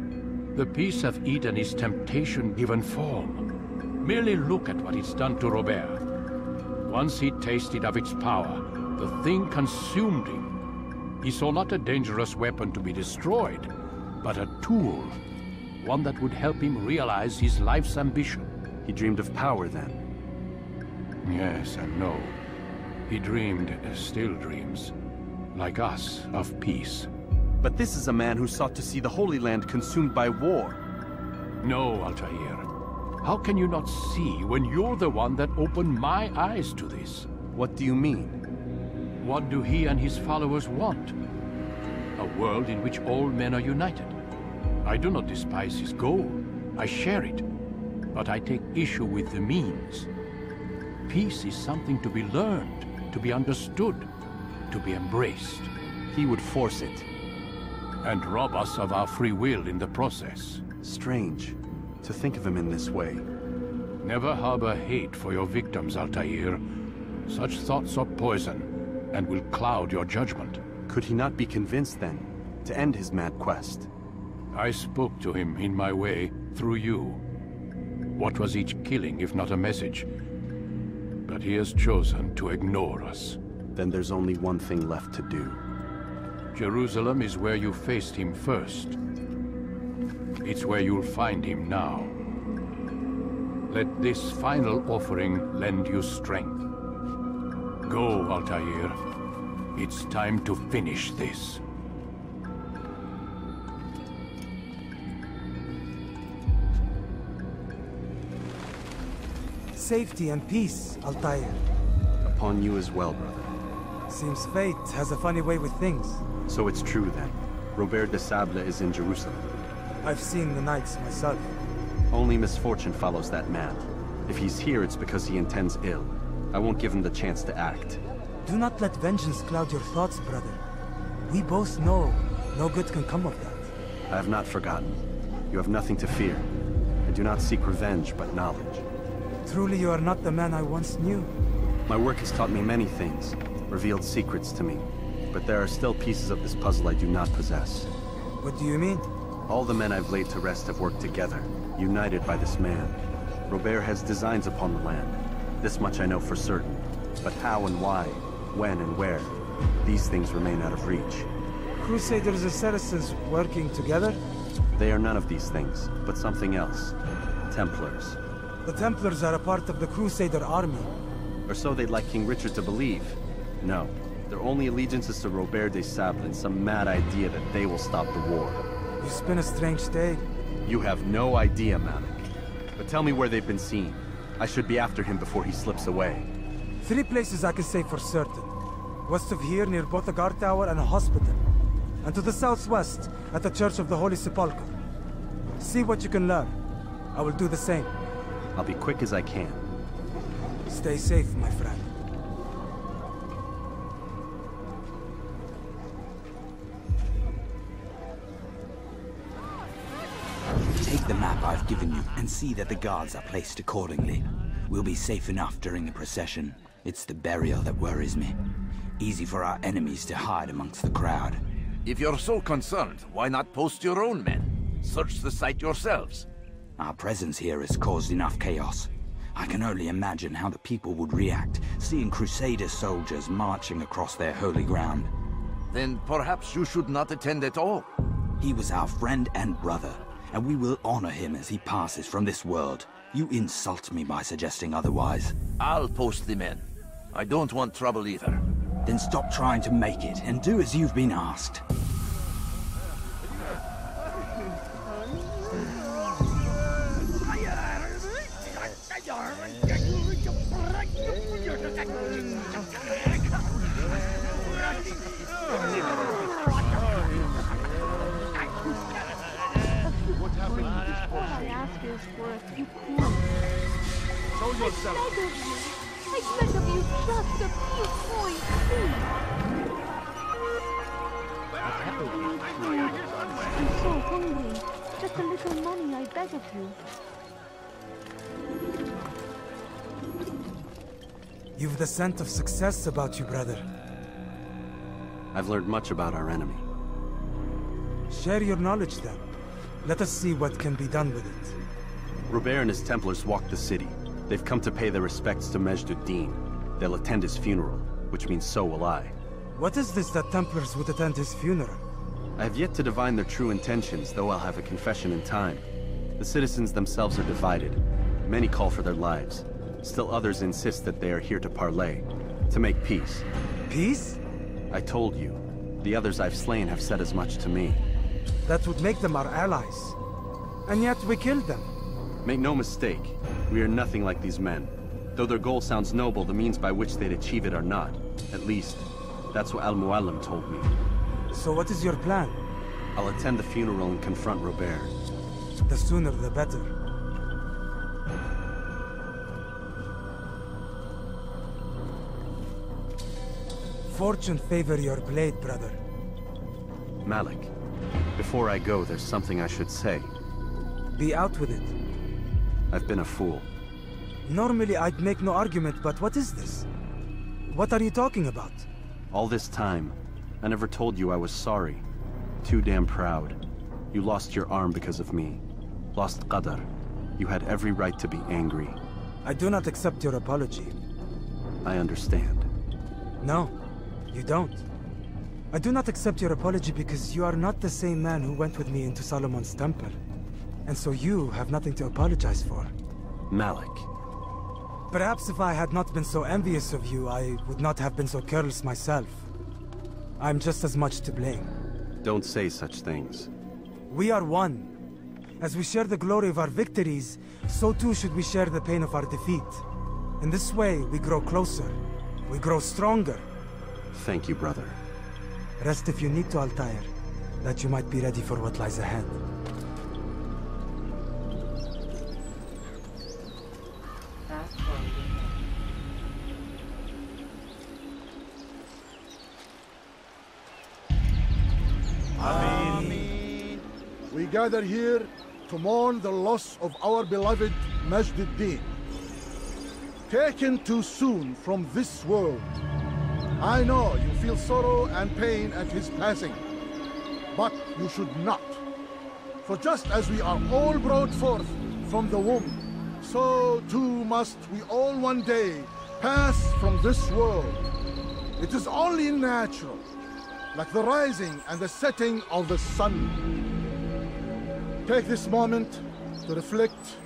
The piece of Eden is temptation given form. Merely look at what it's done to Robert. Once he tasted of its power, the thing consumed him. He saw not a dangerous weapon to be destroyed, but a tool. One that would help him realize his life's ambition. He dreamed of power then? Yes and no. He dreamed, still dreams. Like us, of peace. But this is a man who sought to see the Holy Land consumed by war. No, Altair. How can you not see when you're the one that opened my eyes to this? What do you mean? What do he and his followers want? A world in which all men are united. I do not despise his goal. I share it. But I take issue with the means. Peace is something to be learned, to be understood, to be embraced. He would force it. And rob us of our free will in the process. Strange, to think of him in this way. Never harbor hate for your victims, Altair. Such thoughts are poison, and will cloud your judgment. Could he not be convinced, then, to end his mad quest? I spoke to him in my way, through you. What was each killing, if not a message? But he has chosen to ignore us. Then there's only one thing left to do. Jerusalem is where you faced him first. It's where you'll find him now. Let this final offering lend you strength. Go, Altair. It's time to finish this. Safety and peace, Altair. Upon you as well, brother. Seems fate has a funny way with things. So it's true then. Robert de Sable is in Jerusalem. I've seen the knights myself. Only misfortune follows that man. If he's here, it's because he intends ill. I won't give him the chance to act. Do not let vengeance cloud your thoughts, brother. We both know no good can come of that. I have not forgotten. You have nothing to fear. I do not seek revenge, but knowledge. Truly you are not the man I once knew. My work has taught me many things, revealed secrets to me. But there are still pieces of this puzzle I do not possess. What do you mean? All the men I've laid to rest have worked together, united by this man. Robert has designs upon the land. This much I know for certain. But how and why, when and where, these things remain out of reach. Crusaders and Saracens working together? They are none of these things, but something else. Templars. The Templars are a part of the Crusader army. Or so they'd like King Richard to believe. No. Their only allegiance is to Robert de Sable and some mad idea that they will stop the war. You spin a strange tale. You have no idea, Malik. But tell me where they've been seen. I should be after him before he slips away. 3 places I can say for certain. West of here, near both a guard tower and a hospital. And to the southwest, at the Church of the Holy Sepulchre. See what you can learn. I will do the same. I'll be quick as I can. Stay safe, my friend. Take the map I've given you and see that the guards are placed accordingly. We'll be safe enough during the procession. It's the burial that worries me. Easy for our enemies to hide amongst the crowd. If you're so concerned, why not post your own men? Search the site yourselves. Our presence here has caused enough chaos. I can only imagine how the people would react, seeing Crusader soldiers marching across their holy ground. Then perhaps you should not attend at all. He was our friend and brother, and we will honor him as he passes from this world. You insult me by suggesting otherwise. I'll post the men. I don't want trouble either. Then stop trying to make it, and do as you've been asked. All I ask is for a few coins. Show yourself. I beg of you, just a few coins, please. I'm so hungry. Just a little money, I beg of you. You've the scent of success about you, brother. I've learned much about our enemy. Share your knowledge then. Let us see what can be done with it. Robert and his Templars walk the city. They've come to pay their respects to Majd-ud-Din. They'll attend his funeral, which means so will I. What is this that Templars would attend his funeral? I have yet to divine their true intentions, though I'll have a confession in time. The citizens themselves are divided. Many call for their lives. Still others insist that they are here to parley, to make peace. Peace? I told you. The others I've slain have said as much to me. That would make them our allies. And yet we killed them. Make no mistake, we are nothing like these men. Though their goal sounds noble, the means by which they'd achieve it are not. At least, that's what Al-Mualim told me. So what is your plan? I'll attend the funeral and confront Robert. The sooner the better. Fortune favor your blade, brother. Malik, before I go, there's something I should say. Be out with it. I've been a fool. Normally I'd make no argument, but what is this? What are you talking about? All this time, I never told you I was sorry. Too damn proud. You lost your arm because of me. Lost Qadr. You had every right to be angry. I do not accept your apology. I understand. No, you don't. I do not accept your apology because you are not the same man who went with me into Solomon's temple. And so you have nothing to apologize for. Malik. Perhaps if I had not been so envious of you, I would not have been so careless myself. I'm just as much to blame. Don't say such things. We are one. As we share the glory of our victories, so too should we share the pain of our defeat. In this way, we grow closer. We grow stronger. Thank you, brother. Rest if you need to, Altair, that you might be ready for what lies ahead. Ameen. We gather here to mourn the loss of our beloved Majd-ud-Din. Taken too soon from this world. I know you feel sorrow and pain at his passing, but you should not. For just as we are all brought forth from the womb, so too must we all one day pass from this world. It is only natural, like the rising and the setting of the sun. Take this moment to reflect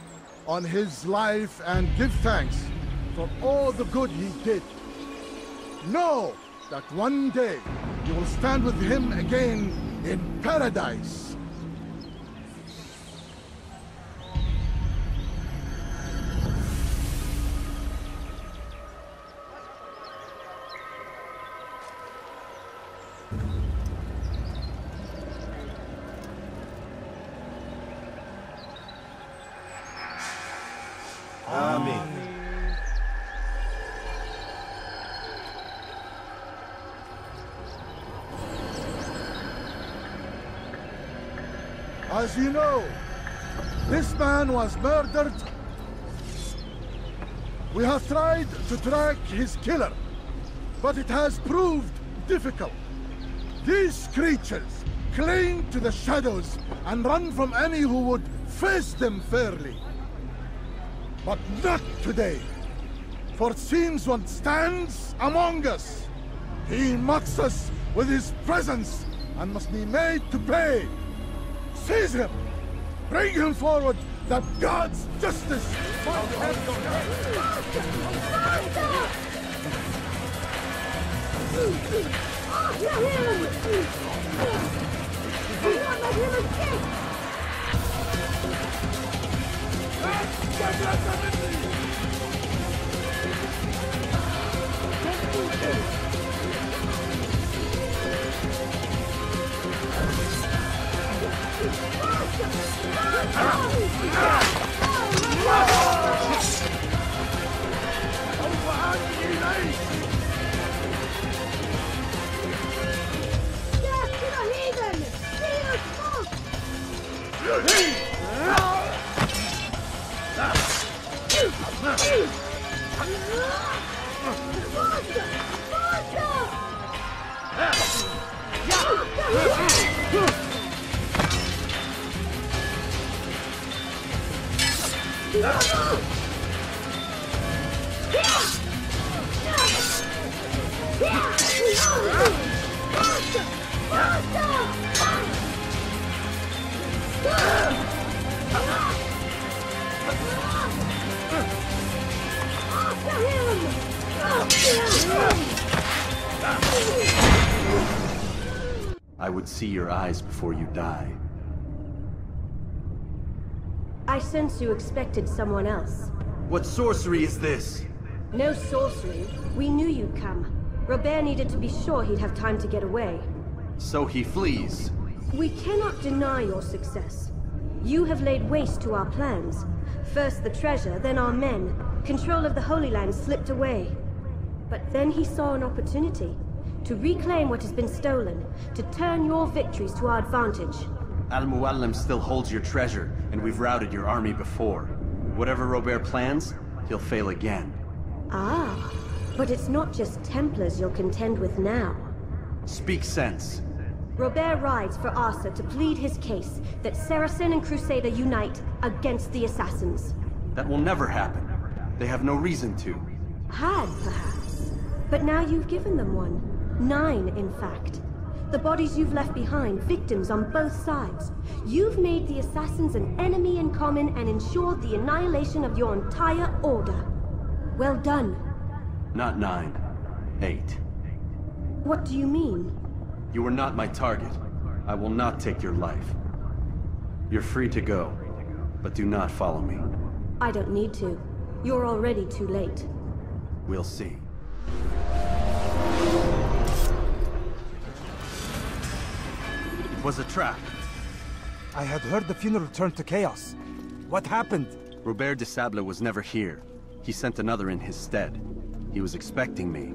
on his life and give thanks for all the good he did. Know that one day you will stand with him again in paradise. Amen. As you know, this man was murdered. We have tried to track his killer, but it has proved difficult. These creatures cling to the shadows and run from any who would face them fairly. But not today, for it seems one stands among us. He mocks us with his presence and must be made to pay. Seize him! Bring him forward, that God's justice I would see your eyes before you die. I sense you expected someone else. What sorcery is this? No sorcery. We knew you'd come. Robert needed to be sure he'd have time to get away. So he flees. We cannot deny your success. You have laid waste to our plans. First the treasure, then our men. Control of the Holy Land slipped away. But then he saw an opportunity to reclaim what has been stolen, to turn your victories to our advantage. Al-Muallim still holds your treasure, and we've routed your army before. Whatever Robert plans, he'll fail again. Ah, but it's not just Templars you'll contend with now. Speak sense. Robert rides for Asa to plead his case that Saracen and Crusader unite against the Assassins. That will never happen. They have no reason to. Had, perhaps. But now you've given them one. 9, in fact. The bodies you've left behind, victims on both sides. You've made the Assassins an enemy in common and ensured the annihilation of your entire order. Well done. Not 9. 8. What do you mean? You were not my target. I will not take your life. You're free to go, but do not follow me. I don't need to. You're already too late. We'll see. It was a trap. I had heard the funeral turned to chaos. What happened? Robert de Sable was never here. He sent another in his stead. He was expecting me.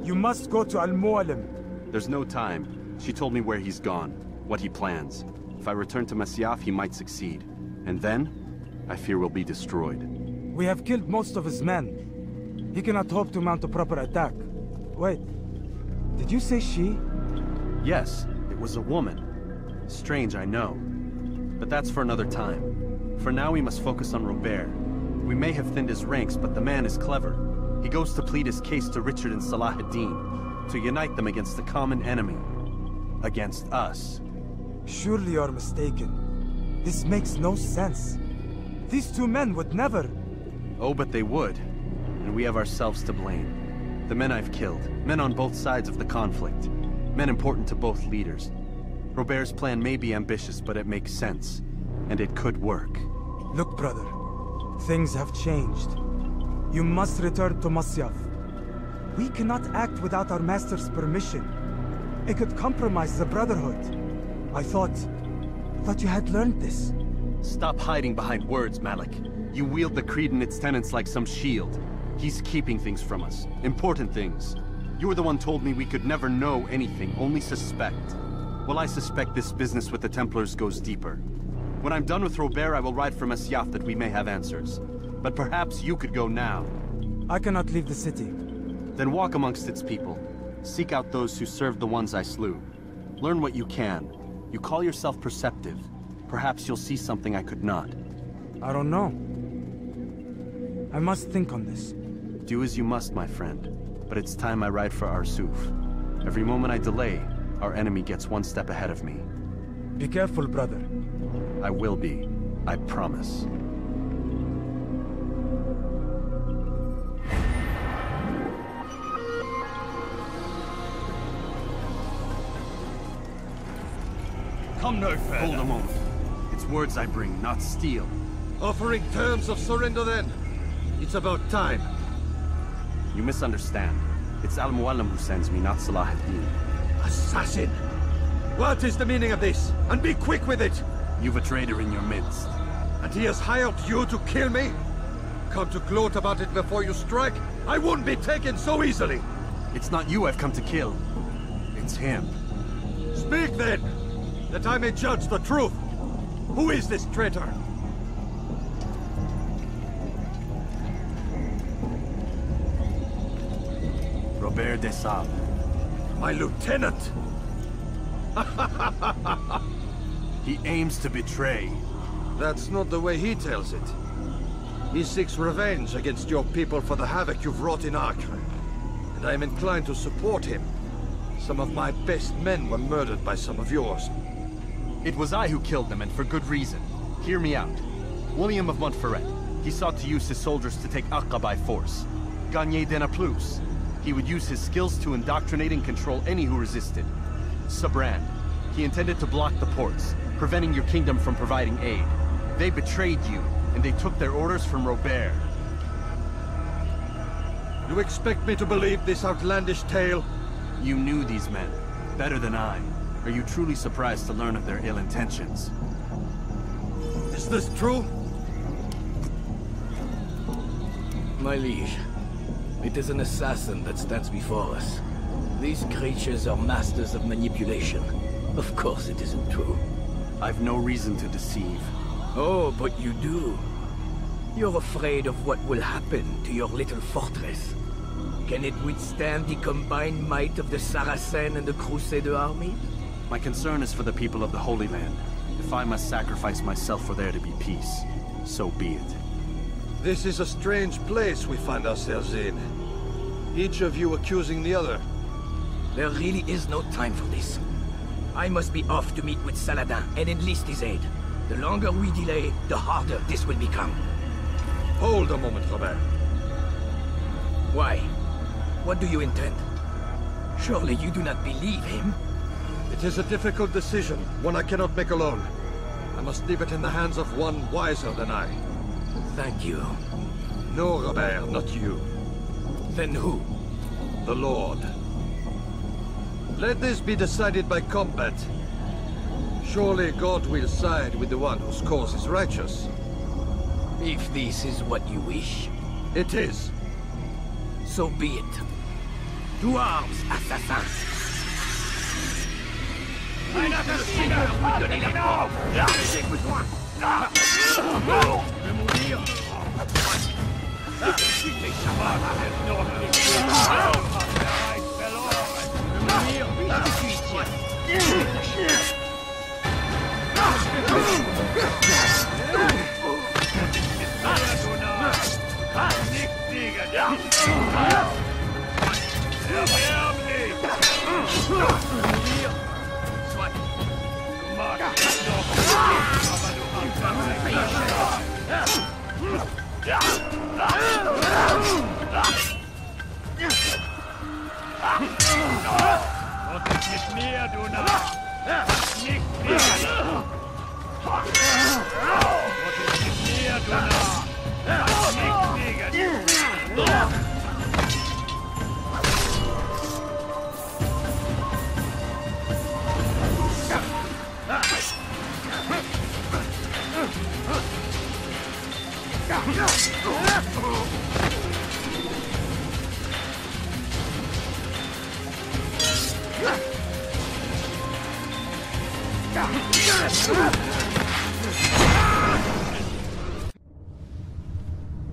You must go to Al-Muallim. There's no time. She told me where he's gone, what he plans. If I return to Masyaf, he might succeed. And then, I fear we'll be destroyed. We have killed most of his men. He cannot hope to mount a proper attack. Wait, did you say she? Yes, it was a woman. Strange, I know. But that's for another time. For now, we must focus on Robert. We may have thinned his ranks, but the man is clever. He goes to plead his case to Richard and Salah ad-Din, to unite them against the common enemy. Against us. Surely you're mistaken. This makes no sense. These two men would never... Oh, but they would. And we have ourselves to blame. The men I've killed, men on both sides of the conflict. Men important to both leaders. Robert's plan may be ambitious, but it makes sense. And it could work. Look, brother. Things have changed. You must return to Masyaf. We cannot act without our master's permission. It could compromise the Brotherhood. I thought you had learned this. Stop hiding behind words, Malik. You wield the Creed and its tenets like some shield. He's keeping things from us. Important things. You were the one told me we could never know anything, only suspect. Well, I suspect this business with the Templars goes deeper. When I'm done with Robert, I will ride for Masyaf that we may have answers. But perhaps you could go now. I cannot leave the city. Then walk amongst its people. Seek out those who served the ones I slew. Learn what you can. You call yourself perceptive. Perhaps you'll see something I could not. I don't know. I must think on this. Do as you must, my friend. But it's time I ride for Arsuf. Every moment I delay, our enemy gets one step ahead of me. Be careful, brother. I will be. I promise. Come no further. Hold a moment. It's words I bring, not steel. Offering terms of surrender then? It's about time. You misunderstand. It's Al-Mualim who sends me, not Salah ad-Din. Assassin! What is the meaning of this? And be quick with it! You've a traitor in your midst. And he has hired you to kill me? Come to gloat about it before you strike? I won't be taken so easily! It's not you I've come to kill. It's him. Speak then! That I may judge the truth! Who is this traitor? Robert de Sable. My lieutenant! He aims to betray. That's not the way he tells it. He seeks revenge against your people for the havoc you've wrought in Acre. And I am inclined to support him. Some of my best men were murdered by some of yours. It was I who killed them, and for good reason. Hear me out. William of Montferrat. He sought to use his soldiers to take Acre by force. Gagné de Naplouse. He would use his skills to indoctrinate and control any who resisted. Sabran. He intended to block the ports, preventing your kingdom from providing aid. They betrayed you, and they took their orders from Robert. You expect me to believe this outlandish tale? You knew these men, better than I. Are you truly surprised to learn of their ill intentions? Is this true? My liege, it is an assassin that stands before us. These creatures are masters of manipulation. Of course it isn't true. I've no reason to deceive. Oh, but you do. You're afraid of what will happen to your little fortress. Can it withstand the combined might of the Saracen and the Crusader army? My concern is for the people of the Holy Land. If I must sacrifice myself for there to be peace, so be it. This is a strange place we find ourselves in. Each of you accusing the other. There really is no time for this. I must be off to meet with Saladin and enlist his aid. The longer we delay, the harder this will become. Hold a moment, Robert. Why? What do you intend? Surely you do not believe him? It is a difficult decision, one I cannot make alone. I must leave it in the hands of one wiser than I. Thank you. No, Robert, not you. Then who? The Lord. Let this be decided by combat. Surely God will side with the one whose cause is righteous. If this is what you wish. It is. So be it. To arms, assassins!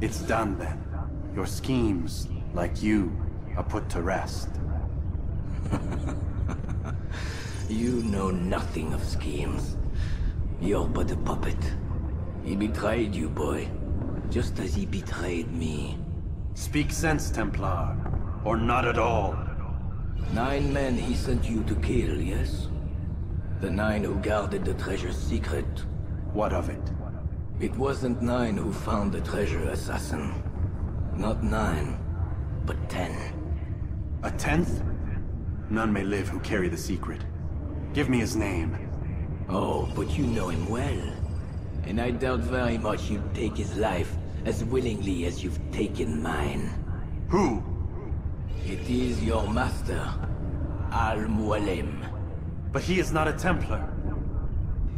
It's done then. Your schemes, like you, are put to rest. You know nothing of schemes. You're but a puppet. He betrayed you, boy. Just as he betrayed me. Speak sense, Templar. Or not at all. 9 men he sent you to kill, yes? The 9 who guarded the treasure's secret. What of it? It wasn't 9 who found the treasure, assassin. Not 9, but 10. A 10th? None may live who carry the secret. Give me his name. Oh, but you know him well. And I doubt very much you'd take his life as willingly as you've taken mine. Who? It is your master, Al-Mualim. But he is not a Templar.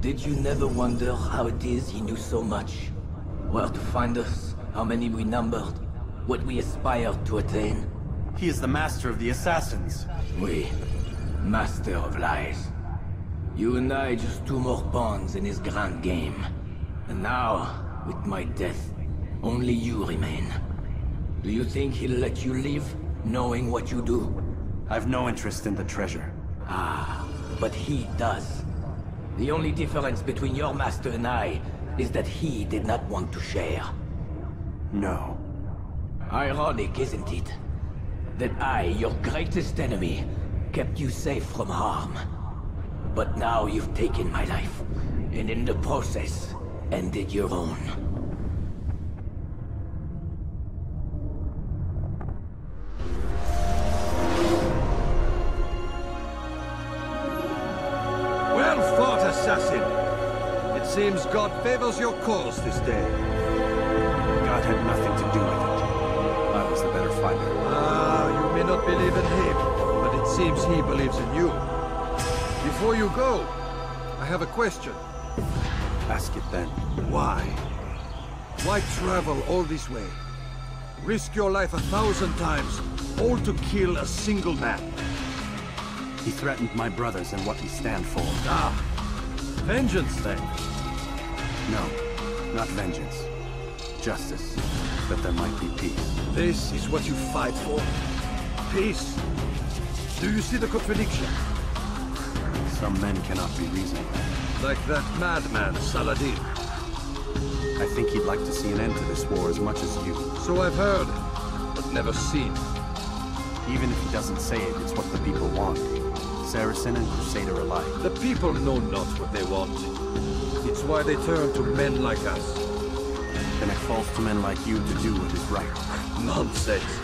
Did you never wonder how it is he knew so much? Where to find us, how many we numbered, what we aspired to attain? He is the master of the assassins. Oui, master of lies. You and I just 2 more pawns in his grand game. And now, with my death, only you remain. Do you think he'll let you live, knowing what you do? I've no interest in the treasure. Ah, but he does. The only difference between your master and I is that he did not want to share. No. Ironic, isn't it? That I, your greatest enemy, kept you safe from harm. But now you've taken my life, and in the process, ended your own. Well fought, assassin! It seems God favors your cause this day. God had nothing to do with it. I was the better fighter. Ah, you may not believe in him, but it seems he believes in you. Before you go, I have a question. Ask it then. Why? Why travel all this way? Risk your life 1,000 times, all to kill a single man. He threatened my brothers and what we stand for. Ah, vengeance then? No, not vengeance. Justice, that there might be peace. This is what you fight for? Peace? Do you see the contradiction? Some men cannot be reasoned. Like that madman, Saladin. I think he'd like to see an end to this war as much as you. So I've heard, but never seen. Even if he doesn't say it, it's what the people want. Saracen and Crusader alike. The people know not what they want. It's why they turn to men like us. Then it falls to men like you to do what is right. Nonsense.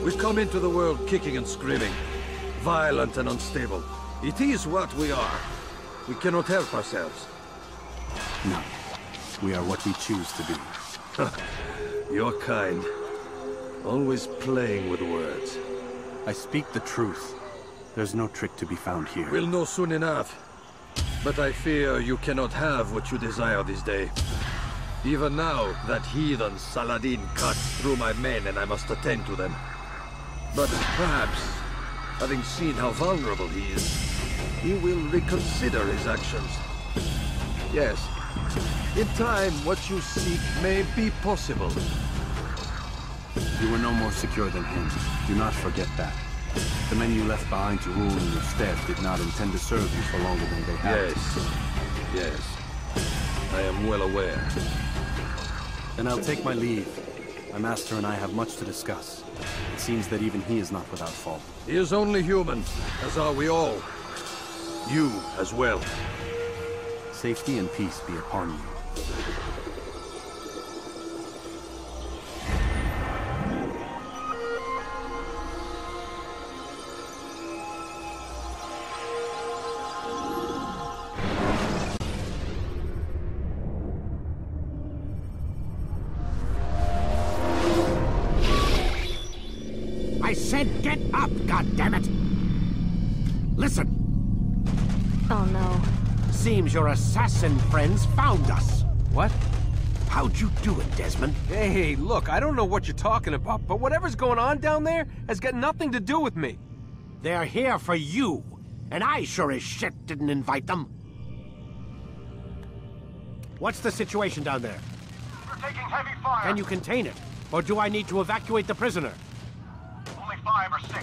We come into the world kicking and screaming, violent and unstable. It is what we are. We cannot help ourselves. No. We are what we choose to be. Your kind. Always playing with words. I speak the truth. There's no trick to be found here. We'll know soon enough. But I fear you cannot have what you desire this day. Even now, that heathen Saladin cuts through my men and I must attend to them. But perhaps, having seen how vulnerable he is, he will reconsider his actions. Yes, in time, what you seek may be possible. You were no more secure than him. Do not forget that. The men you left behind to rule in your stead did not intend to serve you for longer than they had. Yes. I am well aware. Then I'll take my leave. My master and I have much to discuss. It seems that even he is not without fault. He is only human, as are we all. You as well. Safety and peace be upon you. I said get up, goddammit! Listen! Oh no. Seems your assassin friends found us. What? How'd you do it, Desmond? Hey, look, I don't know what you're talking about, but whatever's going on down there has got nothing to do with me. They're here for you, and I sure as shit didn't invite them. What's the situation down there? We're taking heavy fire. Can you contain it? Or do I need to evacuate the prisoner? Only 5 or 6.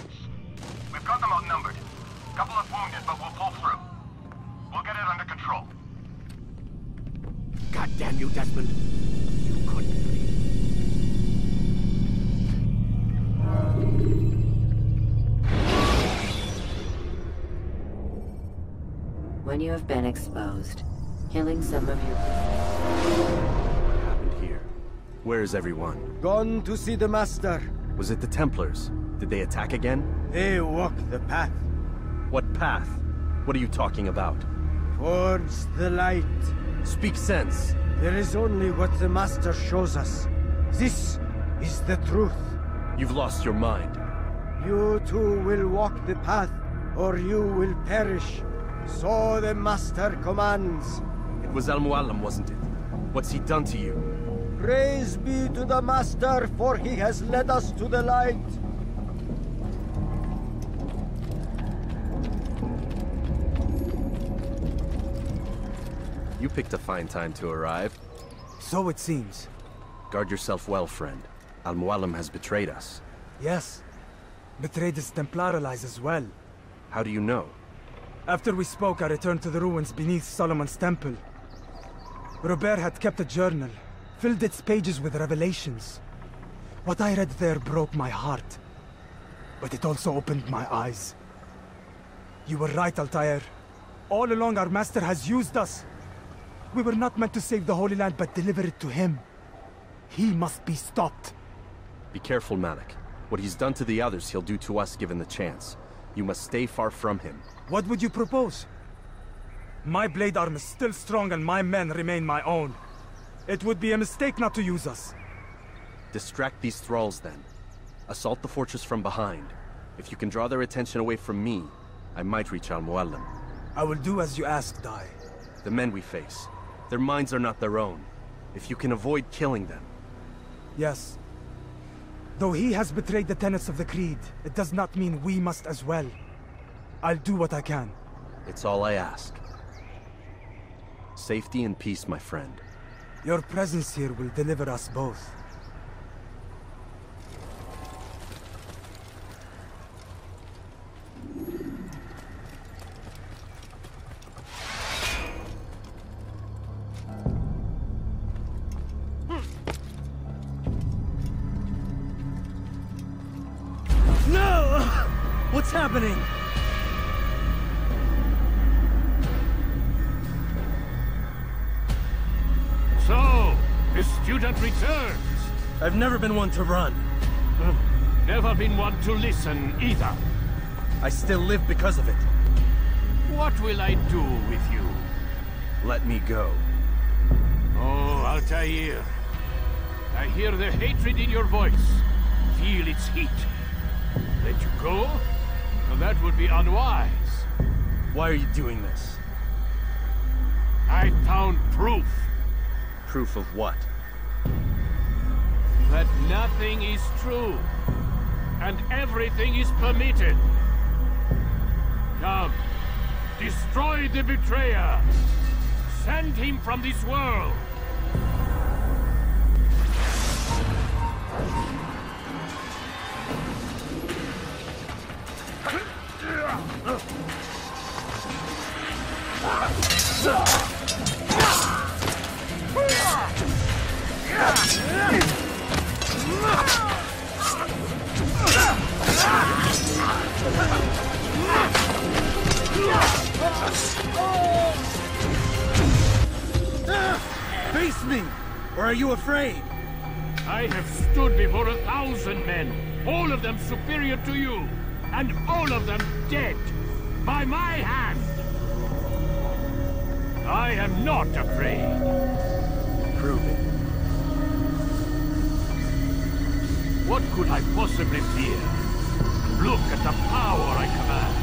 We've got them outnumbered. Couple of wounded, but we'll pull through. We'll get it under control. God damn you, Desmond. You couldn't breathe. When you have been exposed, killing some of your... What happened here? Where is everyone? Gone to see the Master. Was it the Templars? Did they attack again? They walk the path. What path? What are you talking about? Towards the light. Speak sense. There is only what the Master shows us. This is the truth. You've lost your mind. You too will walk the path, or you will perish. So the Master commands. It was Al-Mualim, wasn't it? What's he done to you? Praise be to the Master, for he has led us to the light. You picked a fine time to arrive. So it seems. Guard yourself well, friend. Al-Mualim has betrayed us. Yes. Betrayed his Templar allies as well. How do you know? After we spoke, I returned to the ruins beneath Solomon's temple. Robert had kept a journal, filled its pages with revelations. What I read there broke my heart. But it also opened my eyes. You were right, Altair. All along our master has used us. We were not meant to save the Holy Land, but deliver it to him. He must be stopped. Be careful, Malik. What he's done to the others, he'll do to us given the chance. You must stay far from him. What would you propose? My blade arm is still strong and my men remain my own. It would be a mistake not to use us. Distract these thralls, then. Assault the fortress from behind. If you can draw their attention away from me, I might reach Al-Mualim. I will do as you ask, Dai. The men we face, their minds are not their own. If you can avoid killing them. Yes. Though he has betrayed the tenets of the Creed, it does not mean we must as well. I'll do what I can. It's all I ask. Safety and peace, my friend. Your presence here will deliver us both. No! What's happening? So, the student returns. I've never been one to run. Never been one to listen either. I still live because of it. What will I do with you? Let me go. Oh, Altair. I hear the hatred in your voice. Feel its heat. Let you go? Well, that would be unwise. Why are you doing this? I found proof. Proof of what? That nothing is true. And everything is permitted. Come. Destroy the betrayer. Send him from this world. Face me! Or are you afraid? I have stood before 1,000 men, all of them superior to you, and all of them dead, by my hand. I am not afraid. Prove it. What could I possibly fear? Look at the power I command.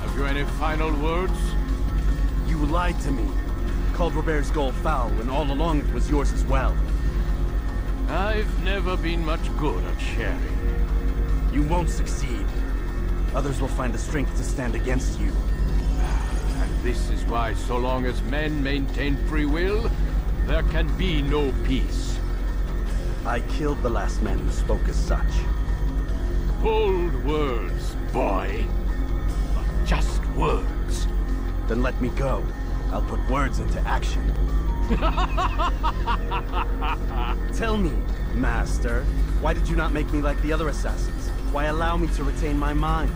Have you any final words? You lied to me. Called Robert's goal foul when all along it was yours as well. I've never been much good at sharing. You won't succeed. Others will find the strength to stand against you. And this is why, so long as men maintain free will, there can be no peace. I killed the last man who spoke as such. Bold words, boy. But just words. Then let me go. I'll put words into action. Tell me, Master, why did you not make me like the other assassins? Why allow me to retain my mind?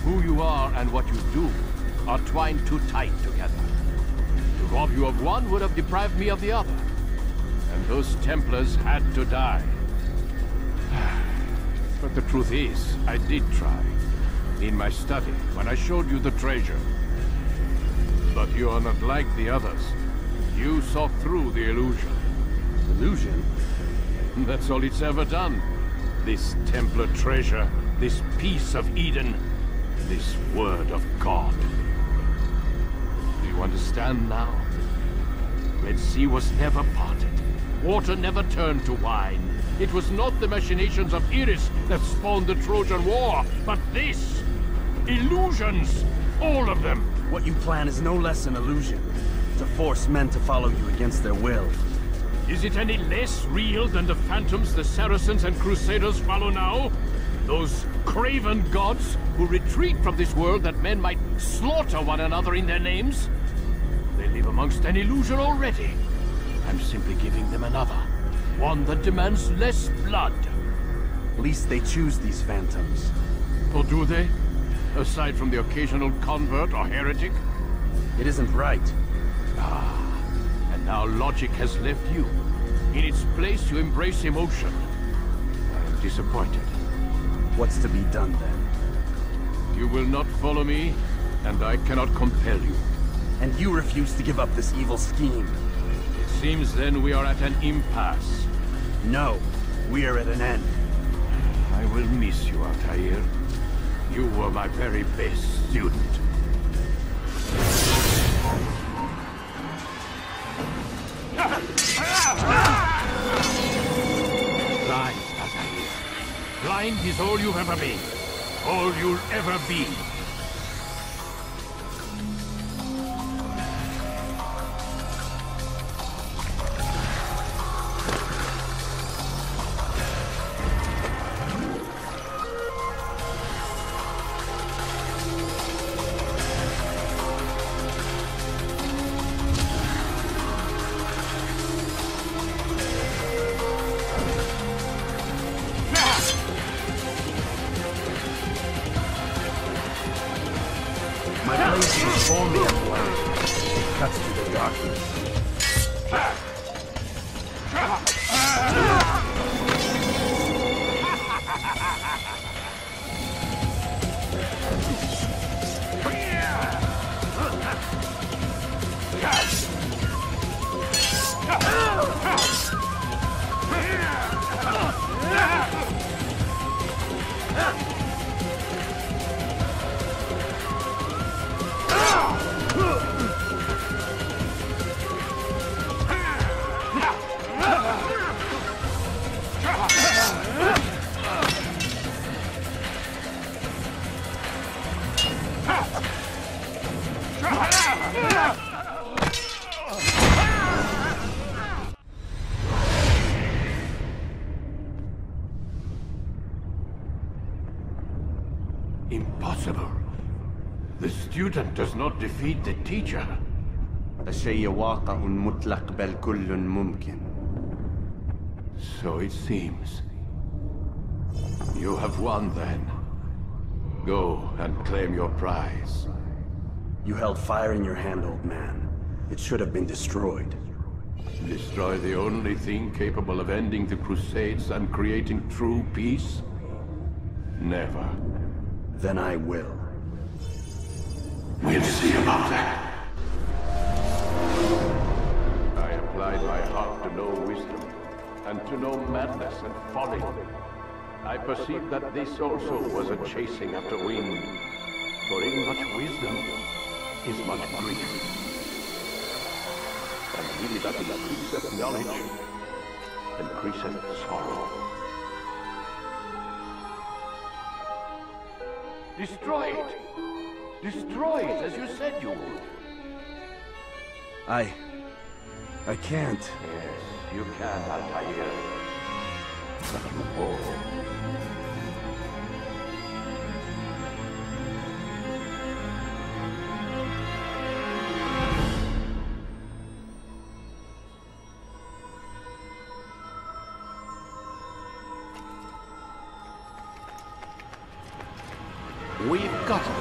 Who you are and what you do are twined too tight together. To rob you of one would have deprived me of the other. And those Templars had to die. But the truth is, I did try. In my study, when I showed you the treasure. But you are not like the others. You saw through the illusion. Illusion? That's all it's ever done. This Templar treasure, this piece of Eden, this word of God. Do you understand now? Red Sea was never parted. Water never turned to wine. It was not the machinations of Iris that spawned the Trojan War, but this! Illusions! All of them! What you plan is no less an illusion. To force men to follow you against their will. Is it any less real than the phantoms the Saracens and Crusaders follow now? Those craven gods who retreat from this world that men might slaughter one another in their names? They live amongst an illusion already. I'm simply giving them another. One that demands less blood. At least they choose these phantoms. Or do they? Aside from the occasional convert or heretic? It isn't right. Ah, and now logic has left you. In its place, you embrace emotion. I am disappointed. What's to be done then? You will not follow me, and I cannot compel you. And you refuse to give up this evil scheme. It seems then we are at an impasse. No, we are at an end. I will miss you, Altair. You were my very best student. Blind, Altair. Blind is all you've ever been. All you'll ever be. Impossible. The student does not defeat the teacher. الشيء واقع مطلق بل كل ممكن. So it seems. You have won then. Go and claim your prize. You held fire in your hand, old man. It should have been destroyed. Destroy the only thing capable of ending the Crusades and creating true peace? Never. Then I will. We'll see about that. I apply purified my heart to know wisdom, and to know madness and folly. I perceived that this also was a chasing after wind, for in much wisdom is much grief. And he that increaseth knowledge increaseth sorrow. Destroy it! Destroy it, as you said you would. I can't. Yes, you can, Altair. But you won't. We've got it.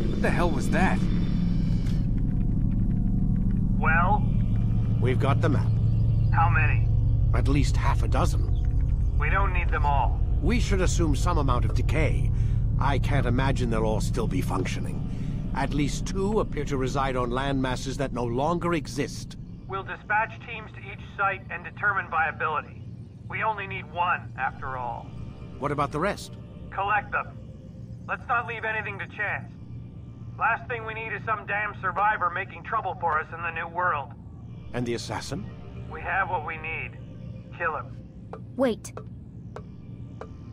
What the hell was that? Well? We've got the map. How many? At least half a dozen. We don't need them all. We should assume some amount of decay. I can't imagine they'll all still be functioning. At least 2 appear to reside on land masses that no longer exist. We'll dispatch teams to each site and determine viability. We only need 1, after all. What about the rest? Collect them. Let's not leave anything to chance. Last thing we need is some damn survivor making trouble for us in the new world. And the assassin? We have what we need. Kill him. Wait.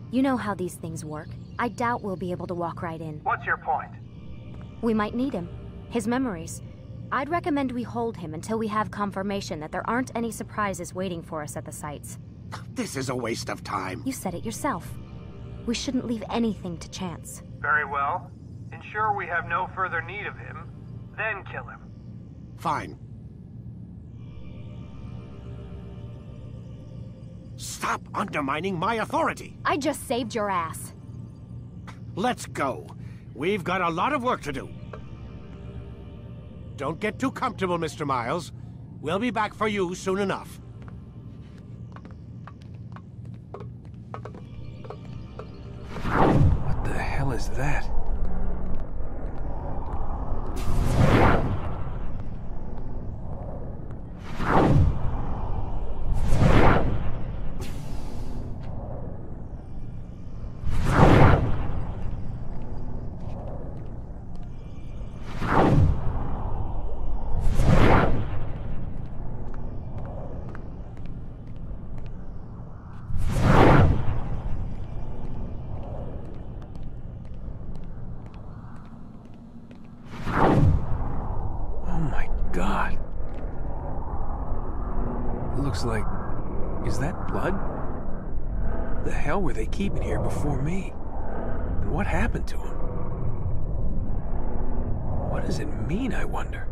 You know how these things work. I doubt we'll be able to walk right in. What's your point? We might need him. His memories. I'd recommend we hold him until we have confirmation that there aren't any surprises waiting for us at the sites. This is a waste of time. You said it yourself. We shouldn't leave anything to chance. Very well. Ensure we have no further need of him, then kill him. Fine. Stop undermining my authority! I just saved your ass. Let's go. We've got a lot of work to do. Don't get too comfortable, Mr. Miles. We'll be back for you soon enough. What the hell is that? God. Looks like... Is that blood? The hell were they keeping here before me? And what happened to him? What does it mean, I wonder?